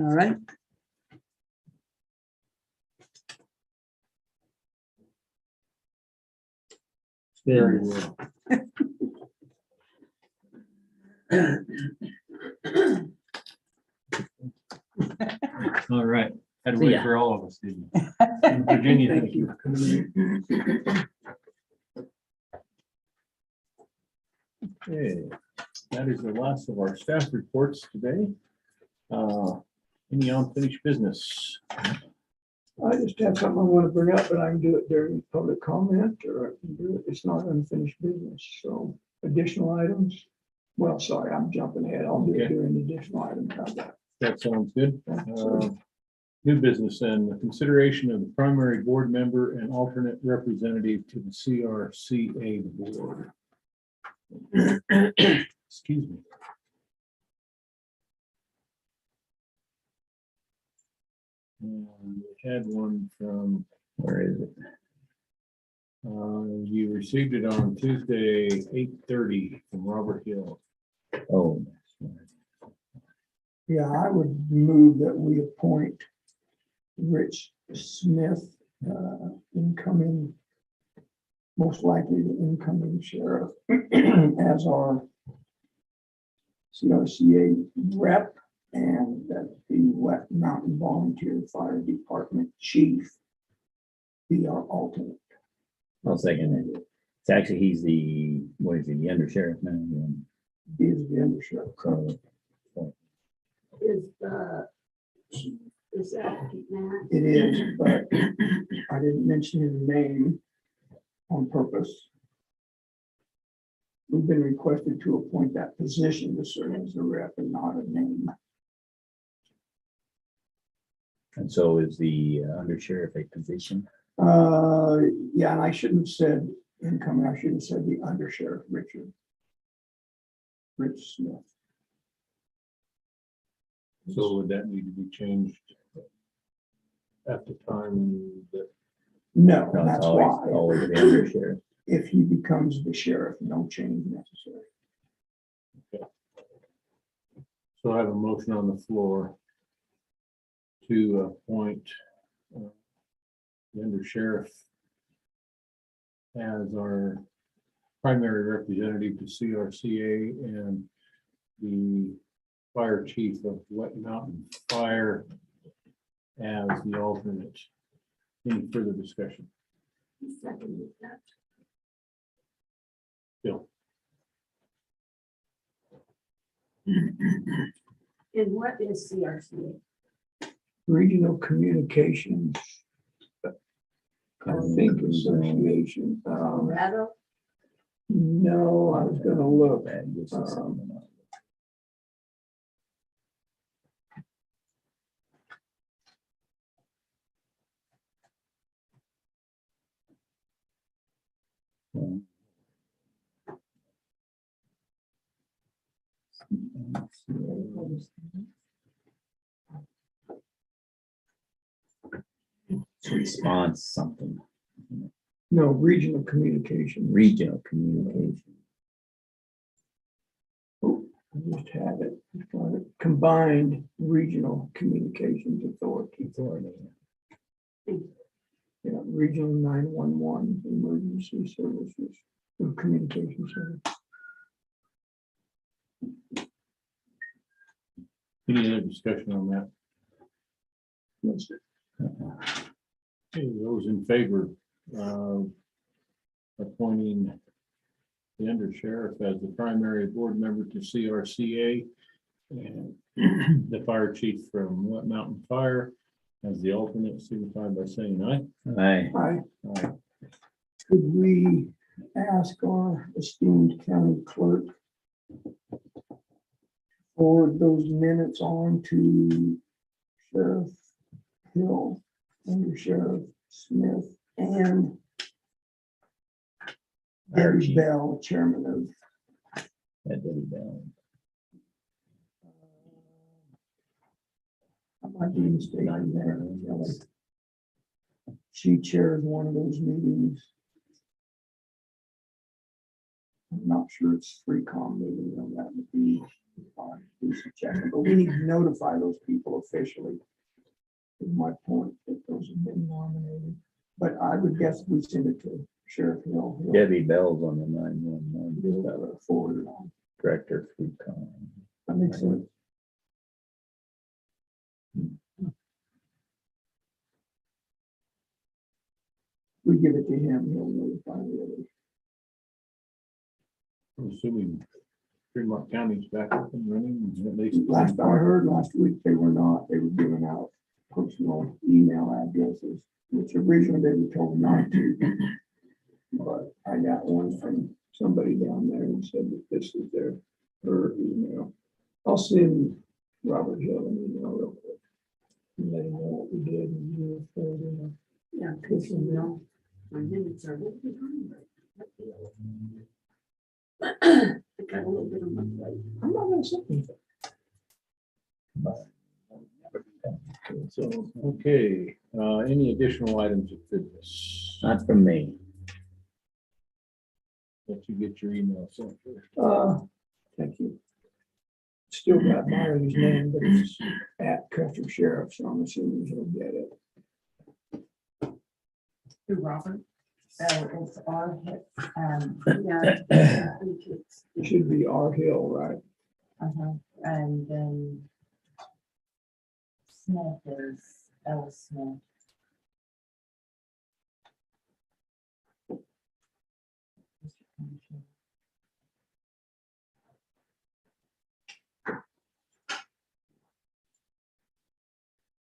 All right. Very well. All right. Had to See wait ya. for all of us, didn't you? Virginia, thank you. Okay, that is the last of our staff reports today. Any unfinished business? I just have something I want to bring up, but I can do it during public comment or I can do it. It's not unfinished business. So additional items. Well, sorry, I'm jumping ahead. I'll do it Okay. during additional items. How's that? That sounds good. Thanks. New business and the consideration of the primary board member and alternate representative to the CRCA board. Excuse me. And we had one from, Where is it? you received it on Tuesday, 8:30 from Robert Hill. Oh. Yeah, I would move that we appoint Rich Smith, incoming, most likely the incoming sheriff, as our CRCA rep, and that the Wet Mountain Volunteer Fire Department chief be our alternate. I'll second it. It's actually, he's the, what is he, the under sheriff now? He is the undersheriff currently. Is that Matt? It is, but I didn't mention his name on purpose. We've been requested to appoint that position to serve as a rep and not a name. And so is the undersheriff a position? Yeah, and I shouldn't have said incoming, I should have said the undersheriff, Rich Smith. So would that need to be changed at the time that, No, No, it's that's always, why. always the undersheriff. If he becomes the sheriff, no change necessary. so I have a motion on the floor to appoint the undersheriff as our primary representative to CRCA and the fire chief of Wet Mountain Fire as the alternate. Any further discussion? Second, that. Bill? And what is CRCA? Regional Communications, I think Association. Colorado? No, I was gonna look. Response something, No, Regional Communications. regional communication. Oh, I just had it. Just got it. Combined Regional Communications Authority. Yeah, Regional 911 Emergency Services or Communication Service. Any other discussion on that? That's it. Okay, those in favor of appointing the undersheriff as the primary board member to CRCA and the fire chief from Wet Mountain Fire as the alternate, signify by saying aye. Aye. Hi, Aye. could we ask our esteemed county clerk forward those minutes on to Sheriff Hill, Under Sheriff Smith, and Debbie Bell, chairman of That didn't down. I might be mistaken there. Kelly. She chairs one of those meetings. I'm not sure it's free-com meeting on that would be. Do some checking, but we need to notify those people officially. Is my point that those have been nominated, but I would guess we send it to Sheriff Hill. Debbie Bell's on the 911. He'll have it forwarded on. Director of Food Com. That makes sense. We give it to him, he'll notify the others. I'm assuming Fremont County's back up and running. At least Last I heard, last week, they were not, they were giving out personal email addresses, which originally they were told not to. But I got one from somebody down there and said that this is her email. I'll send Robert Hill an email real quick. And let him know what we did and you forward him. Yeah, because you know, my minutes are a little behind. I got a little bit on my plate. I'm not gonna say anything. So, okay, any additional items of business? Not from me. Let you get your email sent first. Thank you. Still got Marley's name, but it's at Custer Sheriff, so I'm assuming he'll get it. Who, Robert? It's our hit, Yeah. I think it's- It should be R Hill, right? and then Smith is L. Smith.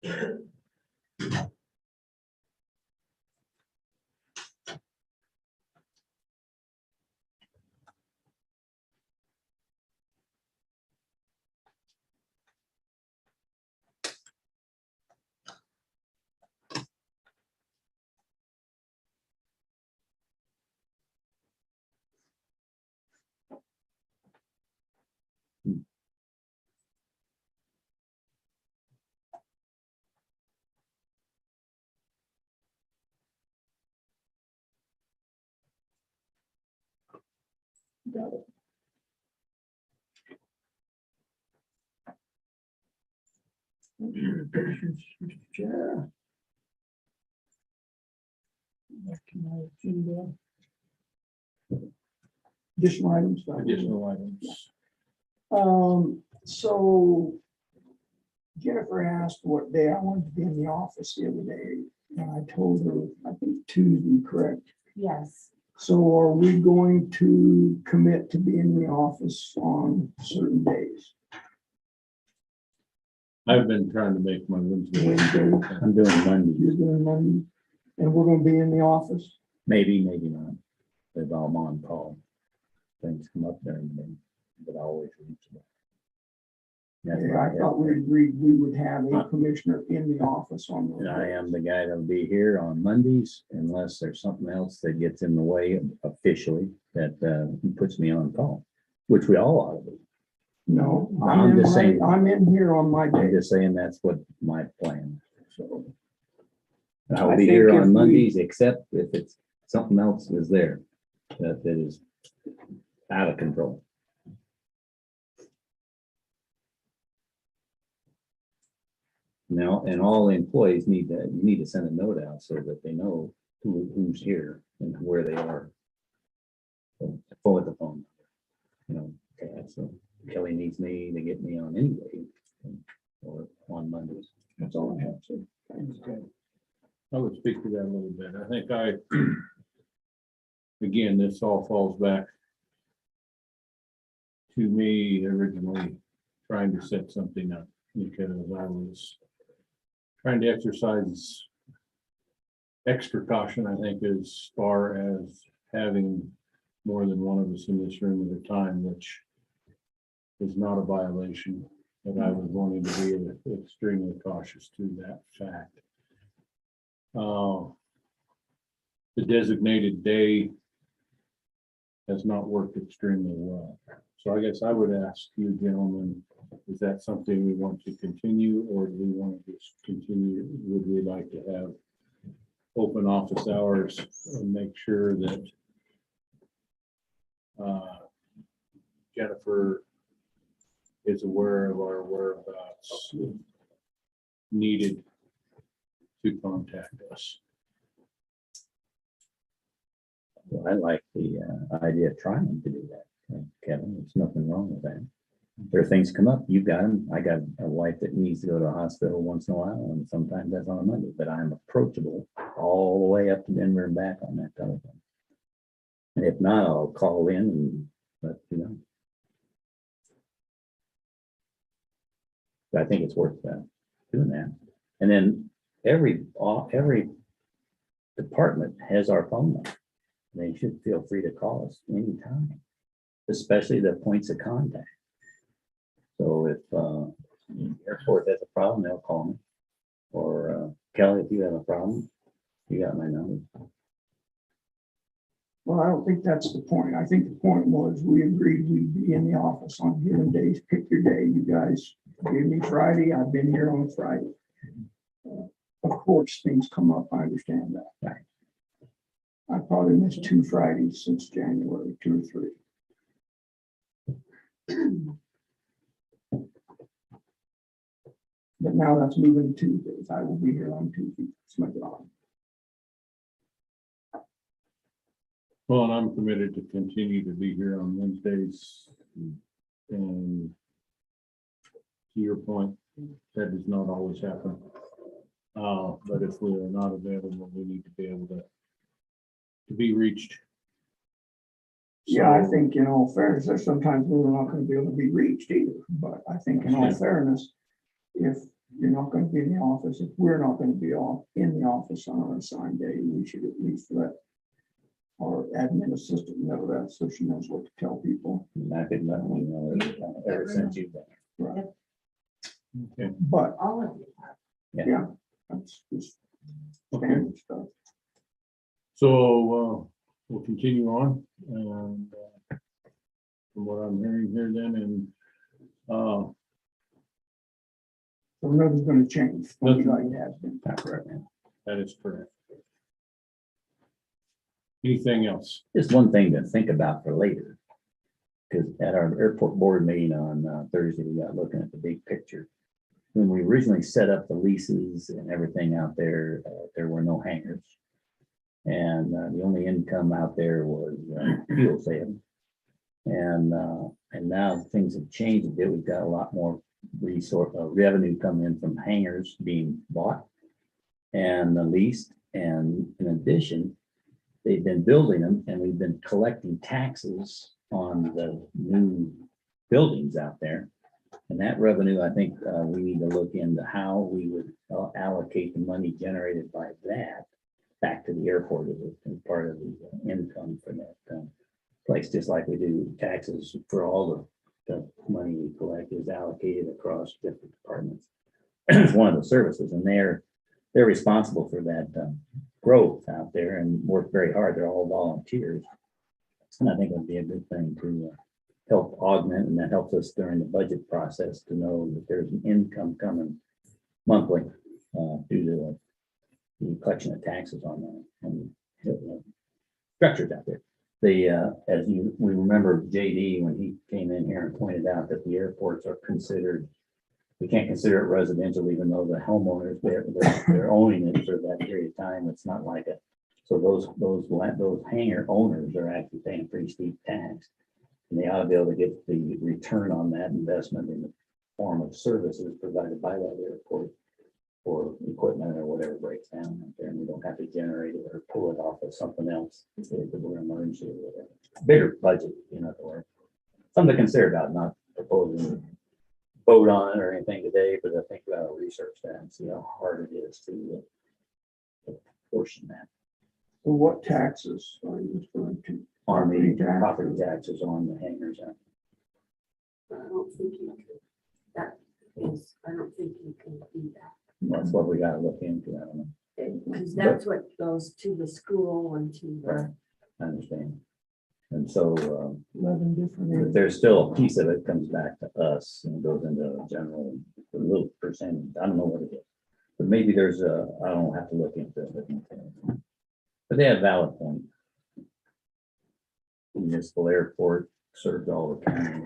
Got it. Patience, Mr. Chair. Back to my agenda. Additional items. Additional items. So Jennifer asked what day I wanted to be in the office the other day, and I told her, I think Tuesday, correct? Yes. So are we going to commit to be in the office on certain days? I've been trying to make my Wednesday. Wednesdays, I'm doing Monday, you're doing Monday, and we're gonna be in the office? maybe not, if I'm on call. Things come up during the day, but I always reach them. That's Yeah, why I thought we agreed we would have a commissioner in the office on those And I days. am the guy that'll be here on Mondays unless there's something else that gets in the way officially that puts me on call, which we all ought to be. No, I'm just saying. I'm in here on my I'm day. just saying that's what my plan, so. And I I'll be think here if on we- Mondays, except if it's something else is there that is out of control. Now, and all employees need to send a note out so that they know who's here and where they are. So, forward the phone, you know, okay, so Kelly needs me to get me on anyway, or on Mondays. That's all I have to say. Okay. I would speak to that a little bit. I think again, this all falls back to me originally trying to set something up because I was trying to exercise extra caution, I think, as far as having more than one of us in this room at a time, which is not a violation, but I was wanting to be extremely cautious to that fact. The designated day has not worked extremely well. So I guess I would ask you gentlemen, is that something we want to continue, or do we want to just continue? Would we like to have open office hours and make sure that Jennifer is aware of our whereabouts if needed to contact us? Well, I like the idea of trying to do that, Kevin. There's nothing wrong with that. If there are things come up, you got them. I got a wife that needs to go to a hospital once in a while, and sometimes that's on a Monday, but I'm approachable all the way up to Denver and back on that telephone. And if not, I'll call in and let you know. But I think it's worth doing that. And then every department has our phone number. They should feel free to call us anytime, especially the points of contact. So if airport has a problem, they'll call me. Or Kelly, if you have a problem, you got my number. Well, I don't think that's the point. I think the point was we agreed we'd be in the office on given days. Pick your day. You guys gave me Friday. I've been here on Friday. Of course, things come up. I understand that. Right. I probably missed 2 Fridays since January, 2 or 3. But now that's moving to Tuesdays. I will be here on Tuesdays. Make it on. Well, and I'm committed to continue to be here on Wednesdays. And to your point, that does not always happen. But if we are not available, we need to be able to be reached. Yeah, I So- think in all fairness, there's sometimes we're not going to be able to be reached either, but I think in all fairness, if, not gonna be in the office, if we're not gonna be in the office on an assigned day, we should at least let our admin assistant know that, so she knows what to tell people. And I've been letting you know ever since you've been. Right. Okay. But, All of you. yeah, that's just standard stuff. So we'll continue on. And from what I'm hearing here then, and So nothing's gonna change. Nothing. Like it has been. Not correct, man. that is correct. Anything else? Just one thing to think about for later. Because at our airport board meeting on Thursday, we got looking at the big picture. When we originally set up the leases and everything out there, there were no hangars. And the only income out there was fuel sales. And now things have changed a bit. We've got a lot more revenue coming in from hangars being bought and leased. And in addition, they've been building them and we've been collecting taxes on the new buildings out there. And that revenue, I think we need to look into how we would allocate the money generated by that back to the airport as part of the income for that place, just like we do taxes for all the money we collect is allocated across different departments. It's one of the services, and they're responsible for that growth out there and work very hard. They're all volunteers. And I think it would be a good thing to help augment, and that helps us during the budget process to know that there's an income coming monthly due to the collection of taxes on that and structures out there. As we remember JD when he came in here and pointed out that the airports are considered, we can't consider it residential, even though the homeowners, they're owning it for that period of time. It's not like a, so those hangar owners are actually paying pretty steep tax. And they ought to be able to get the return on that investment in the form of services provided by that airport or equipment or whatever breaks down out there, and we don't have to generate it or pull it off of something else if we're an emergency or whatever. Bigger budget, or something to consider about, not proposing to vote on it or anything today, but I think we ought to research that and see how hard it is to portion that. So what taxes are you referring to? On Property the tax? property taxes on the hangars. I don't think you can, I don't think you can do that. That's what we gotta look into. I don't know. Because that's what goes to the school and to the. I understand. And so, 11 different but areas. there's still a piece of it comes back to us and goes into general, a little percentage. I don't know what it is. But maybe there's I don't have to look into it. But they have valid point. Municipal airport serves all the county.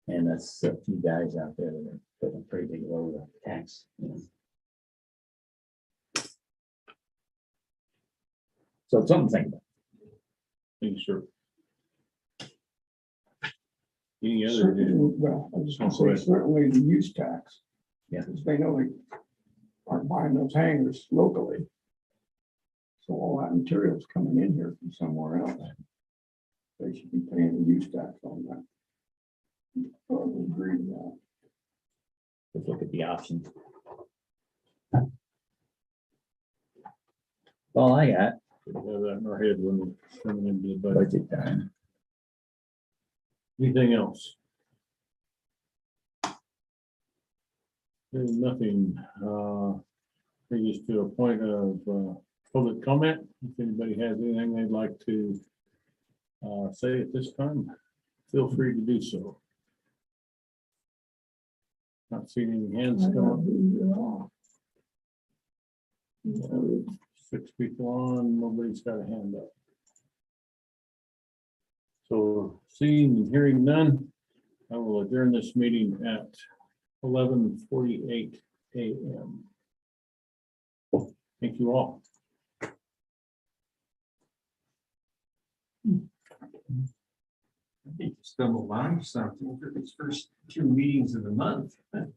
And that's a few guys out there that are putting a pretty big load of tax. So it's something to think about. Thank you, sir. Any other? Certainly, well, I was just gonna Oh, go say, ahead. certainly the use tax. Yeah. Because they know they aren't buying those hangars locally. So all that material's coming in here from somewhere else. They should be paying the use tax on that. I would agree to that. Let's look at the options. All I got, We have that in our head when we're coming into the budget. budget time. Anything else? There's nothing, bring us to a point of public comment. If anybody has anything they'd like to say at this time, feel free to do so. Not seeing any hands come up. 6 people on, nobody's got a hand up. So seeing and hearing none, I will adjourn this meeting at 11:48 a.m. Thank you all. I think you stumbled on something for these first 2 meetings of the month.